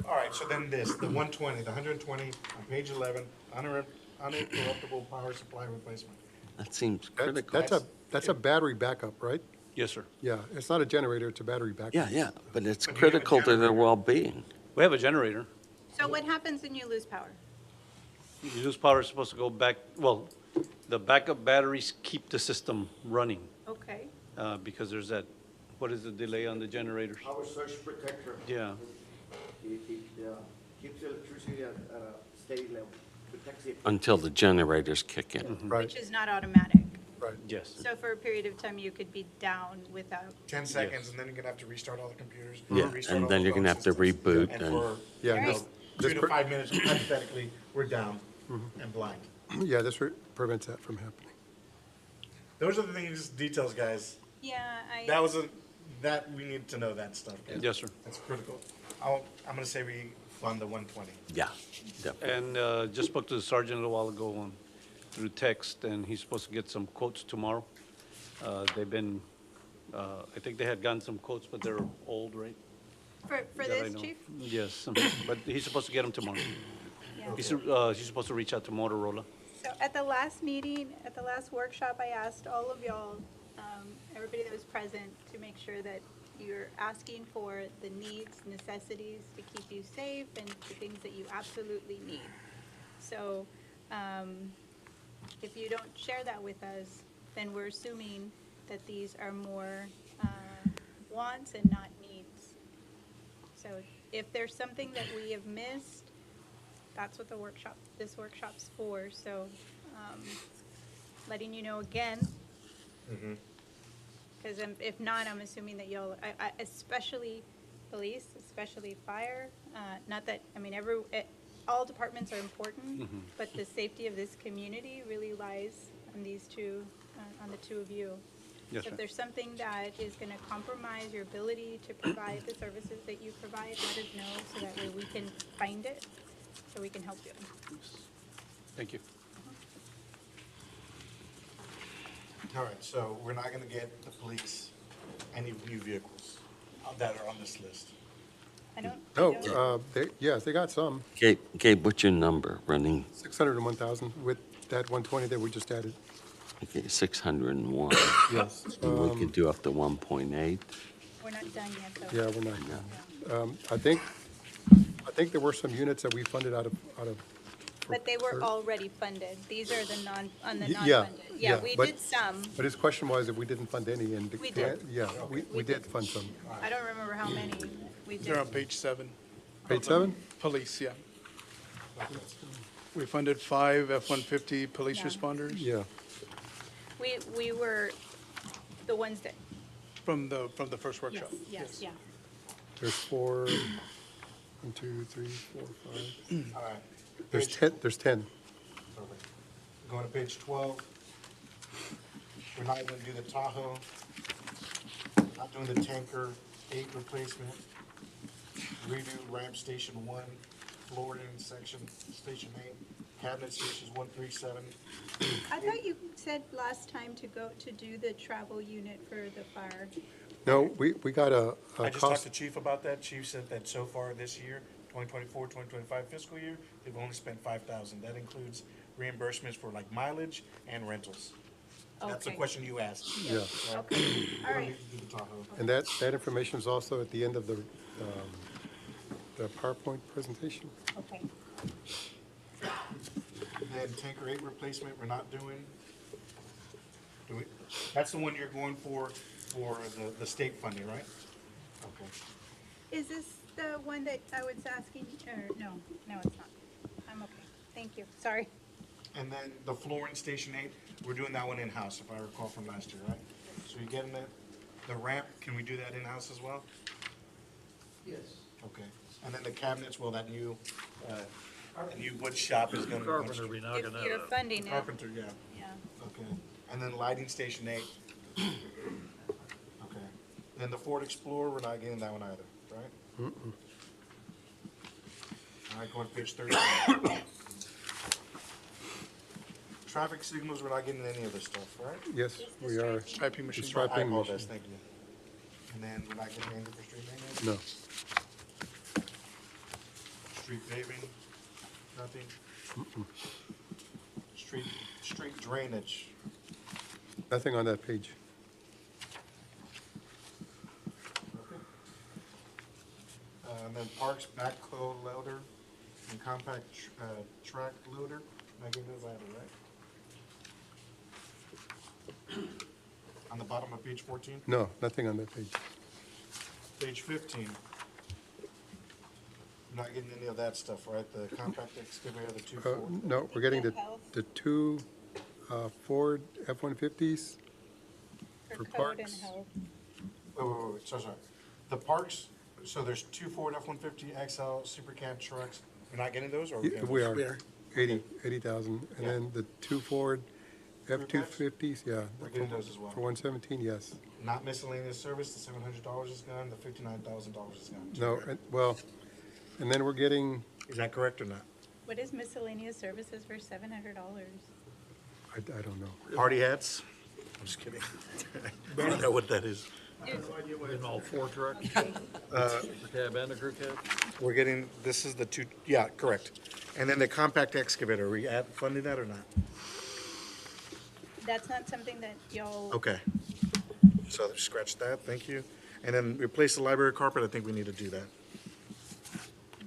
all right, so then this, the 120, the 120 on page 11, uninterruptible power supply replacement. That seems critical. that's a battery backup, right? Yes, sir. Yeah, it's not a generator, it's a battery backup. Yeah, but it's But you have a critical to their generator. well-being. We have a generator. So what happens when you lose power? You lose power, it's supposed to go back, well, the backup batteries keep the system running, Okay, because there's that, what is the delay on the generators? Power surge protector. Yeah. It keeps the electricity at a steady level, protects it. Until the generators kick in. Right, which is not automatic. right. Yes. So for a period of time, you could be down without, 10 seconds, and then you're gonna have to restart all the computers. Yeah, restart and all then the you're gonna phone have to systems. reboot And and- for, Yeah, you know, this- 2 this to per- 5 minutes, hypothetically, we're down and blind. Yeah, this prevents that from happening. Those are the things, details, guys. yeah, That, we need to know that stuff. guys. Yes, sir. That's critical. I'm gonna say we fund the 120. Yeah, definitely. And just spoke to the sergeant a while ago on, through text, and he's supposed to get some quotes tomorrow. They've been, I think they had gotten some quotes, but they're old, right? For That I this, know. chief? Yes, but he's supposed to get them tomorrow. Yeah. He's supposed to reach out to Motorola. So at the last meeting, at the last workshop, I asked all of y'all, everybody that was present, to make sure that you're asking for the needs, necessities to keep you safe and the things that you absolutely need. So if you don't share that with us, then we're assuming that these are more wants and not needs. So if there's something that we have missed, that's what this workshop's for. So letting you know again, because if not, I'm assuming that you'll, especially police, especially fire, not that, I mean, all departments are important, but the safety of this community really lies on these two, on the two of you. Yes, So if ma'am. there's something that is going to compromise your ability to provide the services that you provide, let us know so that way we can find it, so we can help you. Thank you. All right, so we're not gonna get the police any new vehicles that are on this list. I don't. No, yes, they got some, Gabe, what's your number running? 601,000 with that 120 that we just added. Okay, 601. Yes. And we could do up to 1.8. We're not done yet, though. Yeah, we're not. I think there were some units that we funded out of. But they were already funded. These are the Yeah, non-funded. Yeah, we but- did some. But his question was if we didn't fund any, and. We did. Yeah, we did fund some. I don't remember how many we did. They're on page 7. Page 7? Police, yeah. We funded 5 F-150 police Yeah. responders Yeah. We were the ones that, from the first workshop. yes, yeah. There's 4, 1, 2, 3, 4, 5. All right. There's Page- 10, there's 10. Perfect. Going to page 12. We're not gonna do the Tahoe. Not doing the tanker 8 replacement. Redo ramp station 1, flooring section station 8, cabinet stations 1 through 7. I thought you said last time to do the travel unit for the fire. No, we got a I just talked cost, to Chief about that. Chief said that so far this year, 2024, 2025 fiscal year, they've only spent 5,000. That includes reimbursements for like mileage and rentals. That's the Okay. question you asked. Yeah. Okay, all right. We don't need to do the Tahoe. and that information is also at the end of the PowerPoint presentation. Okay. And then tanker 8 replacement, we're not doing. Do we, that's the one you're going for the state funding, right? Okay. Is this the one that I was asking, or no, it's not. I'm okay. Thank you. Sorry. And then the flooring station 8, we're doing that one in-house, if I recall from last year, right? So you're getting it, the ramp, can we do that in-house as well? Yes. Okay. And then the cabinets, well, that new wood shop is gonna. Carpenter, we're not If gonna. you're funding it. Carpenter, yeah. Yeah. Okay. And then lighting station 8. Okay. Then the Ford Explorer, we're not getting that one either, right? All right, going to page 30. Traffic signals, we're not getting any of this stuff, right? Yes, we are. Striping The machine. I striping apologize, machine. thank you. And then we're not getting anything for street maintenance? No. Street paving, nothing? Street drainage, Nothing on that page. and then parks backhoe loader and compact track loader, not getting those either, right? On the bottom of page 14? No, nothing on that page. Page 15. Not getting any of that stuff, right? The compact excavator, the 2 Ford. No, we're getting the 2 Ford F-150s For For code and parks. health. Wait, sorry. The parks, so there's 2 Ford F-150 XL Super Cab trucks. We're not getting those, or we getting We those? are, 80,000. And then the 2 Ford F-250s, yeah. We're getting those as well. For 117, yes. Not miscellaneous service, the $700 is gone, the $59,000 is gone. No, well, and then we're getting, Is that correct or not? What is miscellaneous services for $700? I don't know. Party hats? I'm just kidding. I don't know what that is. In all four trucks? Cab and the crew cab? We're getting, this is the two, yeah, correct. And then the compact excavator, are we funding that or not? That's not something that y'all. Okay. So scratch that, thank you. And then replace the library carpet, I think we need to do that.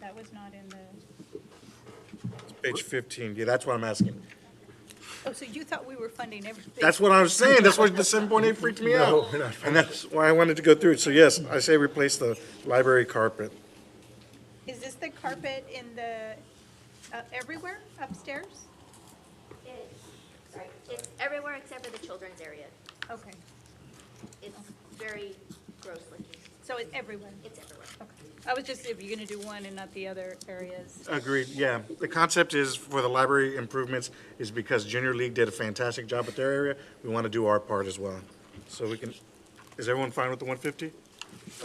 That was not in the, Page 15, yeah, that's what I'm asking. oh, so you thought we were funding everything? That's what I was saying, that's why the 7.8 freaked me out. No, we're not. And that's why I wanted to go through it. So yes, I say replace the library carpet. Is this the carpet in the, everywhere upstairs? It's everywhere except for the children's area. Okay, It's very gross looking. so it's everywhere? It's everywhere. I was just, if you're gonna do one and not the other areas. Agreed, yeah. The concept is for the library improvements is because Junior League did a fantastic job at their area. We want to do our part as well. So we can, is everyone fine with the 150?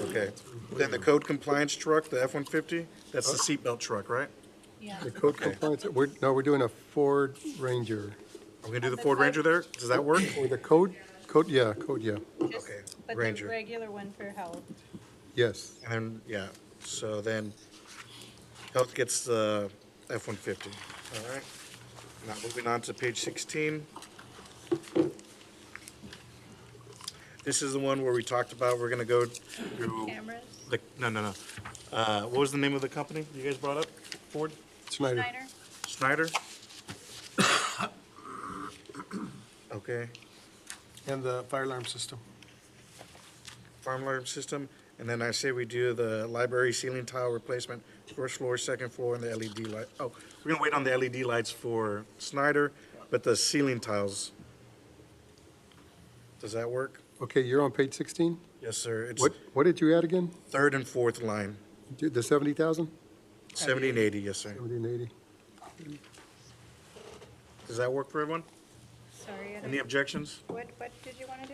Okay. Then the code compliance truck, the F-150, that's the seatbelt truck, right? Yeah. The code compliance, we're doing a Ford Ranger. Are we gonna do the Ford Ranger there? Does that work? Or the code, yeah, Okay, But the Ranger. regular one for health. yes. And then, yeah, so then Health gets the F-150, all right? Now moving on to page 16. This is the one where we talked about, we're gonna go through. Cameras? No. What was the name of the company you guys brought up? Ford? Snyder. Snyder? Snyder? Okay, And the fire alarm system. farm alarm system, and then I say we do the library ceiling tile replacement, first floor, second floor, and the LED light. Oh, we're gonna wait on the LED lights for Snyder, but the ceiling tiles, does that work? Okay, you're on page 16? Yes, sir. It's What did you add again? third and fourth line, The 70,000? 70 and 80, yes, sir. 70 and 80. Does that work for everyone? Sorry, I Any don't, objections? what did you wanna do?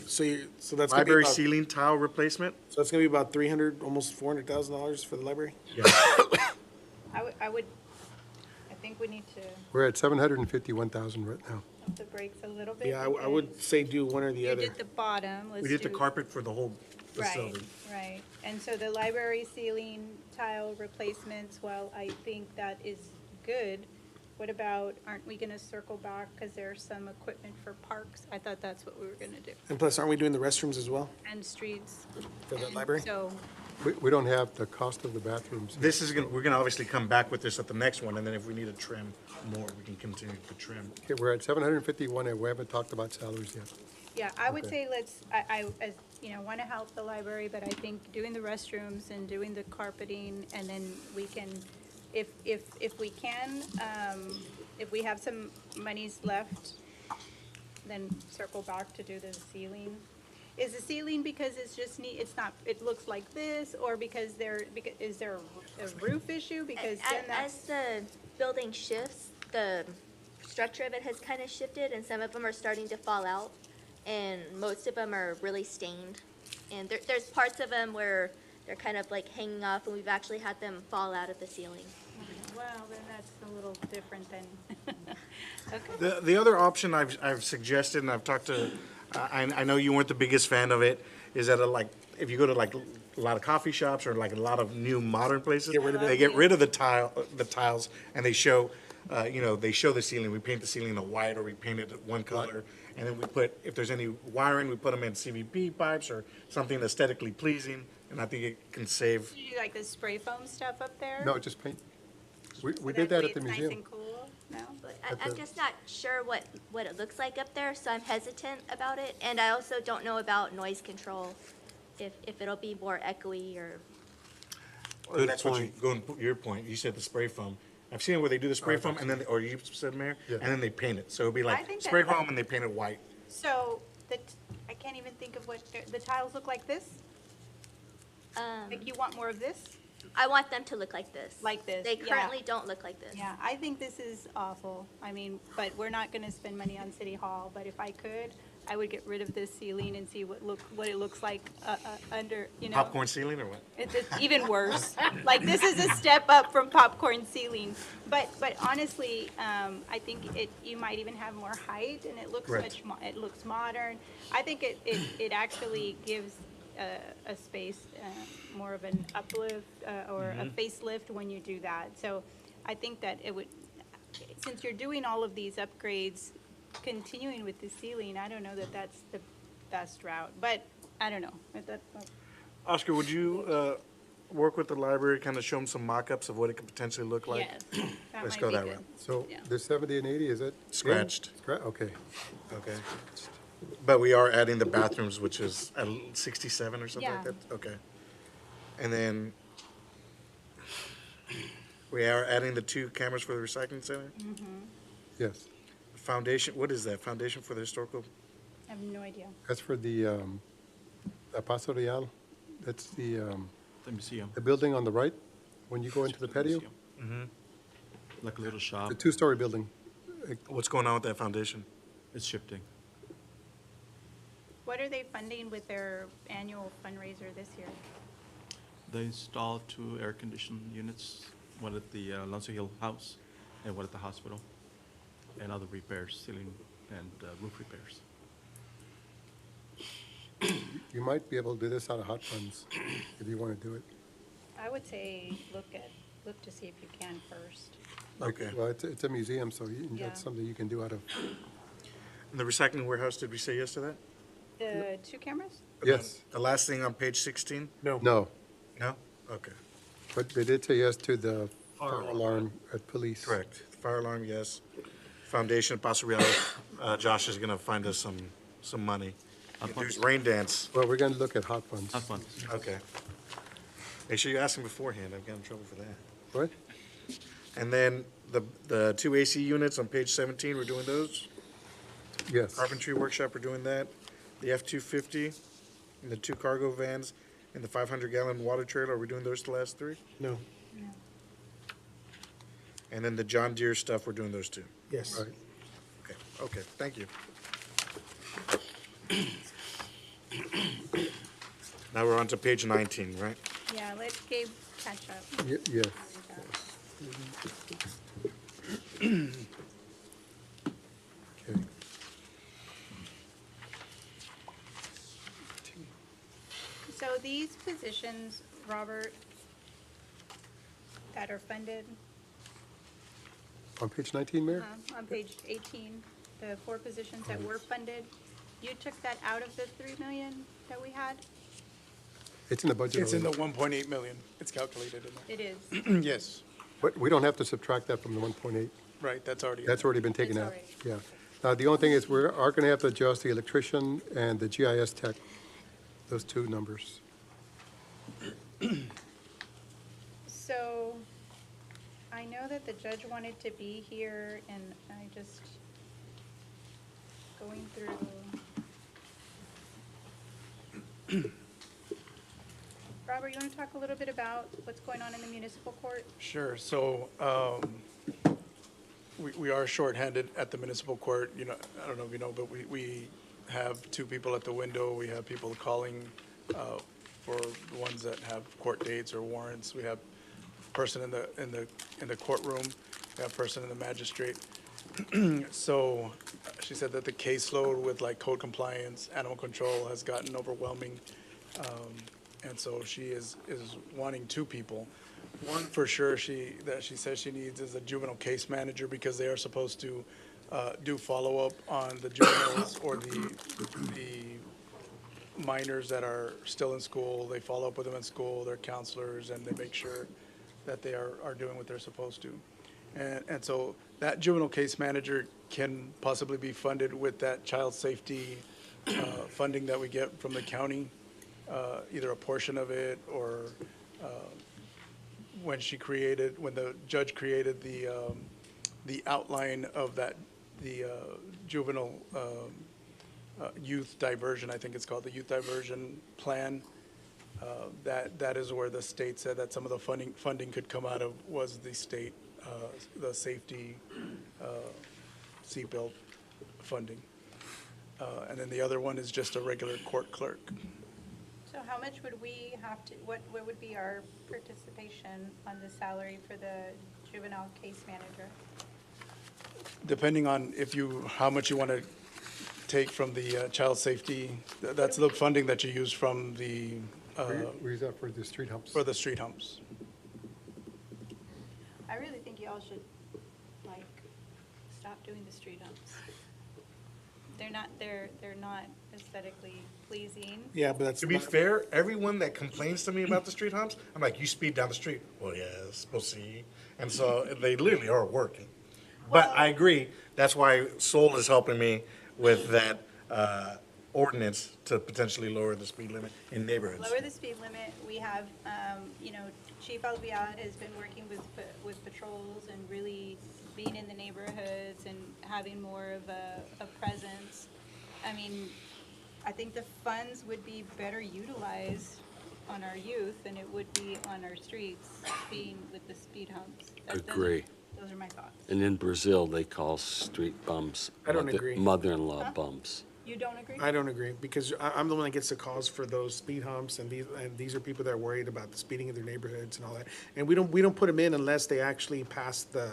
So that's gonna be Library about, ceiling tile replacement? so that's gonna be about 300, almost $400,000 for the library? I think we need to We're at 751,000 right now. up the brakes a little bit. Yeah, I would because say do one or the You other. did the bottom, let's We did the do- carpet for the whole Right, facility. right. And so the library ceiling tile replacements, while I think that is good, what about, aren't we gonna circle back, because there's some equipment for parks? I thought that's what we were gonna do, And plus, aren't we doing the restrooms as well and streets. for the And library? So, We don't have the cost of the bathrooms. This is gonna, we're gonna obviously come back with this at the next one, and then if we need to trim more, we can continue to trim. Okay, we're at 751, and we haven't talked about salaries yet. yeah, I would Okay. say as, wanna help the library, but I think doing the restrooms and doing the carpeting, and then we can, if we can, if we have some monies left, then circle back to do the ceiling. Is the ceiling because it's just it's not, it looks like this, or because is there a roof issue? Because then As that's, the building shifts, the structure of it has kind of shifted, and some of them are starting to fall out, and most of them are really stained. And there's parts of them where they're kind of like hanging off, and we've actually had them fall out of the ceiling. well, then that's a little different than, okay. The other option I've suggested, and I've talked to, I know you weren't the biggest fan of it, is that if you go to like a lot of coffee shops or like a lot of new modern places, they get rid of the tiles, and they show, they show the ceiling. We paint the ceiling a white, or we paint it one color, and then we put, if there's any wiring, we put them in CVP pipes or something aesthetically pleasing, and I think it can save. Do you like the spray foam stuff up there? No, just paint. We So did that way at the it's museum. Nice and cool, no? But At I'm the- just not sure what it looks like up there, so I'm hesitant about it. And I also don't know about noise control, if it'll be more echoey or. Good That's what you, going, your point, you said the spray foam. I've seen it where they do the spray foam, and then, or you said, Mayor, and then they paint it. So it'd be I like think spray that- foam and they paint it white. So, I can't even think of what, the tiles look like this? Like you want more of this? I want them to look like this. Like this, They yeah. currently don't look like this. Yeah, I think this is awful. I mean, but we're not gonna spend money on City Hall, but if I could, I would get rid of this ceiling and see what it looks like under, you know. Popcorn ceiling or what? It's even worse. Like, this is a step up from popcorn ceiling. But honestly, I think you might even have more height, and it looks Right. it looks modern. I think it actually gives a space more of an uplift or a facelift when you do that. So I think that it would, since you're doing all of these upgrades, continuing with the ceiling, I don't know that that's the best route, but I don't know. Oscar, would you work with the library, kind of show them some mock-ups of what it could potentially look like? Yes, that Let's might go be that good. route. So Yeah. the 70 and 80, is it? Scratched. Okay. Okay. But we are adding the bathrooms, which is at 67 or something like Yeah. that? Okay. And then we are adding the 2 cameras for the recycling center? Yes. Foundation, what is that? Foundation for the historical? I have no idea. That's for the Paso Real. That's the museum. the building on the right when you go into the patio. Mm-hmm. Like a little shop. The 2-story building. What's going on with that foundation? It's shifting. What are they funding with their annual fundraiser this year? They installed 2 air-conditioned units, one at the Alonso Hill House and one at the hospital, and other repairs, ceiling and roof repairs. You might be able to do this out of hot funds if you want to do it. I would say look to see if you can first. Okay. Well, it's a museum, so Yeah. that's something you can do out of, And the recycling warehouse, did we say yes to that? The 2 cameras? yes, The last thing on page 16? no. No? Okay. But they did say yes to the fire alarm at police. Correct. Fire alarm, yes. Foundation, Paso Real, Josh is gonna find us some money. There's rain dance. Well, we're going to look at hot funds. Hot funds. Okay. Make sure you ask him beforehand. I've got in trouble for that. What? And then the 2 AC units on page 17, we're doing those? Yes. Carpentry workshop, we're doing that. The F-250, and the 2 cargo vans, and the 500-gallon water trailer, are we doing those the last 3? No. And then the John Deere stuff, we're doing those 2. Yes. Right. Okay, thank you. Now we're on to page 19, right? Yeah, let Gabe catch up. Yes. Okay. So these positions, Robert, that are funded, On page 19, Mayor? on page 18, the 4 positions that were funded, you took that out of the 3 million that we had? It's in the budget It's in the already. 1.8 million. It's calculated in It is. there. Yes, But we don't have to subtract that from the 1.8. right, that's already. in That's there. already been taken It's out. already- Yeah. Now, the only thing is, we are going to have to adjust the electrician and the GIS tech, those 2 numbers. So, I know that the judge wanted to be here, and I just, going through. Robert, you want to talk a little bit about what's going on in the municipal court? Sure, so, we are shorthanded at the municipal court, you know, I don't know if you know, but we have 2 people at the window, we have people calling, for the ones that have court dates or warrants, we have a person in the courtroom, we have a person in the magistrate. So, she said that the caseload with like code compliance, animal control has gotten overwhelming. And so she is wanting 2 people. One for sure that she says she needs is a juvenile case manager because they are supposed to do follow-up on the juveniles or the minors that are still in school. They follow up with them in school, they're counselors, and they make sure that they are doing what they're supposed to. And so that juvenile case manager can possibly be funded with that child safety funding that we get from the county, either a portion of it or when the judge created the outline of the juvenile youth diversion, I think it's called, the youth diversion plan, that is where the state said that some of the funding could come out of, was the state, the safety seatbelt funding. And then the other one is just a regular court clerk. So how much would we have to, what would be our participation on the salary for the juvenile case manager? Depending on how much you want to take from the child safety, that's the funding that you use from the, We use that for the street humps. for the street humps. I really think y'all should, like, stop doing the street humps. They're not aesthetically pleasing. Yeah, but that's. To be fair, everyone that complains to me about the street humps, I'm like, you speed down the street. Well, yes, we'll see. And so they literally are working. But I agree, that's why Sol is helping me with that ordinance to potentially lower the speed limit in neighborhoods. Lower the speed limit. We have, Chief Albiad has been working with patrols and really being in the neighborhoods and having more of a presence. I mean, I think the funds would be better utilized on our youth than it would be on our streets, being with the speed humps. Agree. Those are my thoughts. And in Brazil, they call street bumps. I don't agree. Mother-in-law bumps. You don't agree? I don't agree, because I'm the one that gets the calls for those speed humps, and these are people that are worried about the speeding in their neighborhoods and all that. And we don't put them in unless they actually pass the.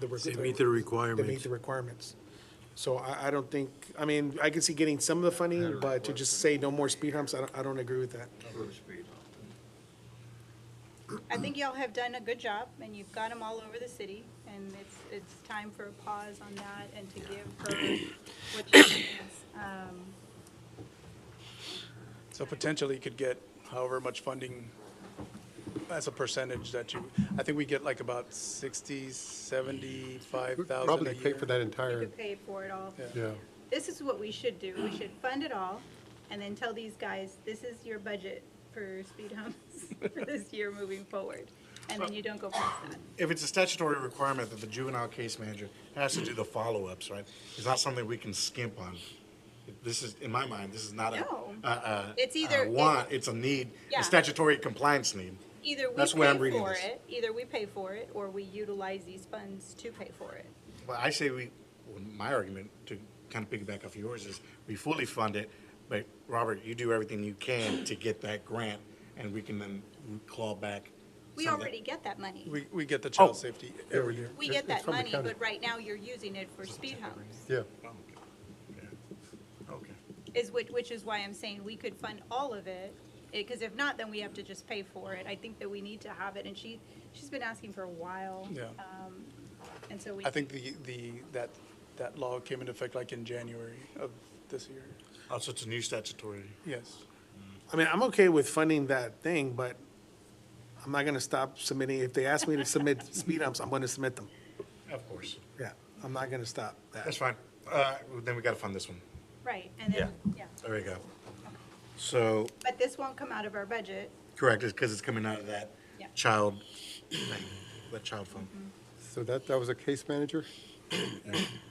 They meet the requirements. They meet the requirements. So I don't think, I mean, I can see getting some of the funding, but to just say no more speed humps, I don't agree with that. I think y'all have done a good job, and you've got them all over the city, and it's time for a pause on that and to give her what she needs. So potentially you could get however much funding as a percentage that I think we get like about 60, 75,000 a year. Probably pay for that You entire, could pay for it all. yeah. This is what we should do. We should fund it all, and then tell these guys, this is your budget for speed humps for this year moving forward. And then you don't go past that. If it's a statutory requirement that the juvenile case manager has to do the follow-ups, right? It's not something we can skimp on. This is, in my mind, this is not No. It's It's either- want, it's a need, Yeah. a statutory compliance need. Either we That's the way I'm pay reading for this. it, either we pay for it, or we utilize these funds to pay for it. Well, I say my argument, to kind of piggyback off yours, is we fully fund it, but Robert, you do everything you can to get that grant, and we can then claw back. We some of that. already get that money. We get the child safety Yeah, every year. We It's- get it's that from the money, county. but right now you're using it for speed humps, Yeah. Okay. which is why I'm saying we could fund all of it, because if not, then we have to just pay for it. I think that we need to have it, and she's been asking for a while. Yeah. And so we. I think that law came into effect like in January of this year. Oh, so it's a new statutory. Yes. I mean, I'm okay with funding that thing, but I'm not gonna stop submitting. If they ask me to submit speed humps, I'm gonna submit them. Of course. Yeah, I'm not gonna stop that. That's fine. Then we gotta fund this one. Right, and then, yeah. There we go. So, But this won't come out of our budget. correct, it's because it's coming out of that Yeah. child, that child fund. So that was a case manager?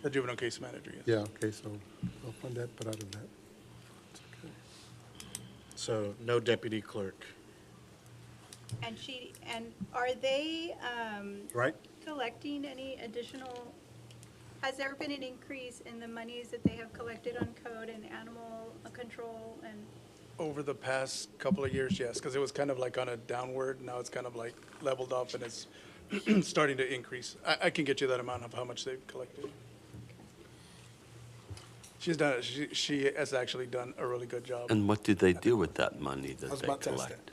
The juvenile case manager, yes. Yeah, okay, so I'll fund that, but out of that. So, no deputy clerk, And are they, right? collecting any additional, has there been an increase in the monies that they have collected on code and animal control and? Over the past couple of years, yes, because it was kind of like on a downward, now it's kind of like leveled off and it's starting to increase. I can get you that amount of how much they've collected. She's done, she has actually done a really good job. And what do they do with that money I that was they about to ask collect?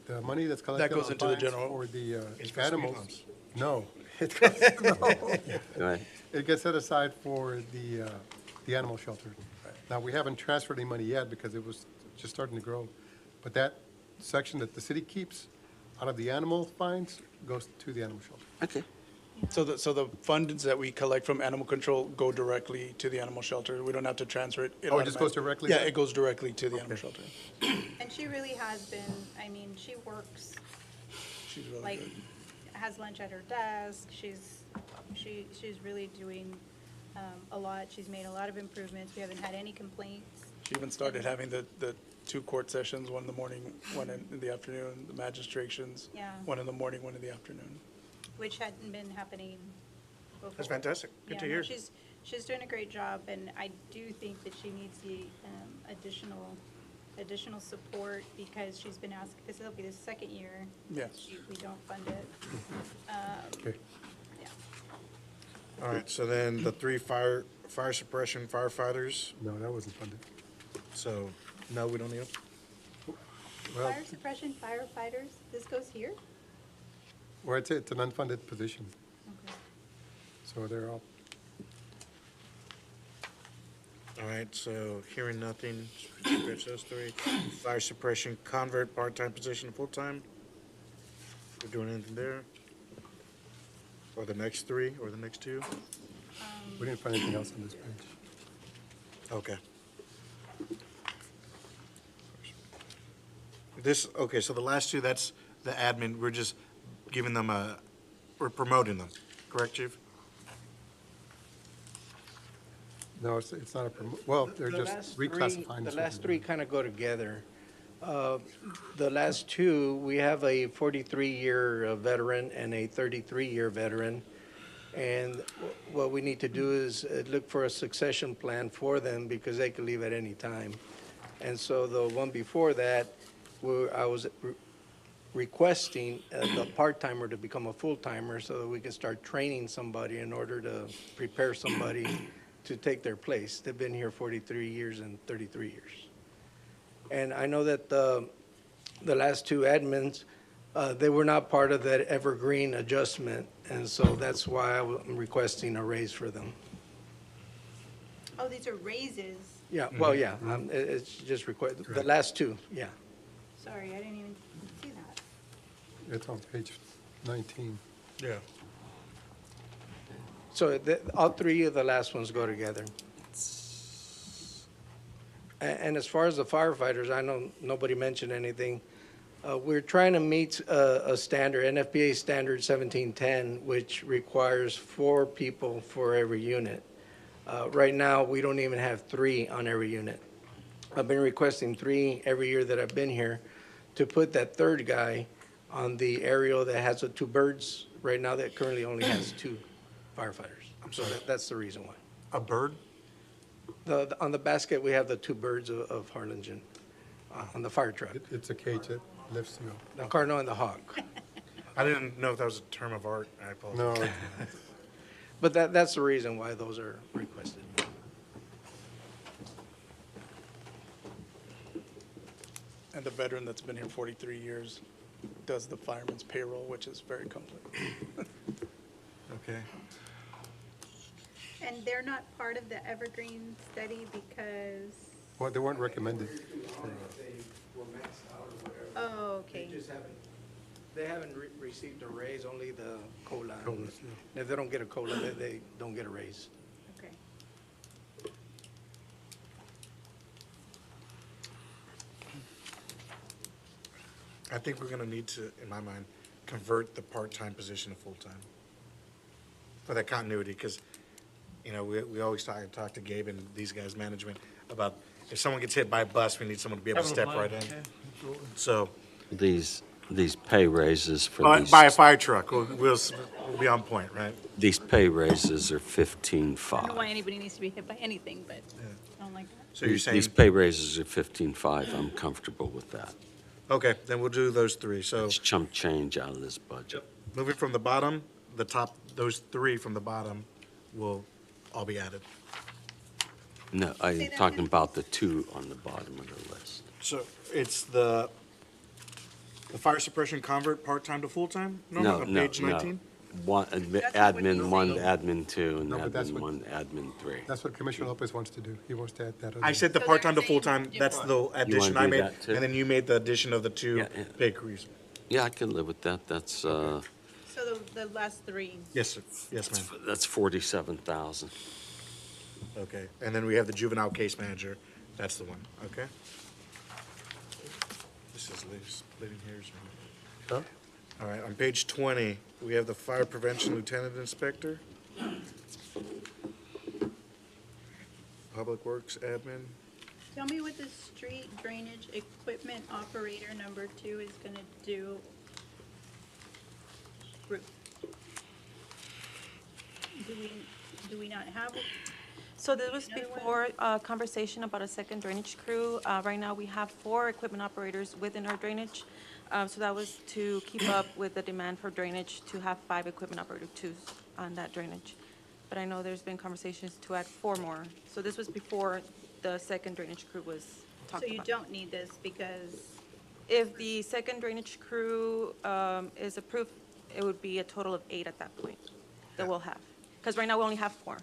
The money that's collected goes on into the fines general- for the It's for speed animals. humps. No. It goes- no. Right. It gets set aside for the animal shelter. Now, we haven't transferred any money yet because it was just starting to grow. But that section that the city keeps out of the animal fines goes to the animal shelter. Okay. So the funds that we collect from animal control go directly to the animal shelter. We don't have to transfer it. Oh, it just goes directly Yeah, there? it goes directly to the animal shelter. And she really has been, I mean, she works, She's really like, good. has lunch at her desk, she's really doing a lot, she's made a lot of improvements, we haven't had any complaints. She even started having the 2 court sessions, one in the morning, one in the afternoon, the magistrations, Yeah. one in the morning, one in the afternoon. Which hadn't been happening before. That's fantastic. Good to Yeah, no, hear. she's doing a great job, and I do think that she needs the additional support because she's been asked, this will be the second year. Yes. We don't fund it. Okay. Yeah. All right, so then the three fire suppression firefighters, No, that wasn't funded. so, no, we don't need them? Well, Fire suppression firefighters, this goes here? well, it's an unfunded position, Okay. so they're all, All right, so hearing nothing, scratch those three. Fire suppression convert, part-time position, to full-time? We're doing anything there? Or the next three, or the next two? we didn't find anything else on this page. Okay. Okay, so the last two, that's the admin, we're just giving them we're promoting them, correct, Chief? No, it's not a, well, they're The just last three- reclassifying. The the last three supervisor. kind of go together. The last two, we have a 43-year veteran and a 33-year veteran. And what we need to do is look for a succession plan for them because they could leave at any time. And so the one before that, I was requesting the part-timer to become a full-timer so that we can start training somebody in order to prepare somebody to take their place. They've been here 43 years and 33 years. And I know that the last two admins, they were not part of that evergreen adjustment, and so that's why I'm requesting a raise for them. Oh, these are raises. Yeah, well, yeah, it's just the last two, yeah. Sorry, I didn't even see that. It's on page 19. Yeah. So all three of the last ones go together. And as far as the firefighters, I know nobody mentioned anything. We're trying to meet a standard, NFPA standard 1710, which requires 4 people for every unit. Right now, we don't even have 3 on every unit. I've been requesting 3 every year that I've been here to put that third guy on the aerial that has the 2 birds. Right now, that currently only has 2 firefighters. So that's the reason why. A bird? On the basket, we have the 2 birds of Harlingen on the fire truck, It's a cage that lifts you. the cardinal and the hawk. I didn't know if that was a term of art, I apologize. No, But that's the reason why those are requested. And the veteran that's been here 43 years does the fireman's payroll, which is very complex. Okay. And they're not part of the Evergreen study because, well, they weren't recommended. oh, okay. They haven't received a raise, only the COLA. COLAs, yeah. If they don't get a COLA, they don't get a raise. Okay. I think we're gonna need to, in my mind, convert the part-time position to full-time. For that continuity, because, you know, we always talk to Gabe and these guys, management, about if someone gets hit by a bus, we need someone to be able to step right in. So, These pay raises for buy these, a fire truck, we'll be on point, right? these pay raises are I don't know 15.5. why anybody needs to be hit by anything, but I don't like that. So you're saying, These pay raises are 15.5. I'm comfortable with that. okay, then we'll do those 3. So It's chump change out of this budget. moving from the bottom, the top, those 3 from the bottom will all be added. No, I'm talking about the 2 on the bottom of the list. So it's the fire suppression convert part-time to full-time? No, On no, page no. 19? One, admin 1, admin 2, and No, but that's admin what- 1, admin 3. That's what Commissioner Lopez wants to do. He wants to add that. I said the part-time to full-time, that's the addition I do made, that too? and then you made the addition of the 2 Yeah, yeah. pay increase. Yeah, I can live with that. That's, So the last 3. Yes, sir. Yes, ma'am. that's 47,000. Okay, and then we have the juvenile case manager, that's the one, okay? This is splitting hairs. Huh? All right, on page 20, we have the fire prevention lieutenant inspector. Public works admin. Tell me what the street drainage equipment operator number 2 is gonna do. Ruth. Do do we not have? So this was Another one? before conversation about a second drainage crew. Right now, we have 4 equipment operators within our drainage. So that was to keep up with the demand for drainage, to have 5 equipment operator twos on that drainage. But I know there's been conversations to add 4 more. So this was before the second drainage crew was talked So about. you don't need this because, If the second drainage crew is approved, it would be a total of 8 at that point that we'll have. Because right now, we only have 4.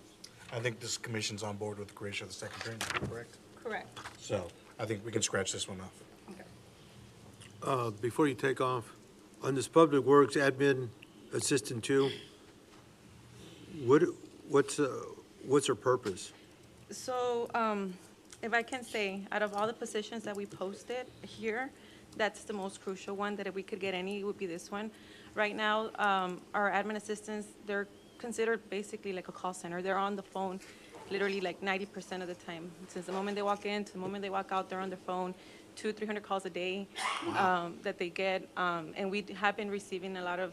I think this commission's on board with the creation of the second drainage, correct? correct. So I think we can scratch this one off. Before you take off, on this Public Works Admin Assistant 2, what's her purpose? So, if I can say, out of all the positions that we posted here, that's the most crucial one, that if we could get any, it would be this one. Right now, our admin assistants, they're considered basically like a call center. They're on the phone literally like 90% of the time. Since the moment they walk in to the moment they walk out, they're on their phone. 200-300 calls a day that they get. And we have been receiving a lot of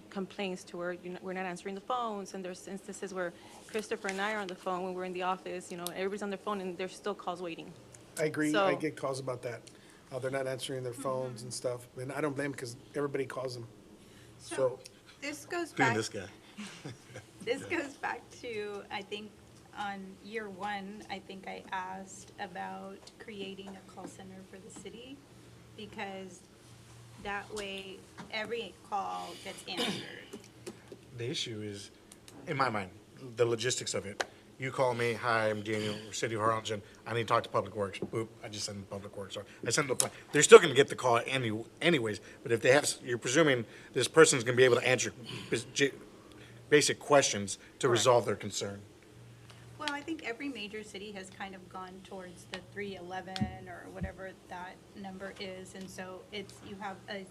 complaints to where we're not answering the phones. And there's instances where Christopher and I are on the phone when we're in the office, everybody's on their phone and there's still calls waiting. I agree. So- I get calls about that. How they're not answering their phones and stuff. And I don't blame them because everybody calls them. So, This goes Doing back, this guy. this goes back to, I think, on year 1, I think I asked about creating a call center for the city because that way every call gets answered. The issue is, in my mind, the logistics of it. You call me, hi, I'm Daniel, City of Harlingen, I need to talk to Public Works. Boop, I just send them to Public Works, or I send them to, they're still gonna get the call anyways, but if they have, you're presuming this person's gonna be able to answer basic questions to resolve their concern. Well, I think every major city has kind of gone towards the 311 or whatever that number is. And so it's, you have a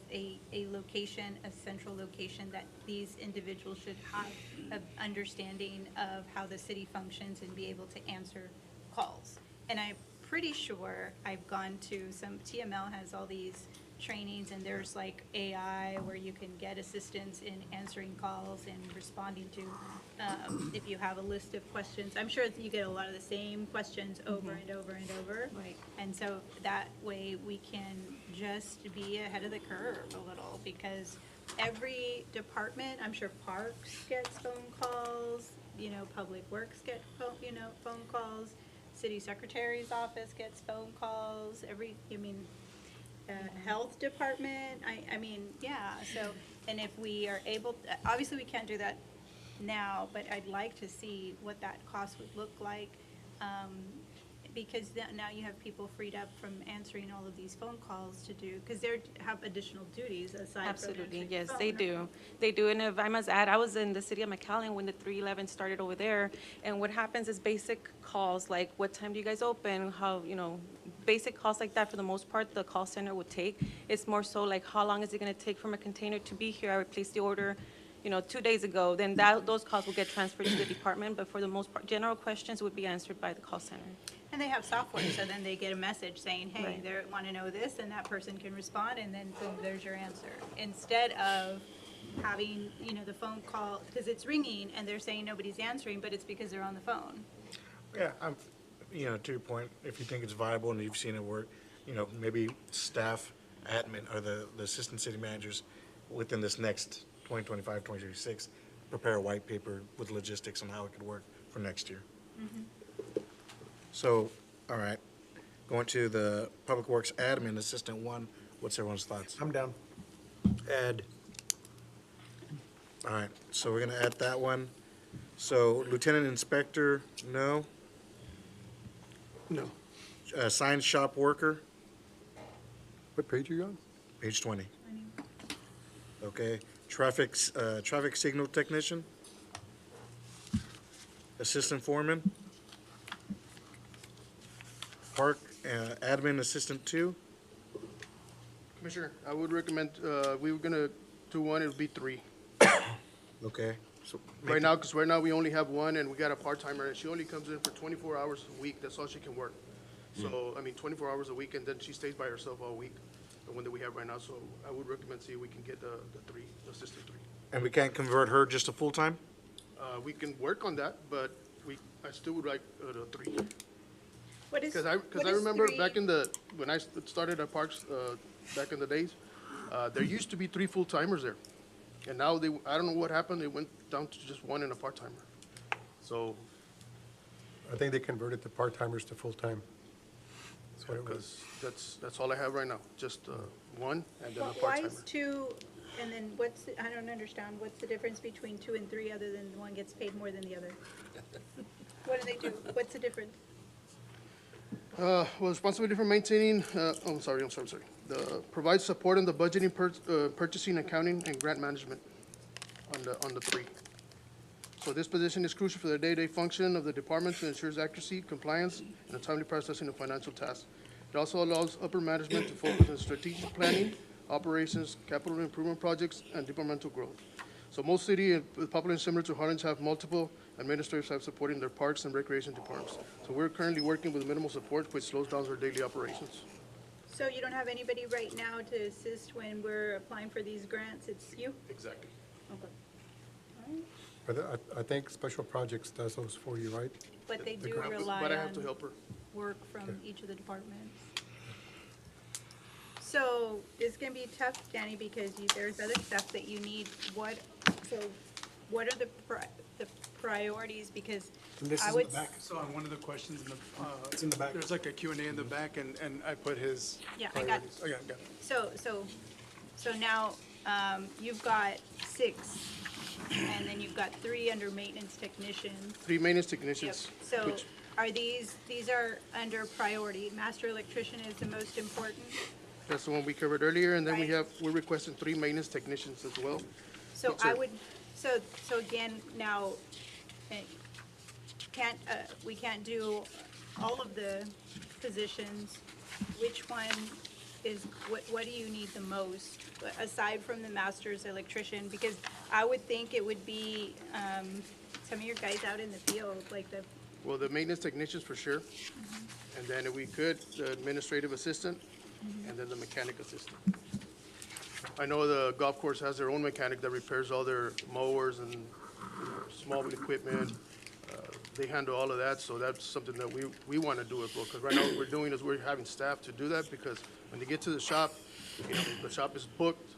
location, a central location that these individuals should have an understanding of how the city functions and be able to answer calls. And I'm pretty sure I've gone to TML has all these trainings and there's like AI where you can get assistance in answering calls and responding to, if you have a list of questions. I'm sure you get a lot of the same questions over and over and over. Right. And so that way we can just be ahead of the curve a little because every department, I'm sure Parks gets phone calls, Public Works get phone calls, City Secretary's office gets phone calls, Health Department, so, and if we are able, obviously we can't do that now, but I'd like to see what that cost would look like, because now you have people freed up from answering all of these phone calls to do, because they have additional duties aside from Absolutely, answering the yes, phone. they do. They do, and if I must add, I was in the city of McAllen when the 311 started over there, and what happens is basic calls, like what time do you guys open, how, basic calls like that, for the most part, the call center would take. It's more so like, how long is it gonna take from a container to be here? I would place the order, 2 days ago, then those calls will get transferred to the department, but for the most part, general questions would be answered by the call center. And they have software, so then they get a message saying, hey, Right. they want to know this, and that person can respond, and then boom, there's your answer. Instead of having, the phone call, because it's ringing, and they're saying nobody's answering, but it's because they're on the phone. Yeah, to your point, if you think it's viable and you've seen it work, maybe staff, admin, or the assistant city managers within this next 2025, 2026, prepare a white paper with logistics on how it could work for next year. So, all right, going to the Public Works Admin Assistant 1, what's everyone's thoughts? I'm down. Add. All right, so we're gonna add that one. So Lieutenant Inspector, no. No. Sign shop worker, What page are you on? page 20. Okay, traffic signal technician. Assistant foreman. Park admin assistant 2. Commissioner, I would recommend, we were gonna do one, it would be 3. Okay. So Right now, because right now we only have one and we got a part-timer and she only comes in for 24 hours a week. That's all she can work. So, 24 hours a week and then she stays by herself all week, the one that we have right now. So I would recommend see if we can get the 3, the assistant 3. And we can't convert her just to full-time? We can work on that, but I still would like the 3. What is, Because what I is remember 3? back when I started at Parks, back in the days, there used to be 3 full-timers there. And now I don't know what happened, they went down to just 1 and a part-timer. So, I think they converted the part-timers to full-time. That's what it was. because that's all I have right now, just 1 and then a Why part-timer. is 2, and then I don't understand, what's the difference between 2 and 3 other than one gets paid more than the other? What do they do? What's the difference? Well, responsibility for maintaining, I'm sorry. Provide support in the budgeting, purchasing, accounting, and grant management on the 3. So this position is crucial for the day-to-day function of the department to ensure accuracy, compliance, and a timely processing of financial tasks. It also allows upper management to focus on strategic planning, operations, capital improvement projects, and departmental growth. So most city with population similar to Harlingen have multiple administrative staff supporting their parks and recreation departments. So we're currently working with minimal support, which slows down our daily operations. So you don't have anybody right now to assist when we're applying for these grants? It's you? Exactly. Okay. All right. But I think Special Projects does those for you, right? But they The do grant- rely But I have to help on her. work from each of the departments. So it's gonna be tough, Danny, because there's other stuff that you need. What are the priorities? Because This I is in would. the back. So on one of the questions It's in the back. there's like a Q&A in the back, and I put his Yeah, I got it. priorities. Oh, yeah, got it. So now, you've got 6, and then you've got 3 under maintenance technicians. 3 maintenance Yep. technicians. So which- are these are under priority. Master electrician is the most important. That's the one we covered earlier, and then Right. we're requesting 3 maintenance technicians as well. So Which I are- would, so again, now, eh, we can't do all of the positions. Which one is, what do you need the most, aside from the master's electrician? Because I would think it would be, some of your guys out in the field, like the, Well, the maintenance technicians for sure. And then if we could, the administrative assistant, and then the mechanic assistant. I know the golf course has their own mechanic that repairs all their mowers and small equipment. They handle all of that, so that's something that we want to do as well. Because right now what we're doing is we're having staff to do that, because when they get to the shop, the shop is booked,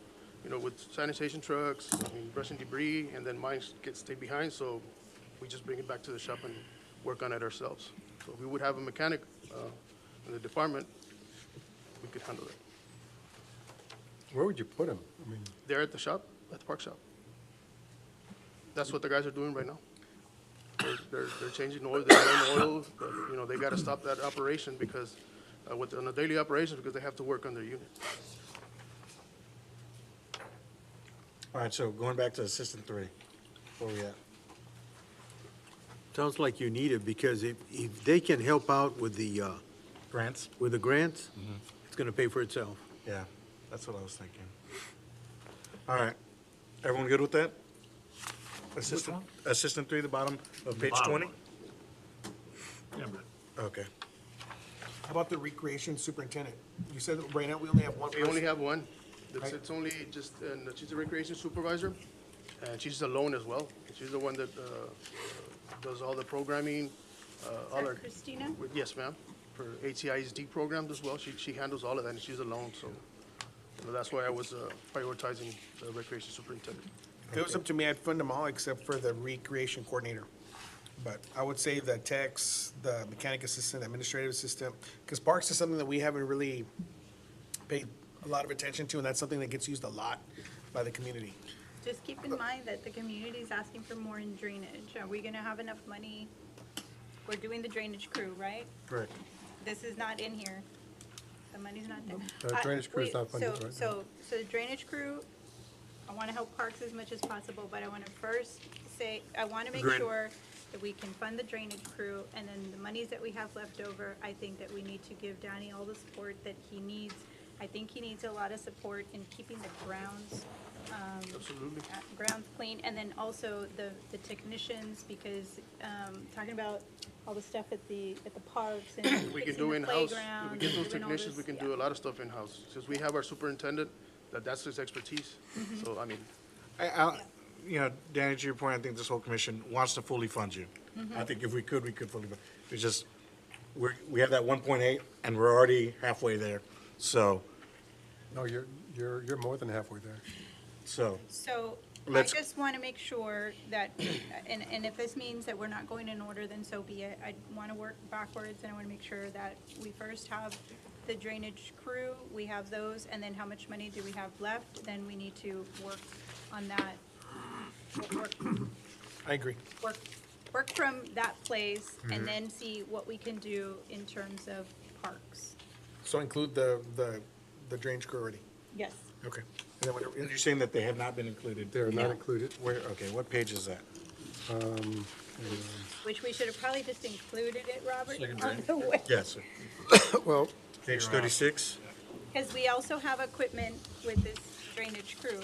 with sanitation trucks, brushing debris, and then mine stay behind, so we just bring it back to the shop and work on it ourselves. So if we would have a mechanic in the department, we could handle it. Where would you put them? They're at the shop, at the park shop. That's what the guys are doing right now. They're changing oil, they're running oil, but, they gotta stop that operation because, on a daily operation, because they have to work on their unit. All right, so going back to Assistant 3, where we at? Sounds like you need it, because if they can help out with the, Grants? with the grants, it's gonna pay for itself. Yeah, that's what I was thinking. All right, everyone good with that? Assistant 3, the bottom of page Bottom 20? one. Yeah, but Okay. How about the recreation superintendent? You said that right now we only have one We person? only have one. Right. It's only just, and she's a recreation supervisor, and she's alone as well. She's the one that does all the programming, all our. Christina? Yes, ma'am, for ATISD programs as well. She handles all of that, and she's alone, so that's why I was prioritizing the recreation superintendent. If it was up to me, I'd fund them all except for the recreation coordinator. But I would say the techs, the mechanic assistant, administrative assistant, because parks is something that we haven't really paid a lot of attention to, and that's something that gets used a lot by the community. Just keep in mind that the community's asking for more in drainage. Are we gonna have enough money? We're doing the drainage crew, right? Correct. This is not in here. The money's not there. The drainage crew is Wait, not funded right now. So the drainage crew, I want to help parks as much as possible, but I want to first say, I want to make Agreed. sure that we can fund the drainage crew, and then the monies that we have left over, I think that we need to give Danny all the support that he needs. I think he needs a lot of support in keeping the grounds, Absolutely. grounds clean, and then also the technicians, because, talking about all the stuff at the parks and We can fixing do the in-house. If playground we get those and doing all technicians, we this, can do a lot of stuff in-house. Since we have our superintendent, that's his expertise. So, I- you know, Danny, to your point, I think this whole commission wants to fully fund you. Mhm. I think if we could fully fund. It's just, we have that 1.8 and we're already halfway there. So, No, you're more than halfway there. so, So I Let's- just want to make sure that, and if this means that we're not going in order, then so be it. I want to work backwards, and I want to make sure that we first have the drainage crew, we have those, and then how much money do we have left? Then we need to work on that. I agree. Work from that place, Mhm. and then see what we can do in terms of parks. So include the drainage crew already. Yes. Okay. and then whatever, you're saying that they have not been included? They're not No. included. Where, okay, what page is that? Which we should have probably just included it, Robert, Second on the way. Yes, Well. page 36? Because we also have equipment with this drainage crew.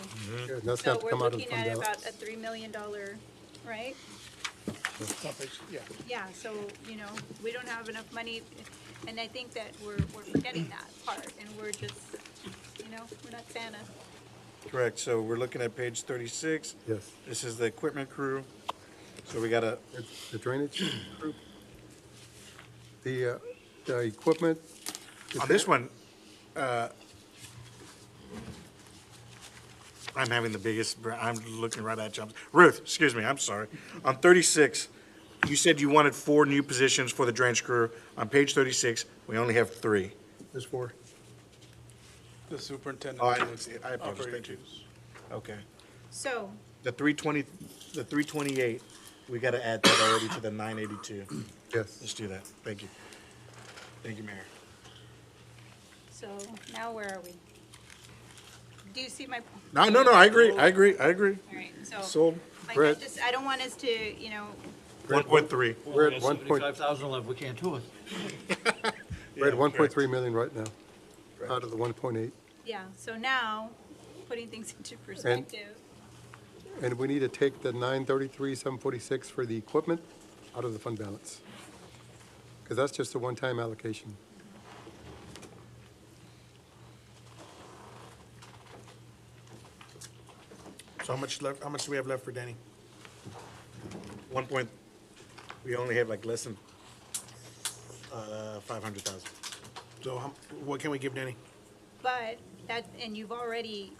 Yeah, that's got to come out of the fund So we're looking at balance. about a $3 million, right? Yeah. Yeah, so, you know, we don't have enough money, and I think that we're forgetting that part, and we're just, you know, we're not Santa. Correct, so we're looking at page 36. Yes. This is the equipment crew. So we got a, The drainage crew. The equipment. is on this there- one, I'm having the biggest, I'm looking right at jumps. Ruth, excuse me, I'm sorry. On 36, you said you wanted 4 new positions for the drainage crew. On page 36, we only have 3. There's 4. The superintendent. Oh, I didn't see it. I apologize. Operating Thank you. Okay. So, The 328, we got to add that already to the 982. Yes. Let's do that. Thank you. Thank you, Mayor. so now where are we? Do you see my? No, I agree. All right, so. Sold. Like, I don't want us to, you know, 1.3. We're at 1 point, 75,000 left, we can't do it. we're at 1.3 million right now, out of the 1.8. yeah, so now, putting things into perspective. And we need to take the 933, 746 for the equipment out of the fund balance. Because that's just a one-time allocation. So how much left, how much do we have left for Danny? 1 point, we only have like less than 500,000. So what can we give Danny? But that, and you've already,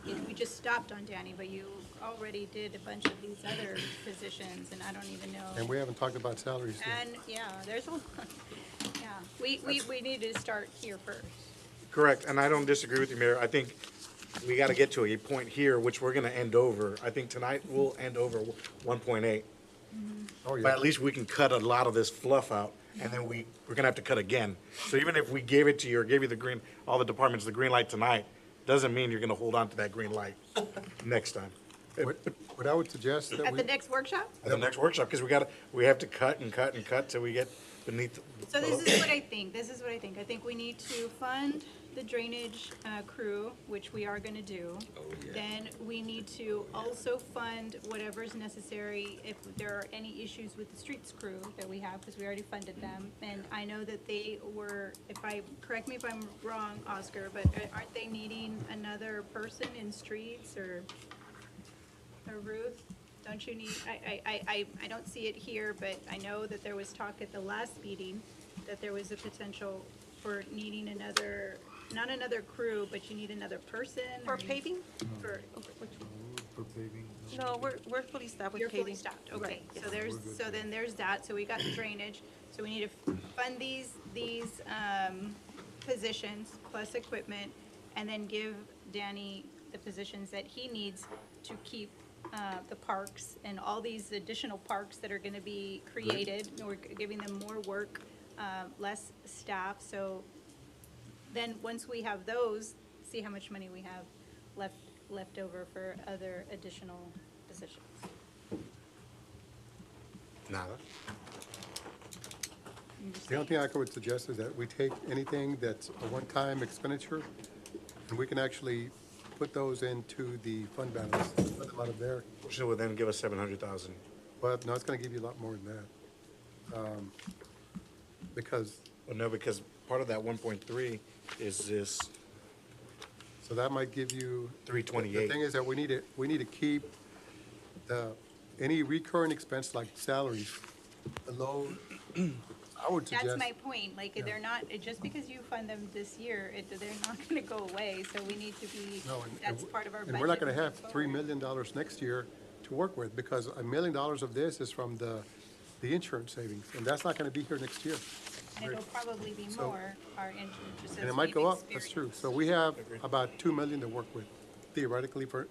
you know, we just stopped on Danny, but you already did a bunch of these other positions, and I don't even know. And we haven't talked about salaries yet. And, yeah, there's a, yeah, we need to start here first. Correct, and I don't disagree with you, Mayor. I think we got to get to a point here, which we're going to end over. I think tonight we'll end over 1.8. Oh, yeah. But at least we can cut a lot of this fluff out, and then we're going to have to cut again. So even if we gave it to you or gave you the green, all the departments the green light tonight, doesn't mean you're going to hold on to that green light next time. What I would suggest that At we, the next workshop? At the next workshop, because we have to cut and cut and cut till we get beneath. So this is what I think, I think we need to fund the drainage crew, which we are gonna do. Then we need to also fund whatever's necessary if there are any issues with the streets crew that we have, because we already funded them. And I know that they were, correct me if I'm wrong, Oscar, but aren't they needing another person in streets or Ruth? Don't you need, I don't see it here, but I know that there was talk at the last meeting that there was a potential for needing another, not another crew, but you need another person. For or- paving? For, No, we're fully staffed with you're paving. fully stopped, okay. Right, So then there's that, so we got drainage, so we need to fund these positions plus equipment, and then give Danny the positions that he needs to keep the parks and all these additional parks that are gonna be created. We're giving them more work, less staff, so then, once we have those, see how much money we have left over for other additional positions. Nada. the only thing I would suggest is that we take anything that's a one-time expenditure, and we can actually put those into the fund balance, put them out of there. Which will then give us 700,000. But no, it's gonna give you a lot more than that. Because, Well, no, because part of that 1.3 is this so that might give you. 328. The thing is that we need to keep any recurring expense like salaries, below, I would suggest. That's my point, like, they're not, just because you fund them this year, they're not gonna go away, so we need to be, No, that's part of our budget. And we're not gonna have moving $3 forward. million next year to work with, because $1 million of this is from the insurance savings, and that's not gonna be here next year. And it'll probably be So- more, our insurance, just And as it might we've go up, that's true. experienced. So we have about $2 million to work with theoretically for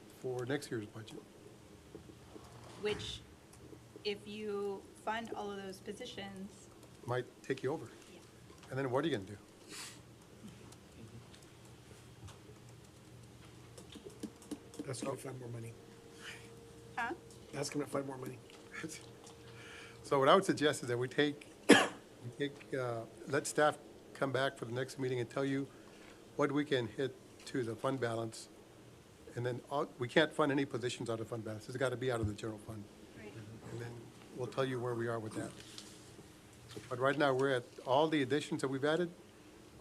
next year's budget. Which, if you fund all of those positions, Might take you over. And then what are you gonna do? That's gonna find more money. huh? That's gonna find more money. So what I would suggest is that we let staff come back for the next meeting and tell you what we can hit to the fund balance. And then we can't fund any positions out of fund balance. It's got to be out of the general fund. Right. And then we'll tell you where we are with that. But right now, we're at, all the additions that we've added,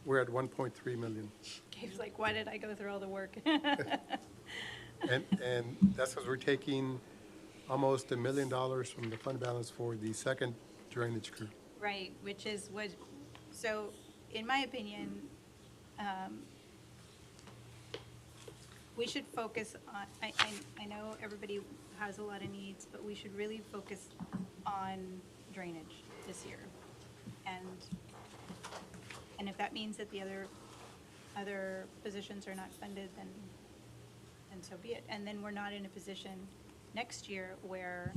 we're at 1.3 million. Gabe's like, why did I go through all the work? And that's because we're taking almost $1 million from the fund balance for the second drainage crew. Right, which is what, so, in my opinion, we should focus on, I know everybody has a lot of needs, but we should really focus on drainage this year. And if that means that the other positions are not funded, then so be it. And then we're not in a position next year where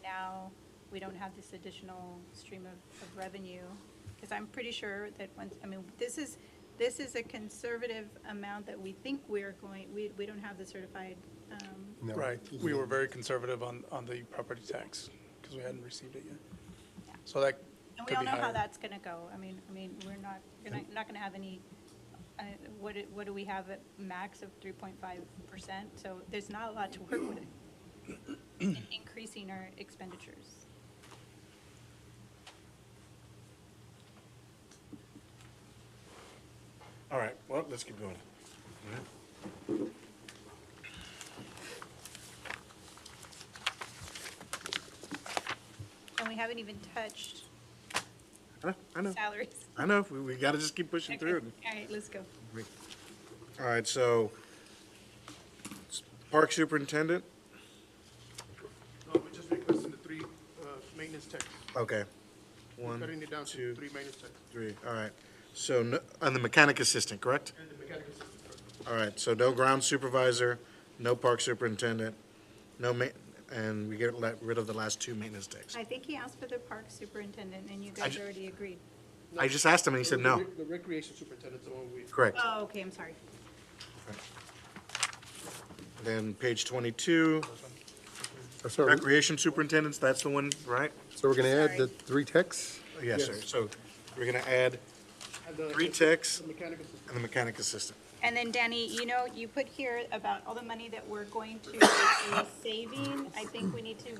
now we don't have this additional stream of revenue. Because I'm pretty sure that once, I mean, this is a conservative amount that we think we're going, we don't have the certified, No. Right. We were very conservative on the property tax because we hadn't received it yet. So that and we could all be know how higher. that's gonna go. I mean, we're not gonna have any, what do we have at max of 3.5%? So there's not a lot to work with in increasing our expenditures. All right, well, let's keep going. And we haven't even touched I know, salaries. I know, we gotta just keep pushing Okay. through it. All right, let's go. All right, so, Park Superintendent, No, we're just requesting the three maintenance techs. okay. One, Cutting it down to two, three maintenance techs. three, all right. So, and the mechanic assistant, correct? And the mechanic assistant, correct. All right, so no ground supervisor, no park superintendent, no and we get rid of the last two maintenance techs. I think he asked for the park superintendent, and you I guys ju- already agreed. I just asked him and he said no. The recreation superintendent's the one we. Correct. Oh, okay, I'm sorry. Then page 22, So recreation superintendents, that's the one, right? we're gonna add the Sorry. 3 techs? Yes, sir. So we're gonna add And the- 3 techs The mechanic assistant. and the mechanic assistant. And then Danny, you put here about all the money that we're going to be saving. I think we need to,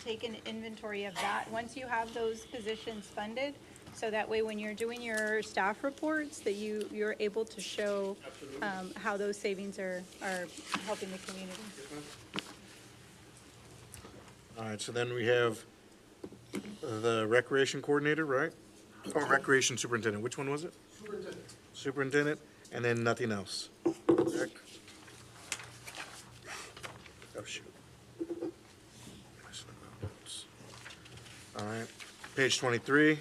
take an inventory of that, once you have those positions funded. So that way, when you're doing your staff reports, that you're able to show, how those savings are helping the community. All right, so then we have the recreation coordinator, right? Or recreation superintendent, which one was it? Superintendent. Superintendent, and then nothing else. Correct? Oh, shoot. All right, page 23.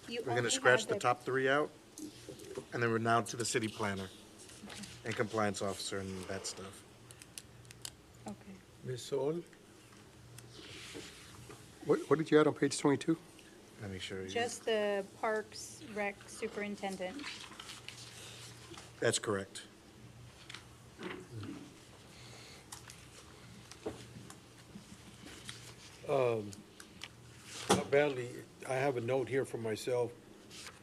You We're only gonna scratch have the top 3 out, and then we're now to the city planner and compliance officer and that stuff. Okay. Ms. Sol? What did you add on page 22? Let me show you. Just the Parks Rec Superintendent. That's correct. Badly, I have a note here for myself.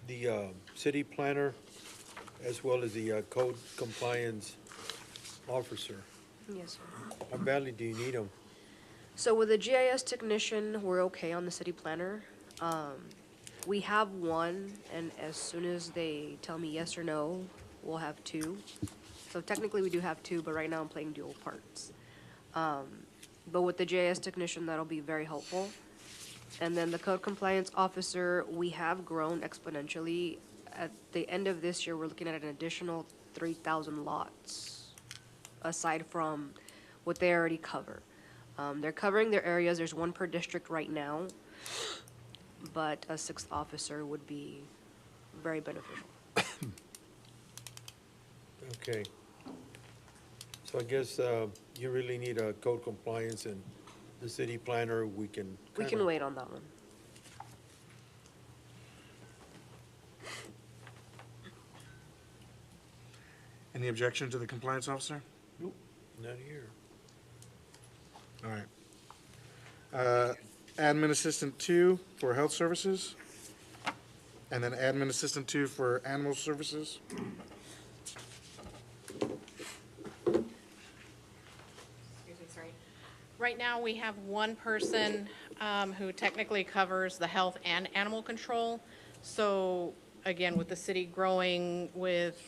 The city planner, as well as the code compliance officer. Yes, sir. How badly do you need them? So with the GIS technician, we're okay on the city planner. We have one, and as soon as they tell me yes or no, we'll have 2. So technically, we do have 2, but right now I'm playing dual parts. But with the JS technician, that'll be very helpful. And then the code compliance officer, we have grown exponentially. At the end of this year, we're looking at an additional 3,000 lots, aside from what they already cover. They're covering their areas. There's 1 per district right now, but a 6th officer would be very beneficial. Okay. So I guess you really need a code compliance and the city planner, we can. We can wait on that one. Any objection to the compliance officer? Nope, not here. All right. Admin Assistant 2 for Health Services, and then Admin Assistant 2 for Animal Services. Excuse me, sorry. Right now, we have 1 person who technically covers the health and animal control. So again, with the city growing with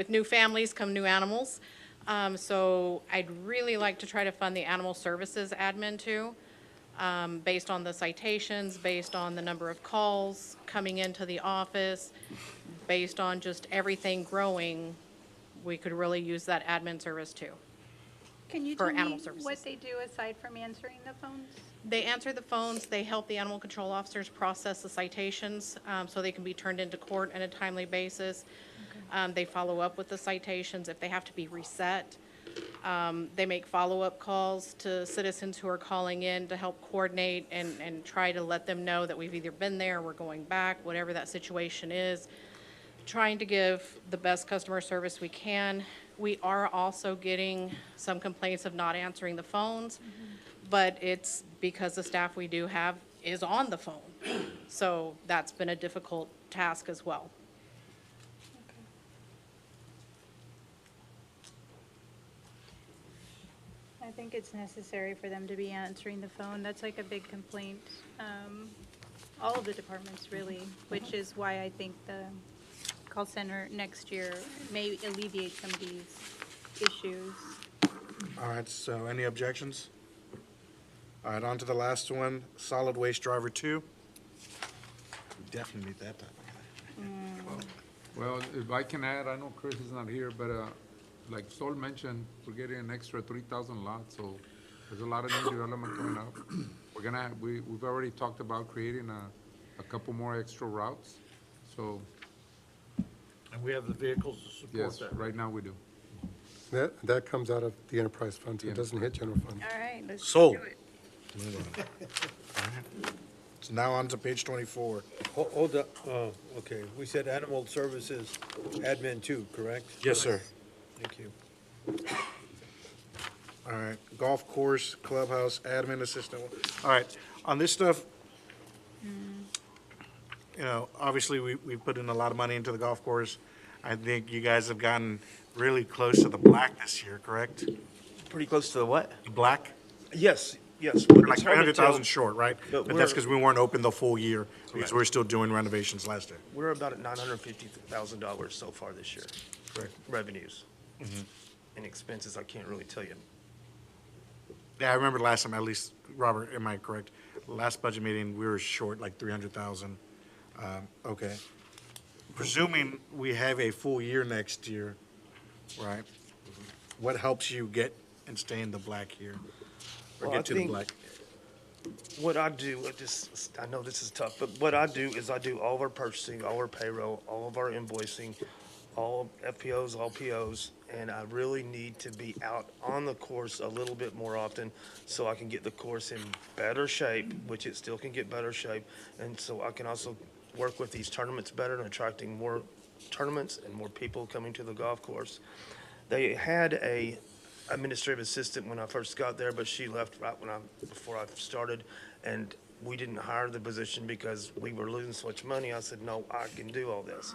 new families come new animals. So I'd really like to try to fund the animal services admin too, based on the citations, based on the number of calls coming into the office, based on just everything growing. We could really use that admin service too. Can you For tell me animal services. what they do aside from answering the phones? They answer the phones, they help the animal control officers process the citations, so they can be turned into court on a timely basis. They follow up with the citations if they have to be reset. They make follow-up calls to citizens who are calling in to help coordinate and try to let them know that we've either been there, we're going back, whatever that situation is. Trying to give the best customer service we can. We are also getting some complaints of not answering the phones, but it's because the staff we do have is on the phone. So that's been a difficult task as well. I think it's necessary for them to be answering the phone. That's like a big complaint. All of the departments really, which is why I think the call center next year may alleviate some of these issues. All right, so any objections? All right, on to the last one, Solid Waste Driver 2. Definitely need that type of guy. Well, if I can add, I know Chris is not here, but like Sol mentioned, we're getting an extra 3,000 lots, so there's a lot of new development coming up. We've already talked about creating a couple more extra routes, so. And we have the vehicles to support Yes, that. right now we do. That comes out of the enterprise fund, so it doesn't hit general fund. All right, let's Sold. do it. So now on to page 24. Hold up, okay, we said animal services admin 2, correct? Yes, sir. Thank you. All right, golf course, clubhouse, admin assistant. All right, on this stuff, you know, obviously, we put in a lot of money into the golf course. I think you guys have gotten really close to the black this year, correct? Pretty close to the what? Black? Yes, yes. We're It's like hard to 300,000 tell, short, right? but But that's we're- because we weren't open the full year, because Correct. we're still doing renovations last year. We're about at $950,000 so far this year. Correct. Revenues. Mhm. And expenses, I can't really tell you. Yeah, I remember last time, at least, Robert, am I correct? Last budget meeting, we were short like 300,000. Okay. Presuming we have a full year next year, right? What helps you get and stay in the black here? Or Well, I get to the think black? What I do, I know this is tough, but what I do is I do all of our purchasing, all our payroll, all of our invoicing, all FPOs, all POs, and I really need to be out on the course a little bit more often so I can get the course in better shape, which it still can get better shape, and so I can also work with these tournaments better and attracting more tournaments and more people coming to the golf course. They had a administrative assistant when I first got there, but she left right before I started, and we didn't hire the position because we were losing so much money. I said, no, I can do all this.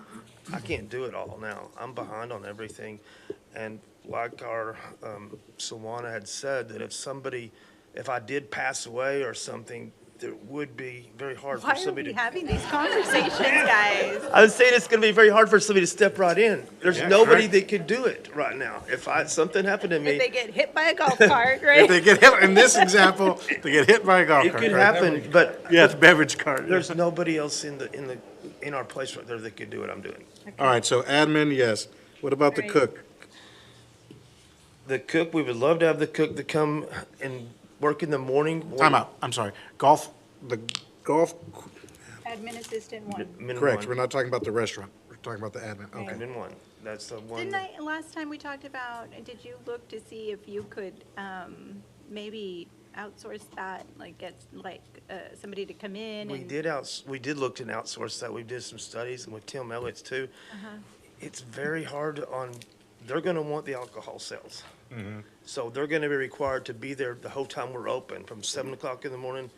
I can't do it all now. I'm behind on everything. And like our Sawana had said, that if I did pass away or something, it would be very hard Why for are somebody we to. having these conversations, guys? I was saying it's gonna be very hard for somebody to step right in. There's Yeah, nobody correct. that could do it right now. If something happened to If me, they get hit by a golf cart, right? If they get hit, in this example, they get hit by a golf it cart. could right? happen, but Yeah, it's beverage cart. there's nobody else in our place right there that could do what I'm doing. All right, so admin, yes. What about the Right. cook? The cook, we would love to have the cook to come and work in the morning. Time out, I'm sorry. The golf, Admin assistant one. Minimum correct, one. we're not talking about the restaurant. We're talking about the admin, okay. Admin one. That's the one. Didn't I, last time we talked about, did you look to see if you could maybe outsource that, like get somebody to come in We and? we did look to outsource that. We did some studies and with Tim Elliott's too. Uh-huh. It's very hard they're gonna want the alcohol sales. Mhm. So they're gonna be required to be there the whole time we're open, from 7 o'clock in the morning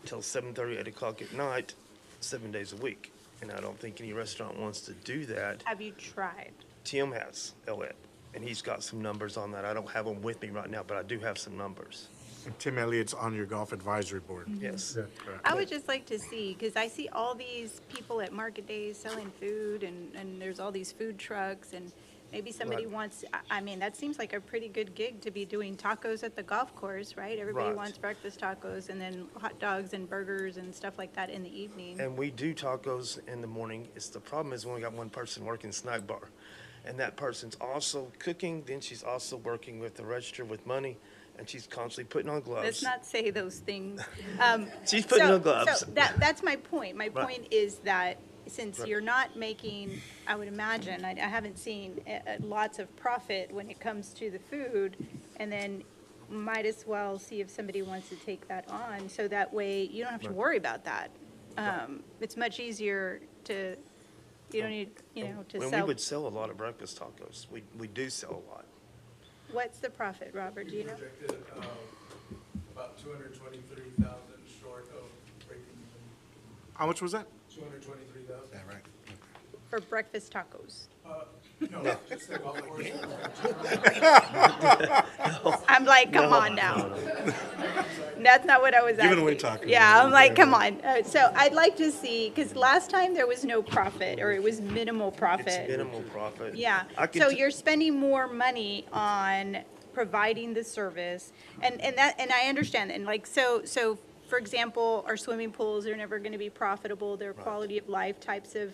till 7:30, 8 o'clock at night, 7 days a week. And I don't think any restaurant wants to do that. Have you tried? Tim has, Elliott, and he's got some numbers on that. I don't have them with me right now, but I do have some numbers. And Tim Elliott's on your golf advisory board. Yes. I would just like to see, because I see all these people at market days selling food, and there's all these food trucks, and maybe somebody Right. wants, I mean, that seems like a pretty good gig to be doing tacos at the golf course, right? Everybody Right. wants breakfast tacos, and then hot dogs and burgers and stuff like that in the evening. And we do tacos in the morning. The problem is we only got one person working snack bar. And that person's also cooking, then she's also working with the register with money, and she's constantly putting on gloves. Let's not say those things. She's putting So- on gloves. So that's my point. My Right. point is that since Right. you're not making, I would imagine, I haven't seen lots of profit when it comes to the food, and then might as well see if somebody wants to take that on, so that way you don't have to Right. worry about that. It's much easier to, you don't need, to And we sell. would sell a lot of breakfast tacos. We do sell a lot. What's the profit, Robert, do you know? Projected about 223,000 short of breaking even. How much was that? 223,000. Yeah, right. For breakfast tacos? No, just the golf course. I'm like, come on now. That's not what I was asking. Giving away tacos. Yeah, I'm like, come on. So I'd like to see, because last time there was no profit, or it was minimal profit. It's minimal profit. Yeah, I could so t- you're spending more money on providing the service, and I understand, and like, so, for example, our swimming pools are never gonna be profitable, they're quality of life types of,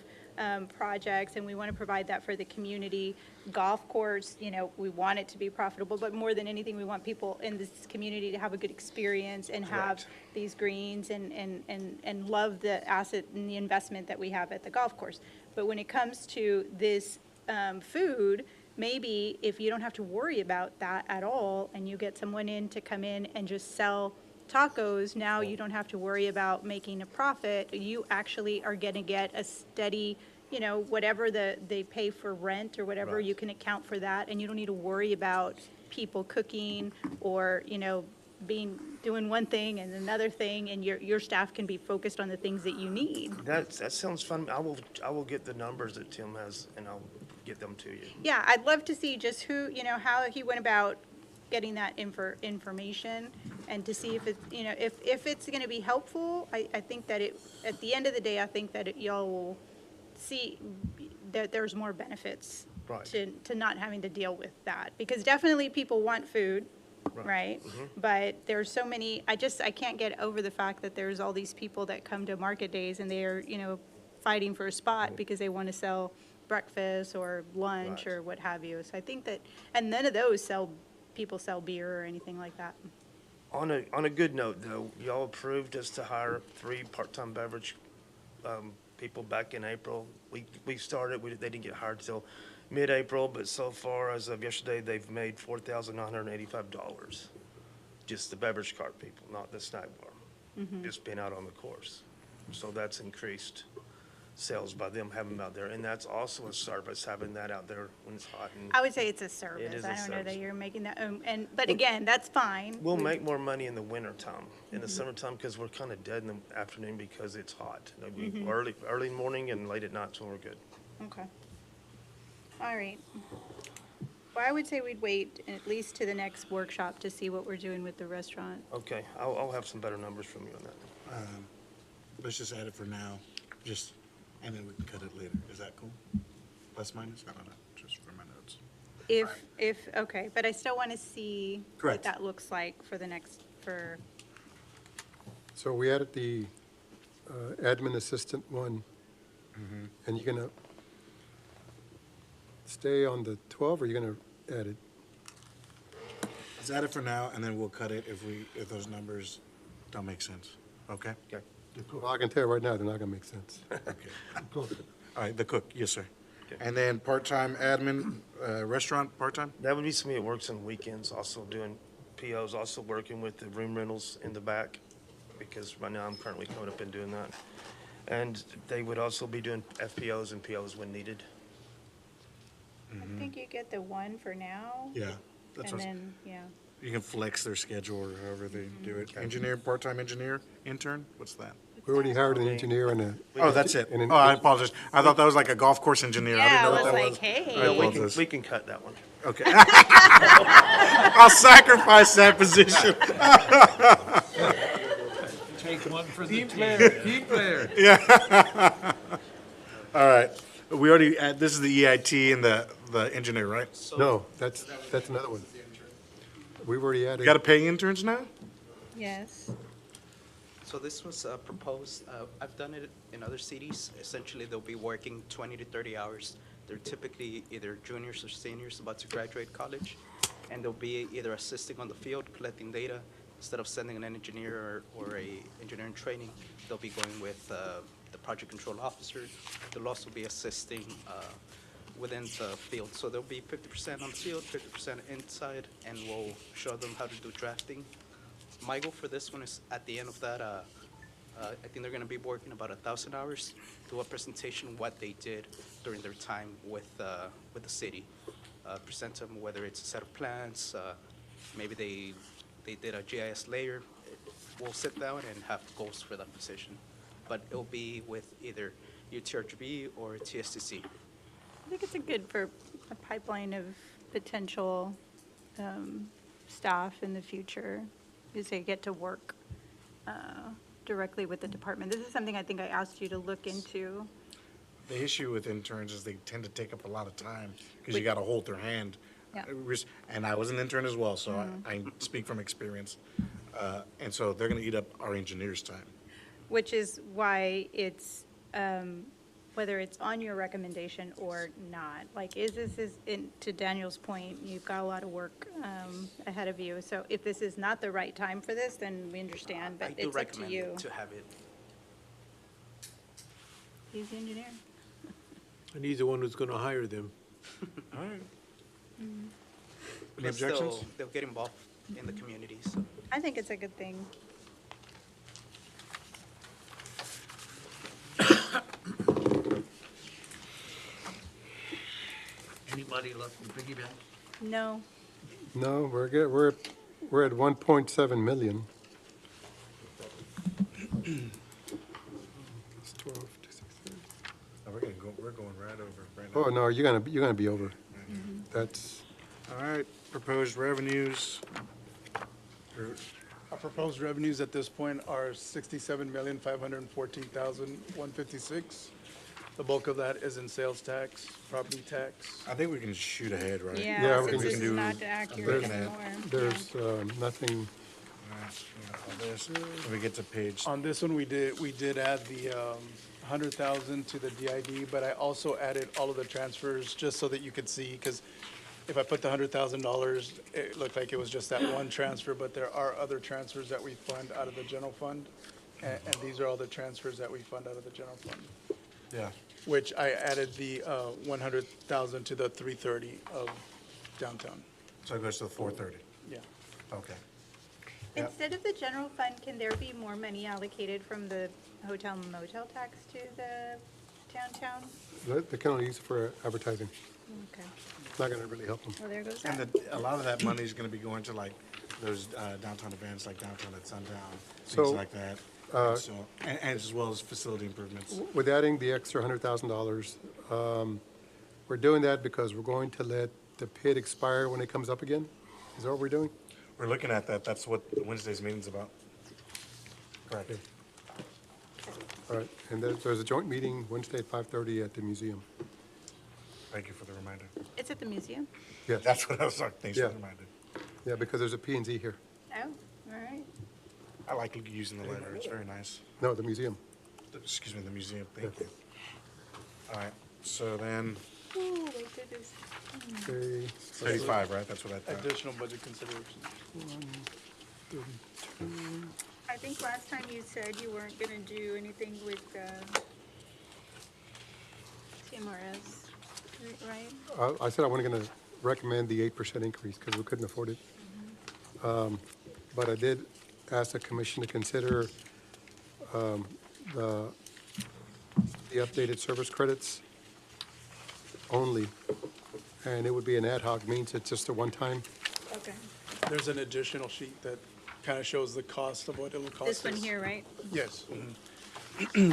projects, and we wanna provide that for the community. Golf course, we want it to be profitable, but more than anything, we want people in this community to have a good experience and have Correct. these greens and love the asset and the investment that we have at the golf course. But when it comes to this food, maybe if you don't have to worry about that at all, and you get someone in to come in and just sell tacos, now you don't have to worry about making a profit. You actually are gonna get a steady, whatever they pay for rent or whatever, Right. you can account for that, and you don't need to worry about people cooking or, doing one thing and another thing, and your staff can be focused on the things that you need. That sounds fun. I will get the numbers that Tim has, and I'll get them to you. Yeah, I'd love to see just who, how he went about getting that information, and to see if if it's gonna be helpful. I think that at the end of the day, I think that y'all will see that there's more benefits Right. to not having to deal with that, because definitely people want food, right? But there's so many, I can't get over the fact that there's all these people that come to market days and they're, fighting for a spot because they want to sell breakfast or lunch Right. or what have you. So I think that, and none of those people sell beer or anything like that. On a good note, though, y'all approved us to hire 3 part-time beverage people back in April. We started, they didn't get hired till mid-April, but so far, as of yesterday, they've made $4,985. Just the beverage cart people, not the snack bar. Just being out on the course. So that's increased sales by them having them out there. And that's also a service, having that out there when it's hot. And I would say it's a service. is a I don't know service. that you're making that, but again, that's fine. We'll make more money in the wintertime. In the summertime, because we're kind of dead in the afternoon because it's hot. Early morning and late at night, so we're good. Okay. All right. Well, I would say we'd wait at least to the next workshop to see what we're doing with the restaurant. Okay, I'll have some better numbers from you on that. Let's just add it for now, and then we can cut it later. Is that cool? Plus, minus? I don't know, just for my notes. Okay, but I still want to see what Correct. that looks like for the next, for, So we added the admin assistant one, and you're gonna stay on the 12, or you're gonna add it? Let's add it for now, and then we'll cut it if those numbers don't make sense. Okay? Okay. Well, I can tell you right now, they're not gonna make sense. All right, the cook, yes, sir. And then part-time admin, restaurant, part-time? That would be somebody that works on weekends, also doing POs, also working with the room rentals in the back, because right now I'm currently coming up and doing that. And they would also be doing FPOs and POs when needed. I think you get the one for now. Yeah, that's And what, then, yeah. you can flex their schedule or however they do it. Engineer, part-time engineer, intern, what's that? We already hired an engineer and a. Oh, that's it. and an- Oh, I apologize. I thought that was like a golf course engineer. I didn't know what that was. I No, apologize. we can cut that one. Okay. I'll sacrifice that position. Take one for the team. Key player. Yeah. All right. We already, this is the EIT and the engineer, right? No, that's another one. We've already added. You got to pay interns now? Yes. So this was proposed, I've done it in other cities. Essentially, they'll be working 20 to 30 hours. They're typically either juniors or seniors about to graduate college, and they'll be either assisting on the field, collecting data. Instead of sending an engineer or a engineering training, they'll be going with the project control officer. They'll also be assisting within the field. So they'll be 50% on the field, 50% inside, and we'll show them how to do drafting. My goal for this one is at the end of that, I think they're going to be working about 1,000 hours, do a presentation what they did during their time with the city. Present them whether it's a set of plans, maybe they did a GIS layer. We'll sit down and have goals for that position. But it'll be with either UTRGB or TSTC. I think it's for a pipeline of potential staff in the future, as they get to work directly with the department. This is something I think I asked you to look into. The issue with interns is they tend to take up a lot of time because you got to hold their hand. Yeah. And I was an intern as well, so I speak from experience. And so they're going to eat up our engineers' time. Which is why it's, whether it's on your recommendation or not. Like, to Daniel's point, you've got a lot of work ahead of you. So if this is not the right time for this, then we understand, but I do it's up to recommend you. to have it. He's the engineer. And he's the one who's gonna hire them. All right. Any Plus, objections? they'll get involved in the community, so. I think it's a good thing. Anybody left to piggyback? No. No, we're good. We're at 1.7 million. It's 12, 2, 6, 3. Oh, we're going right over right now. Oh, no, you're gonna be over. That's, All right, proposed revenues. Our proposed revenues at this point are 67,514,156. The bulk of that is in sales tax, property tax. I think we can shoot ahead, right? Yeah, we since can this is do- not accurate anymore. there's nothing, All this, when we get to page, On this one, we did add the 100,000 to the DID, but I also added all of the transfers just so that you could see, because if I put the $100,000, it looked like it was just that one transfer, but there are other transfers that we fund out of the general fund. And these are all the transfers that we fund out of the general fund, yeah. which I added the 100,000 to the 330 of downtown. So it goes to the 430. Yeah. Okay. Yep. Instead of the general fund, can there be more money allocated from the hotel and motel tax to the downtown? they can only use it for advertising. Okay. It's not gonna really help them. Well, there goes And that. a lot of that money is going to be going to like those downtown events, like Downtown at Sundown, So, things like that. And as well as facility improvements. With adding the extra $100,000, we're doing that because we're going to let the PID expire when it comes up again? Is that what we're doing? We're looking at that. That's what Wednesday's meeting's about. Correct. All right, and there's a joint meeting Wednesday at 5:30 at the museum. Thank you for the reminder. It's at the museum? Yes. That's what I was like, thanks for Yeah. the reminder. Yeah, because there's a P and Z here. Oh, all right. I like using the letter, it's very nice. No, the museum. Excuse me, the museum, thank you. All right, so then, Oh, my goodness. Okay. 35, right? That's what I thought. Additional budget considerations. I think last time you said you weren't gonna do anything with, TMRS, right? I said I wasn't going to recommend the 8% increase because we couldn't afford it. But I did ask the commission to consider the updated service credits only. And it would be an ad hoc, means it's just a one-time. Okay. There's an additional sheet that kind of shows the cost of what it'll cost This one us. here, right? Yes.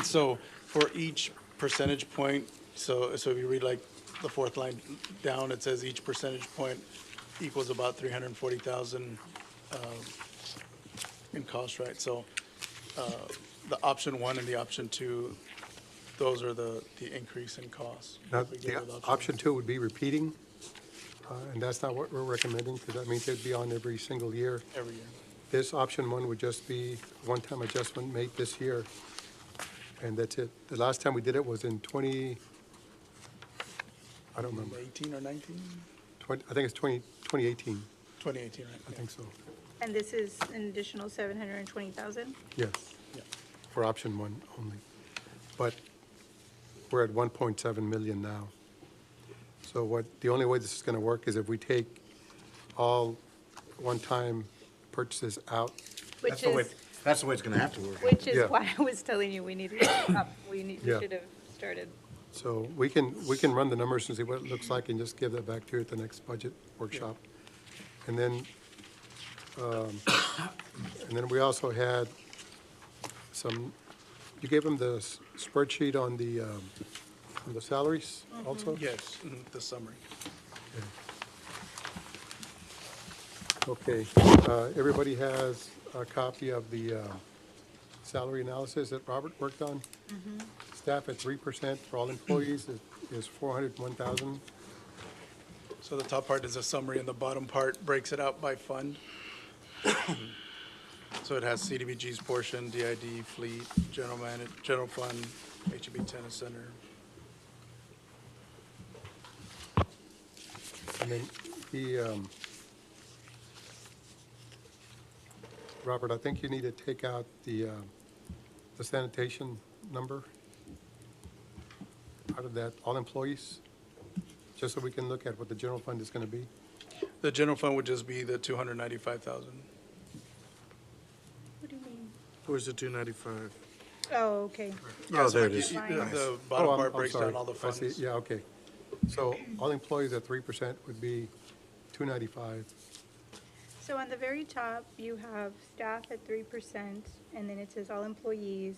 So for each percentage point, so if you read like the fourth line down, it says each percentage point equals about 340,000 in cost, right? So the option one and the option two, those are the increase in costs. Now, if we go with the option 2 would be repeating, and that's not what we're recommending because that means it'd be on every single year. Every year. This option 1 would just be one-time adjustment made this year, and that's it. The last time we did it was in I don't remember, 18 or 19? I think it's 2018, 2018, right? I think so. And this is an additional 720,000? Yes. For option 1 only. But we're at 1.7 million now. So the only way this is going to work is if we take all one-time purchases out. Which is, That's the way it's gonna have to work. which is Yeah. why I was telling you we needed to up, we Yeah. should have started. So we can run the numbers and see what it looks like and just give that back to you at the next budget workshop. And then we also had you gave them the spreadsheet on the salaries also? Yes, the summary. Okay, everybody has a copy of the salary analysis that Robert worked on. Staff at 3% for all employees is 401,000. So the top part is a summary and the bottom part breaks it out by fund. So it has CDBG's portion, DID, fleet, general fund, HEB tennis center. And then Robert, I think you need to take out the sanitation number out of that, all employees, just so we can look at what the general fund is going to be. The general fund would just be the 295,000. What do you mean? Where's the 295? Oh, okay. Oh, there it is. The bottom Oh, part I'm breaks sorry. down all the I see. funds. Yeah, okay. So all employees at 3% would be 295. So on the very top, you have staff at 3%, and then it says all employees,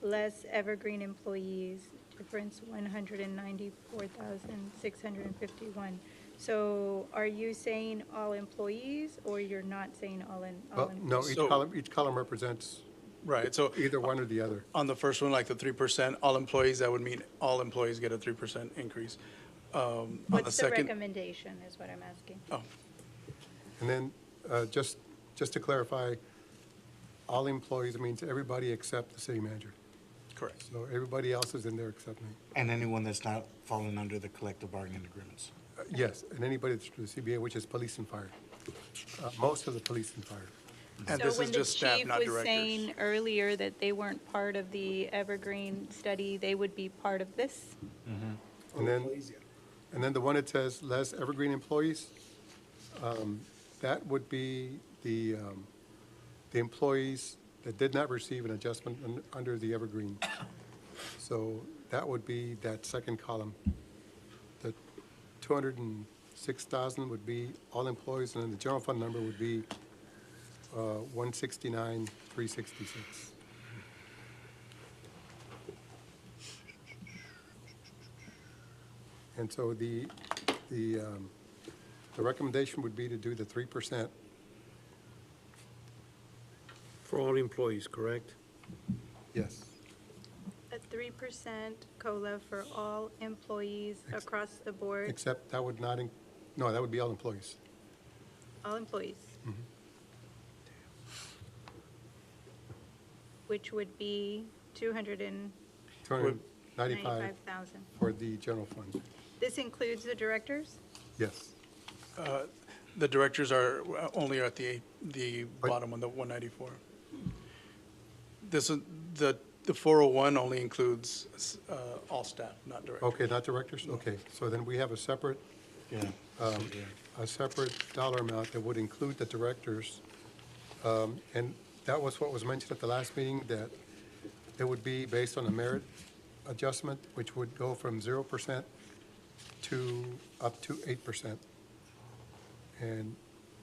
less evergreen employees, difference 194,651. So are you saying all employees, or you're not saying all Well, no, employees? each column represents Right, so either one or the other. on the first one, like the 3%, all employees, that would mean all employees get a 3% increase. On the What's the second, recommendation, is what I'm asking. And then, just to clarify, all employees means everybody except the city manager. correct. So everybody else is in there except me. And anyone that's not falling under the collective bargaining agreements. Yes, and anybody that's through the CBA, which is police and fire. Most of the police and fire. And So this when is the just staff, chief not was directors. saying earlier that they weren't part of the Evergreen study, they would be part of this? And then the one that says less evergreen employees, that would be the employees that did not receive an adjustment under the evergreen. So that would be that second column. The 206,000 would be all employees, and then the general fund number would be 169,366. And so the recommendation would be to do the 3%. For all employees, correct? Yes. 3% COLA for all employees across the board, Except that would not, no, that would be all employees. all employees, Mhm. which would be 295 $295,000. for the general fund. This includes the directors? Yes. The directors are only at the bottom on the 194. This is, the 401 only includes all staff, not directors. Okay, not directors? Okay, so then we have a separate, a separate dollar amount that would include the directors. And that was what was mentioned at the last meeting, that it would be based on a merit adjustment, which would go from 0% to up to 8%. And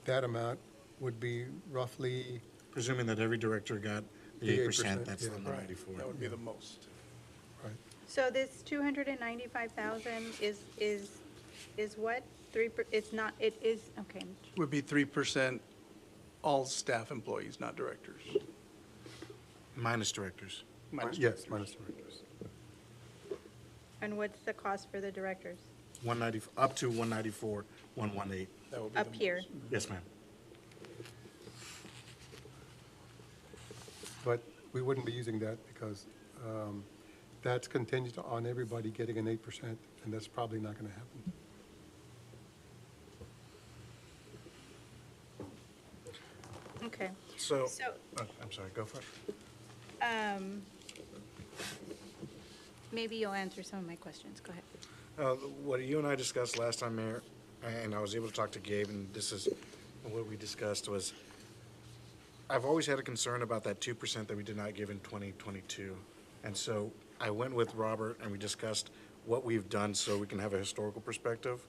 that amount would be roughly. Presuming that every director got the 8%, that's the yeah. 194. That would be the most. Right. So this 295,000 is what? It's not, it is, okay. Would be 3% all staff employees, not directors. Minus directors. Yes, minus directors. And what's the cost for the directors? 190, up to 194, 118. That would be Up here? Yes, ma'am. But we wouldn't be using that because that's contingent on everybody getting an 8%, and that's probably not going to happen. Okay. So, So, I'm sorry, go for it. maybe you'll answer some of my questions. Go ahead. What you and I discussed last time, Mayor, and I was able to talk to Gabe, and this is what we discussed was, I've always had a concern about that 2% that we did not give in 2022. And so I went with Robert and we discussed what we've done so we can have a historical perspective.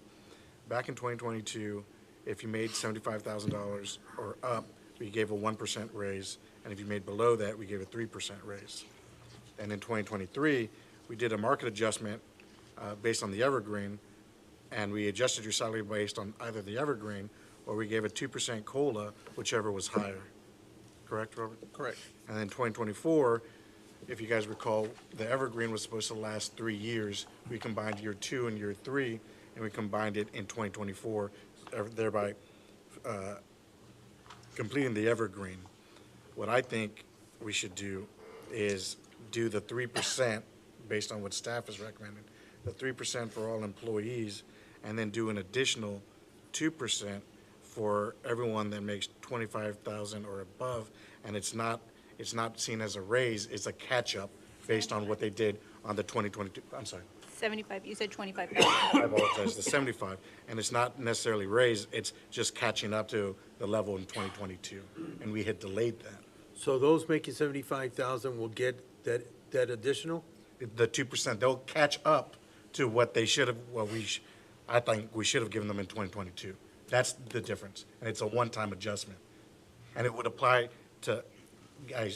Back in 2022, if you made $75,000 or up, we gave a 1% raise. And if you made below that, we gave a 3% raise. And in 2023, we did a market adjustment based on the evergreen, and we adjusted your salary based on either the evergreen or we gave a 2% COLA, whichever was higher. Correct, Robert? Correct. And then 2024, if you guys recall, the evergreen was supposed to last 3 years. We combined year 2 and year 3, and we combined it in 2024, thereby completing the evergreen. What I think we should do is do the 3% based on what staff is recommending, the 3% for all employees, and then do an additional 2% for everyone that makes 25,000 or above, and it's not seen as a raise, it's a catch-up based on what they did on the 2022, I'm sorry, 75, you said 25,000. I apologize, the 75, and it's not necessarily raised, it's just catching up to the level in 2022, and we had delayed that. So those making 75,000 will get that additional? The 2%, they'll catch up to what they should have, I think we should have given them in 2022. That's the difference, and it's a one-time adjustment. And it would apply to, I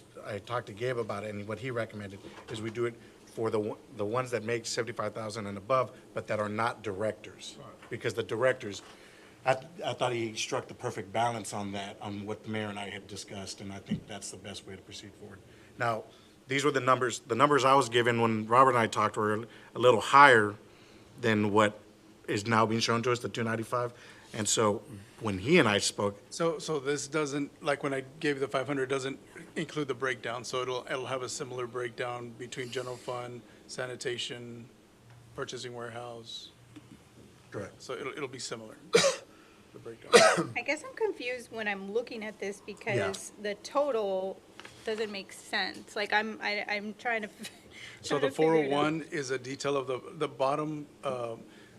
talked to Gabe about it, and what he recommended is we do it for the ones that make 75,000 and above, but that are not directors. Because the directors, I thought he struck the perfect balance on that, on what the mayor and I had discussed, and I think that's the best way to proceed forward. Now, these were the numbers I was given when Robert and I talked were a little higher than what is now being shown to us, the 295. And so when he and I spoke. So this doesn't, like when I gave you the 500, doesn't include the breakdown, so it'll have a similar breakdown between general fund, sanitation, purchasing warehouse. Correct. So it'll be similar, the breakdown. I guess I'm confused when I'm looking at this because the total doesn't make sense. Like I'm trying to. So the 401 is a detail of the bottom,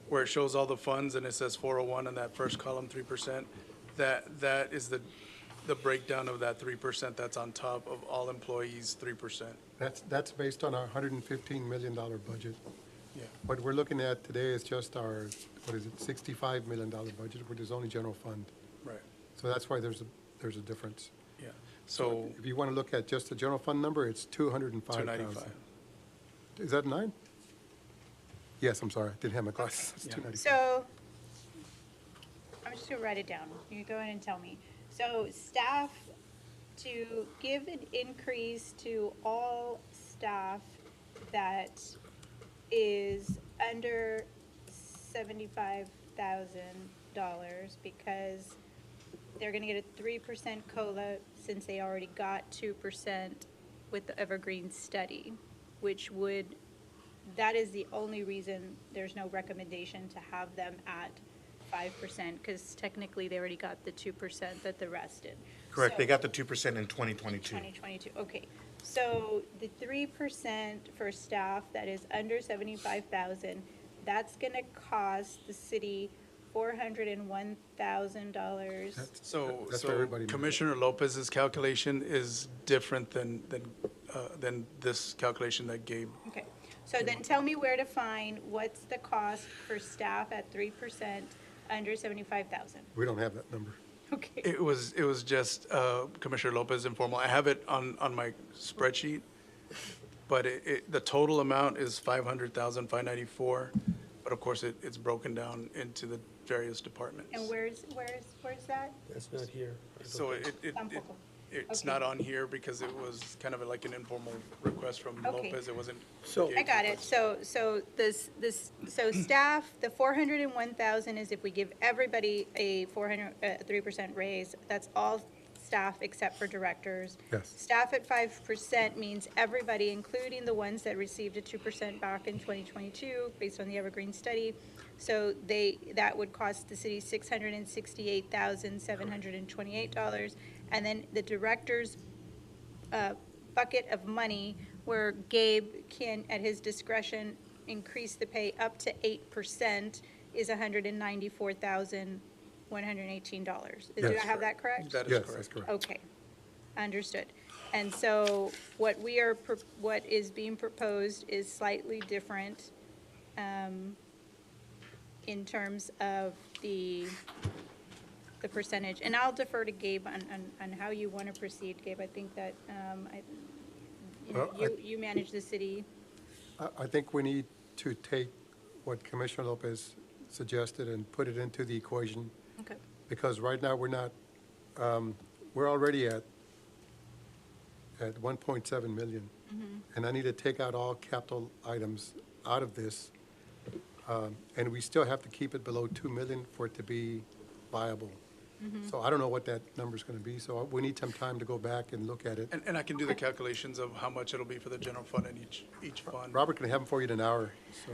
where it shows all the funds and it says 401 in that first column, 3%. That is the breakdown of that 3% that's on top of all employees, 3%. That's based on our $115 million budget. Yeah. What we're looking at today is just our, $65 million budget, which is only general fund. Right. So that's why there's a difference. Yeah. So If you want to look at just the general fund number, it's 205,000. 295. Is that 9? Yes, I'm sorry, I didn't have my glasses. It's 295. So, I'm just gonna write it down. You go ahead and tell me. So staff, to give an increase to all staff that is under $75,000 because they're gonna get a 3% COLA since they already got 2% with the Evergreen study, which would, that is the only reason there's no recommendation to have them at 5%, because technically they already got the 2% that the rest did. Correct, they So- got the 2% in 2022. 2022, okay. So the 3% for staff that is under 75,000, that's gonna cost the city $401,000. So, That's for so everybody. Commissioner Lopez's calculation is different than this calculation that Gabe. Okay, so then tell me where to find what's the cost for staff at 3% under 75,000. We don't have that number. Okay. It was just Commissioner Lopez informal. I have it on my spreadsheet, but the total amount is 500,594. But of course, it's broken down into the various departments. And where's that? That's not here. So it's not on here because it was kind of like an informal request from Okay. Lopez. It wasn't. So- I got it. So staff, the 401,000 is if we give everybody a 3% raise. That's all staff except for directors. Yes. Staff at 5% means everybody, including the ones that received a 2% back in 2022, based on the Evergreen study. So that would cost the city $668,728. And then the director's bucket of money where Gabe can, at his discretion, increase the pay up to 8% is $194,118. Do I Yes. have that correct? That is Yes, correct. that's correct. Okay, understood. And so what is being proposed is slightly different in terms of the percentage. And I'll defer to Gabe on how you want to proceed, Gabe. I think that, Well, you manage the city. I think we need to take what Commissioner Lopez suggested and put it into the equation, Okay. because right now we're not, we're already at 1.7 million. And I need to take out all capital items out of this. And we still have to keep it below 2 million for it to be viable. So I don't know what that number's going to be, so we need some time to go back and look at it. And I can do the calculations of how much it'll be for the general fund and each fund. Robert can have them for you in an hour. So.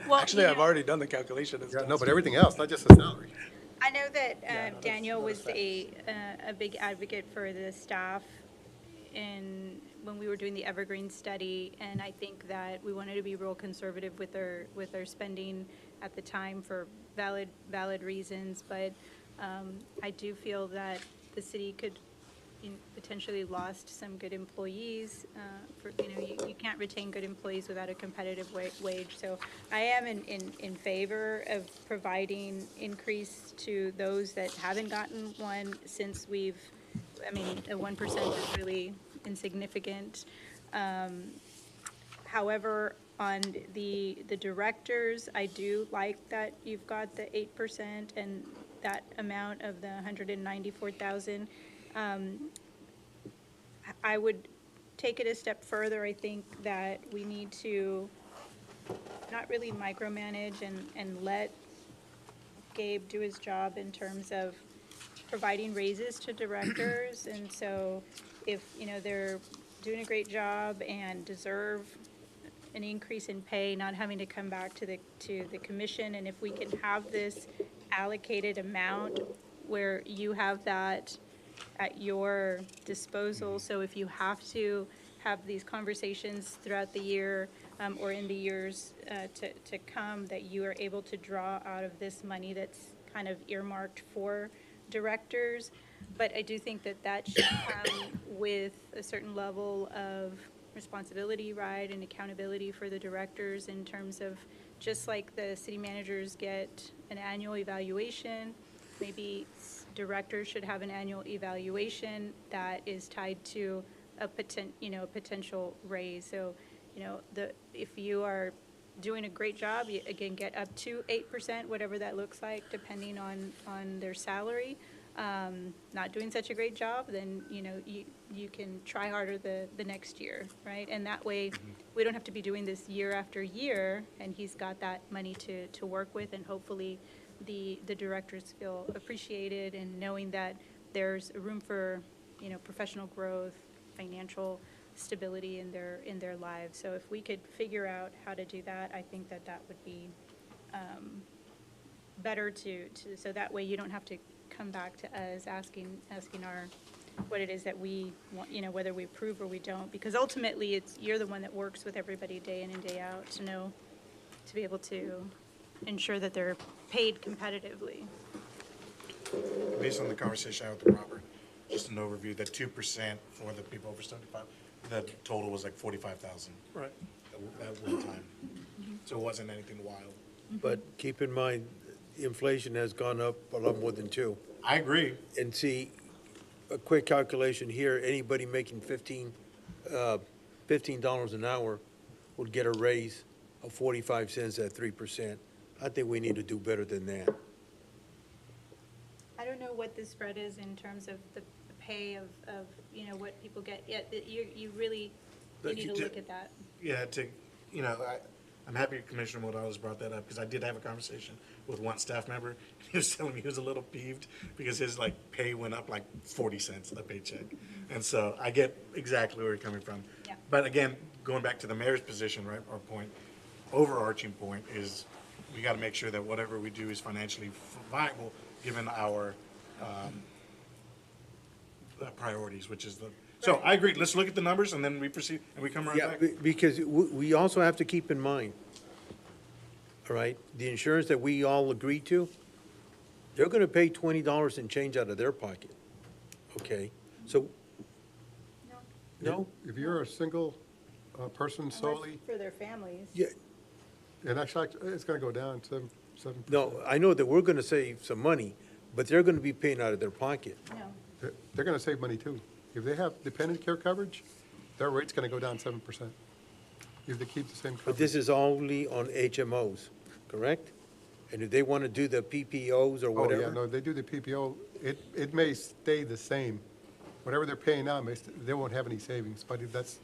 Well, Actually, I've already done the calculation. It's Yeah, done. no, but everything else, not just the salary. I know that Daniel was a big advocate for the staff when we were doing the Evergreen study, and I think that we wanted to be real conservative with our spending at the time for valid reasons, but I do feel that the city could potentially lost some good employees. You can't retain good employees without a competitive wage. So I am in favor of providing increase to those that haven't gotten one since the 1% is really insignificant. However, on the directors, I do like that you've got the 8% and that amount of the 194,000. I would take it a step further. I think that we need to not really micromanage and let Gabe do his job in terms of providing raises to directors. And so if, they're doing a great job and deserve an increase in pay, not having to come back to the commission, and if we can have this allocated amount where you have that at your disposal, so if you have to have these conversations throughout the year or in the years to come, that you are able to draw out of this money that's kind of earmarked for directors. But I do think that should come with a certain level of responsibility, right, and accountability for the directors in terms of, just like the city managers get an annual evaluation, maybe directors should have an annual evaluation that is tied to a potential raise. So, if you are doing a great job, you again get up to 8%, whatever that looks like, depending on their salary. not doing such a great job, then, you can try harder the next year, right? And that way, we don't have to be doing this year after year, and he's got that money to work with, and hopefully the directors feel appreciated and knowing that there's room for, professional growth, financial stability in their lives. So if we could figure out how to do that, I think that would be better so that way you don't have to come back to us asking what it is that we want, whether we approve or we don't, because ultimately you're the one that works with everybody day in and day out to be able to ensure that they're paid competitively. Based on the conversation I had with Robert, just an overview, that 2% for the people over 75, the total was like 45,000. Right. At one time. So it wasn't anything wild. But keep in mind, inflation has gone up a lot more than 2. I agree. And see, a quick calculation here, anybody making $15 an hour would get a raise of 45 cents at 3%. I think we need to do better than that. I don't know what the spread is in terms of the pay of what people get. Yeah, you really need to look at that. Yeah, I'm happy Commissioner Morales brought that up, because I did have a conversation with one staff member. He was telling me he was a little peeved because his pay went up 40 cents a paycheck. And so I get exactly where you're coming from. Yeah. But again, going back to the mayor's position, right, our point, overarching point is we got to make sure that whatever we do is financially viable, given our priorities, which is the, so I agree, let's look at the numbers and then we proceed, and we come right Yeah, back. because we also have to keep in mind, all right, the insurance that we all agreed to, they're gonna pay $20 and change out of their pocket, okay? So, no? If you're a single person solely, For their families. Yeah, and actually, it's gonna go down 7%. no, I know that we're gonna save some money, but they're gonna be paying out of their pocket. No. They're gonna save money too. If they have dependent care coverage, their rate's gonna go down 7%. If they keep the same But coverage. this is only on HMOs, correct? And if they wanna do the PPOs or Oh, whatever? yeah, no, they do the PPO, it may stay the same. Whatever they're paying now, they won't have any savings, but if that's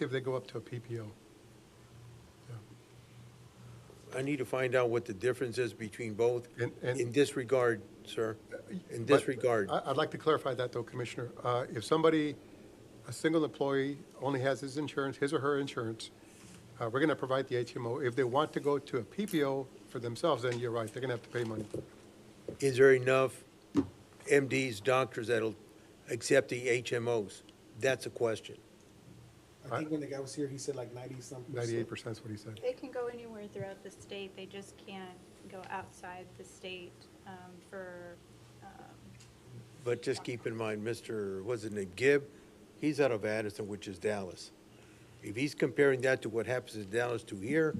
if they go up to a PPO. I need to find out what the difference is between both And- in this regard, sir, in But this regard. I'd like to clarify that though, Commissioner. If somebody, a single employee only has his insurance, his or her insurance, we're gonna provide the HMO. If they want to go to a PPO for themselves, then you're right, they're gonna have to pay money. Is there enough MDs, doctors that'll accept the HMOs? That's a question. I think when the guy was here, he said 90-something. 98% is what he said. They can go anywhere throughout the state, they just can't go outside the state for, But just keep in mind, what's his name, Gibb, he's out of Addison, which is Dallas. If he's comparing that to what happens in Dallas to here,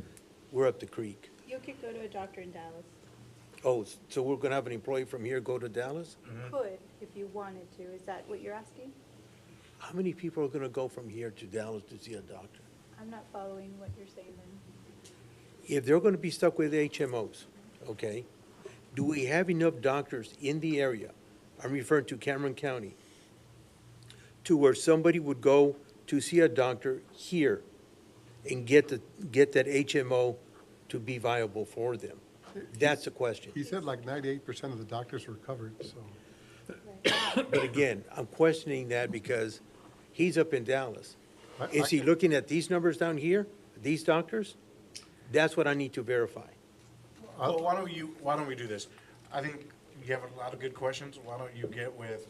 we're up the creek. you could go to a doctor in Dallas. Oh, so we're gonna have an employee from here go to Dallas? Could, if you wanted to. Is that what you're asking? How many people are gonna go from here to Dallas to see a doctor? I'm not following what you're saying then. If they're gonna be stuck with HMOs, okay, do we have enough doctors in the area, I'm referring to Cameron County, to where somebody would go to see a doctor here and get that HMO to be viable for them? That's the question. He said 98% of the doctors were covered, so. But again, I'm questioning that because he's up in Dallas. Is he looking at these numbers down here, these doctors? That's what I need to verify. Well, why don't we do this? I think you have a lot of good questions. Why don't you get with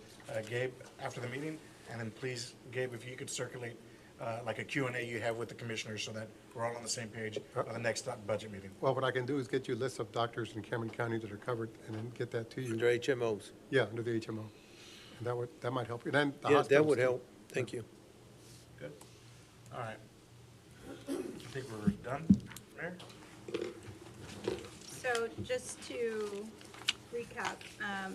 Gabe after the meeting? And then please, Gabe, if you could circulate a Q&A you have with the commissioners so that we're all on the same page on the next budget meeting. Well, what I can do is get you a list of doctors in Cameron County that are covered and then get that to you. Under HMOs? Yeah, under the HMO. And that might help you. And then the Yeah, that hospitals, would too. help. Thank you. Good. All right. I think we're done, Mayor? So just to recap,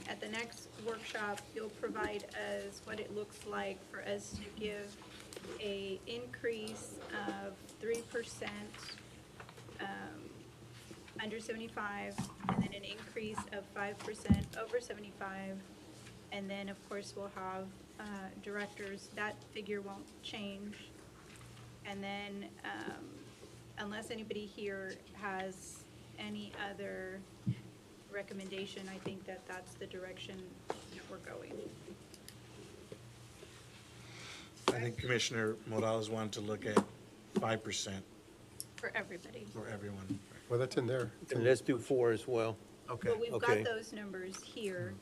at the next workshop, you'll provide us what it looks like for us to give a increase of 3% under 75, and then an increase of 5% over 75, And then, of course, we'll have directors. That figure won't change. And then, unless anybody here has any other recommendation, I think that that's the direction that we're going. I think Commissioner Morales wanted to look at 5% For everybody. for everyone. Well, that's in there. And let's do 4 as well. Okay. Well, we've Okay. got those numbers here,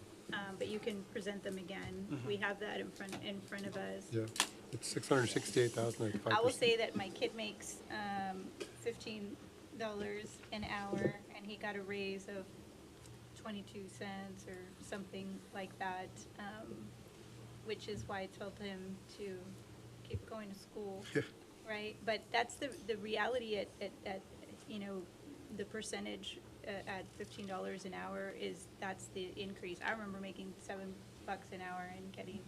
but you can present them again. We have that in front of us. Yeah, it's 668,000 at 5%. I will say that my kid makes $15 an hour, and he got a raise of 22 cents or something like that, which is why I told him to keep going to school, right? But that's the reality at, you know, the percentage at $15 an hour that's the increase. I remember making $7 an hour and getting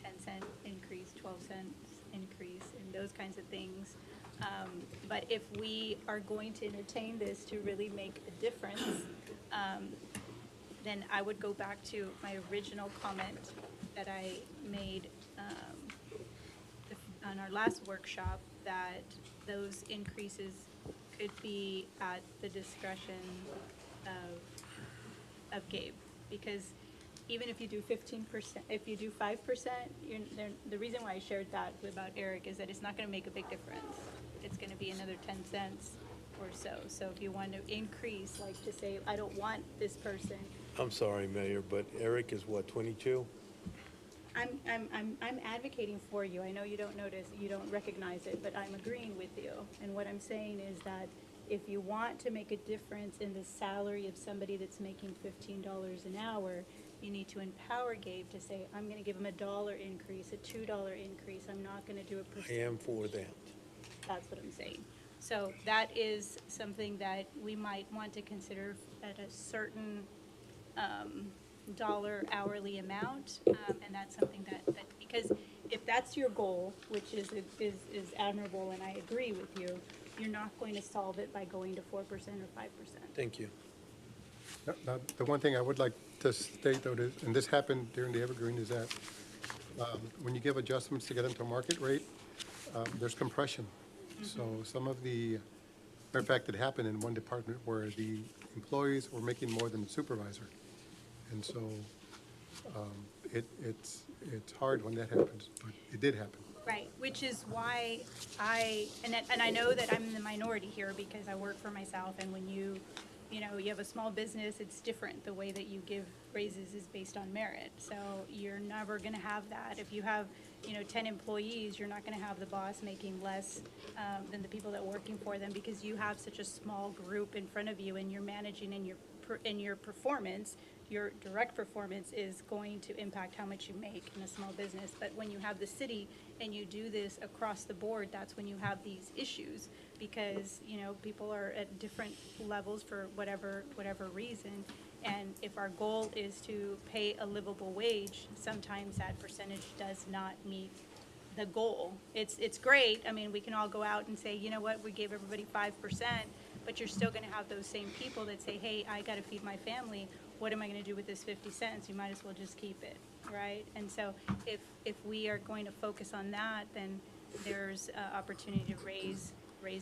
10-cent increase, 12 cents increase, and those kinds of things. But if we are going to entertain this to really make a difference, then I would go back to my original comment that I made on our last workshop, that those increases could be at the discretion of Gabe. Because even if you do 15%, if you do 5%, the reason why I shared that about Eric is that it's not gonna make a big difference. It's gonna be another 10 cents or so. So if you want to increase, like to say, I don't want this person, I'm sorry, Mayor, but Eric is what, 22? I'm advocating for you. I know you don't notice, you don't recognize it, but I'm agreeing with you. And what I'm saying is that if you want to make a difference in the salary of somebody that's making $15 an hour, you need to empower Gabe to say, I'm gonna give him $1 increase, a $2 increase. I'm not gonna do a I percent. am for that. That's what I'm saying. So that is something that we might want to consider at a certain dollar hourly amount, and that's something that, because if that's your goal, which is admirable, and I agree with you, you're not going to solve it by going to 4% or 5%. Thank you. Now, the one thing I would like to state, though, is, and this happened during the Evergreen, is that when you give adjustments to get them to market rate, there's compression. So some of the, matter of fact, it happened in one department where the employees were making more than the supervisor. And so it's hard when that happens, but it did happen. Right, which is why and I know that I'm in the minority here because I work for myself, and when you have a small business, it's different. The way that you give raises is based on merit. So you're never gonna have that. If you have, 10 employees, you're not gonna have the boss making less than the people that are working for them, because you have such a small group in front of you, and you're managing, and your performance, your direct performance is going to impact how much you make in a small business. But when you have the city and you do this across the board, that's when you have these issues, because, people are at different levels for whatever reason. And if our goal is to pay a livable wage, sometimes that percentage does not meet the goal. It's great. I mean, we can all go out and say, you know what, we gave everybody 5%, but you're still gonna have those same people that say, hey, I gotta feed my family. What am I gonna do with this 50 cents? You might as well just keep it, right? And so if we are going to focus on that, then there's opportunity to raise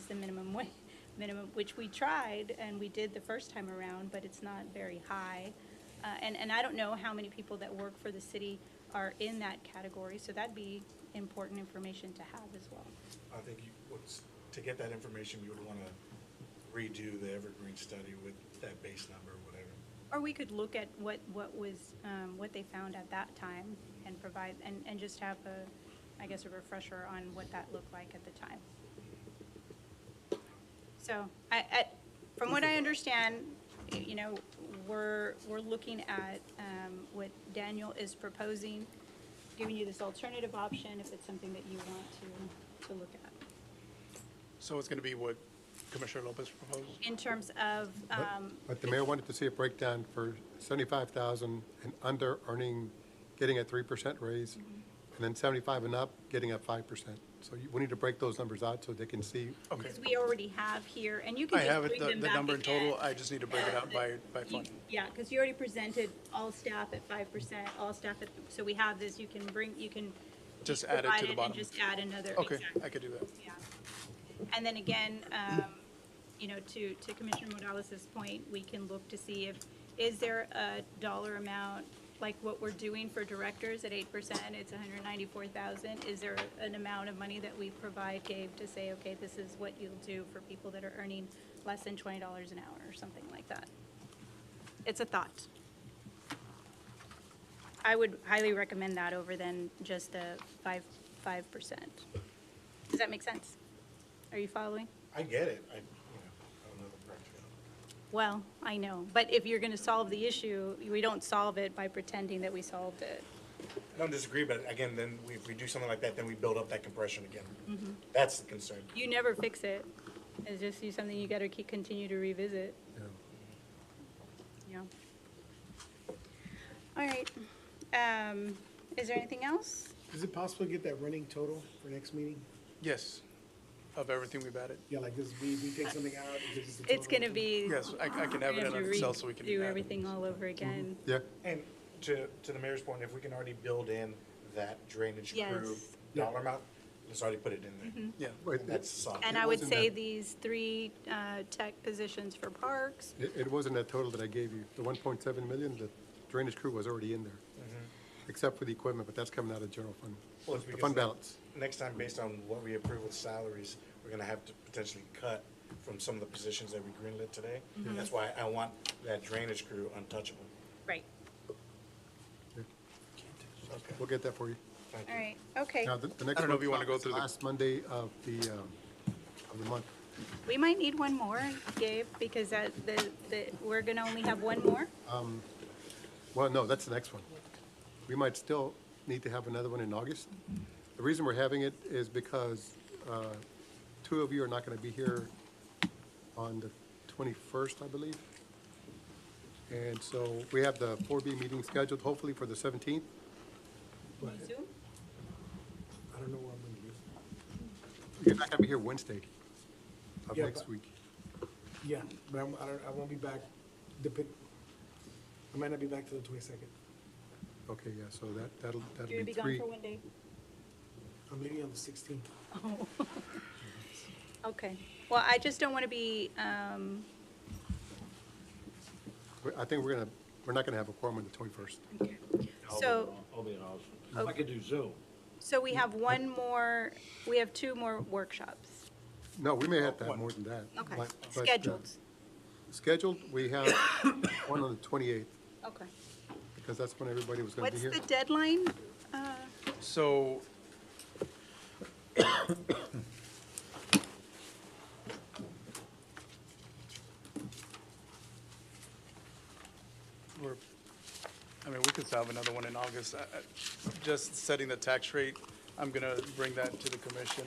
the minimum wage, which we tried and we did the first time around, but it's not very high. And I don't know how many people that work for the city are in that category, so that'd be important information to have as well. I think to get that information, you would want to redo the Evergreen study with that base number or whatever. Or we could look at what they found at that time and provide, and just have a refresher on what that looked like at the time. So, from what I understand, we're looking at what Daniel is proposing, giving you this alternative option if it's something that you want to look at. So it's going to be what Commissioner Lopez proposed? In terms of, But the mayor wanted to see a breakdown for 75,000 and under earning, getting a 3% raise, and then 75 and up, getting up 5%. So we need to break those numbers out so they can see. Okay. Because we already have here, and you can I just have it, bring them the back number in again. total, I just need to break it out by fund. Yeah, because you already presented all staff at 5%, all staff at, so we have this, you can Just add it provide to the bottom. And just add another. Okay, exactly. I could do that. Yeah. And then again, you know, to Commissioner Morales' point, we can look to see is there a dollar amount, like what we're doing for directors at 8%, it's 194,000. Is there an amount of money that we provide, Gabe, to say, okay, this is what you'll do for people that are earning less than $20 an hour or something like that? It's a thought. I would highly recommend that over than just the 5%. Does that make sense? Are you following? I get it. I don't know the practicality. Well, I know, but if you're gonna solve the issue, we don't solve it by pretending that we solved it. I don't disagree, but again, then if we do something like that, then we build up that compression again. Mhm. That's the concern. You never fix it. It's just something you gotta continue to revisit. Yeah. All right. Is there anything else? Is it possible to get that running total for next meeting? Yes, of everything we've added. Yeah, like this, we take something out, it gives us the It's total. gonna be. Yes, I can have we it in to Excel so we can Do add it. everything all over again. Yeah. And to the mayor's point, if we can already build in that drainage crew Yes. dollar amount, let's already put it in there. Mhm. Yeah. Wait, That's solid. And I would say these 3 tech positions for parks. It wasn't that total that I gave you. The 1.7 million, the drainage crew was already in there, except for the equipment, but that's coming out of general fund, Well, it's the because fund then balance. Next time, based on what we approve with salaries, we're gonna have to potentially cut from some of the positions that we greenlit today. Mhm. That's why I want that drainage crew untouchable. Right. We'll get that for you. Thank All right, okay. Now, the next I don't know if you wanna workshop go is through the- last Monday of the month. We might need one more, Gabe, because we're gonna only have one more. Well, no, that's the next one. We might still need to have another one in August. The reason we're having it is because 2 of you are not going to be here on the 21st, I believe. And so we have the 4B meeting scheduled, hopefully for the 17th. Zoom? I don't know where I'm gonna be. You're not going to be here Wednesday of Yeah, next but- week. Yeah, but I won't be back, I might not be back till the 22nd. Okay, yeah, so that'll You're be gonna be gone 3. for one day? I'm leaving on the 16th. Oh. Okay, well, I just don't want to be, I think we're not going to have a quorum on the 21st. so, I'll be in Austin. Okay. I could do Zoom. so we have one more, we have 2 more workshops. No, we may have to have more than that. Okay, but, scheduled. Scheduled, we have one on the 28th, Okay. because that's when everybody was going to be What's here. the deadline? So, we could have another one in August. Just setting the tax rate, I'm gonna bring that to the commission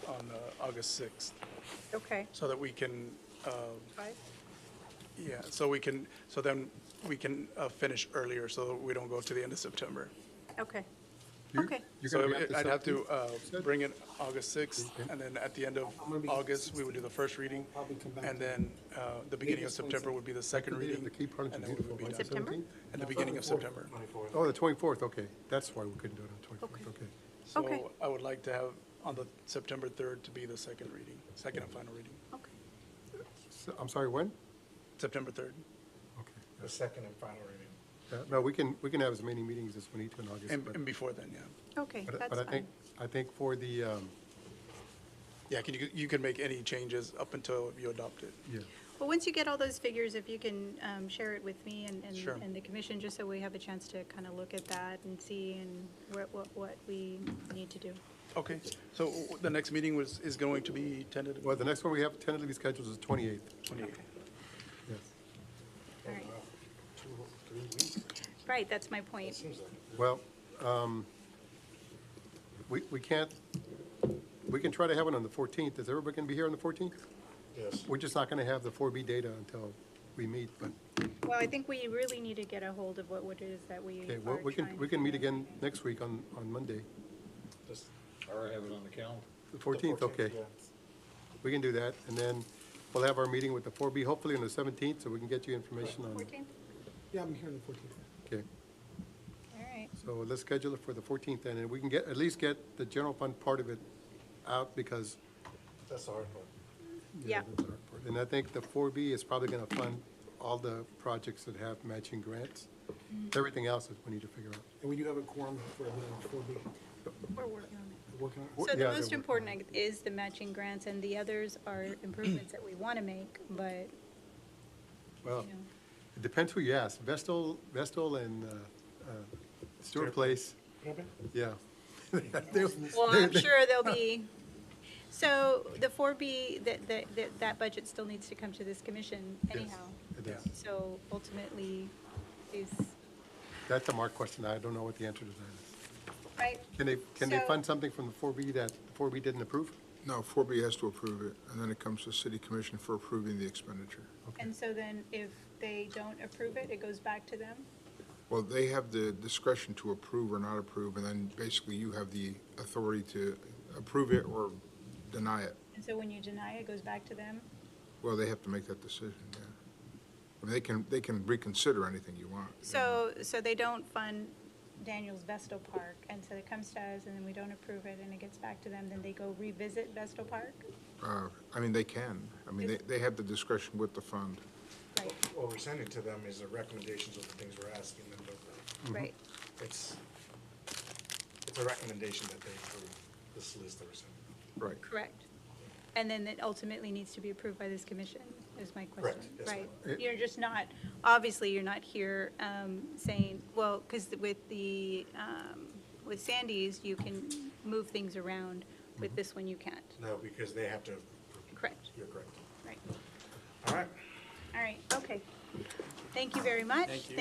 on August 6th, Okay. so that we can, 5? yeah, so then we can finish earlier, so we don't go to the end of September. Okay. You- Okay. You're So going to be at the I'd have to 17th? bring it August 6th, and then at the end of August, we would do the first reading, and then the beginning of September would be the second reading, The Keep Harlingen and then we Beautiful, would be right? done. September? 17th? At the beginning of September. Oh, the 24th, okay. That's why we couldn't do it on the 24th, okay. Okay. So I would like to have on the September 3rd to be the second reading, second and final reading, So, I'm sorry, when? September 3rd. Okay. The second and final reading. No, we can have as many meetings as we need to in August. And but- and before then, yeah. Okay, but that's I fine. think for the, Yeah, you can make any changes up until you adopt it. yeah. Well, once you get all those figures, if you can share it with me Sure. and the commission, just so we have a chance to kind of look at that and see and what we need to do. Okay, so the next meeting is going to be tentative? Well, the next one we have tentatively scheduled is the 28th. 28th. Yes. All right. Right, that's my point. Well, we can't, we can try to have it on the 14th. Is everybody going to be here on the 14th? Yes. We're just not going to have the 4B data until we meet, but Well, I think we really need to get a hold of what it is that we Okay, are well, we trying. can meet again next week on Monday, I already have it on the calendar. the 14th, okay. Yeah. We can do that, and then we'll have our meeting with the 4B, hopefully on the 17th, so we can get you information on, 14th? Yeah, I'm here on the 14th. okay. All right. So let's schedule it for the 14th, then, and we can at least get the general fund part of it out, because. That's the hard part. Yeah. that's our part. And I think the 4B is probably gonna fund all the projects that have matching grants. Everything else is we need to figure out. And we do have a quorum for the 4B. We're working on it. Working on it. So Yeah, the they're most working important is the matching grants, and the others are improvements that we want to make, but, Well, you know. it depends who you ask. Vestal and Stewart Place, yeah. Well, I'm sure there'll be, so the 4B, that budget still needs to come to this commission anyhow. It does. So ultimately, is, That's a Mark question. I don't know what the answer to that is. right? Can they So- fund something from the 4B that the 4B didn't approve? No, 4B has to approve it, and then it comes to City Commission for approving the expenditure. And so then if they don't approve it, it goes back to them? Well, they have the discretion to approve or not approve, and then basically you have the authority to approve it or deny it. And so when you deny it, it goes back to them? Well, they have to make that decision, yeah. I mean, they can reconsider anything you want. So they don't fund Daniels Vestal Park, and so it comes to us, and then we don't approve it, and it gets back to them, then they go revisit Vestal Park? I mean, they can. I mean, they have the discretion with the fund. Right, What we're sending to them is the recommendations of the things we're asking them to. right. It's a recommendation that they approve this list that we're sending. Right. Correct. And then it ultimately needs to be approved by this commission, is my question. Correct, yes, Right. ma'am. You're just not, obviously, you're not here saying, well, because with with Sandy's, you can move things around. With this one, you can't. No, because they have to, Correct. you're correct. Right. All right. All right, okay. Thank you very much. Thank you.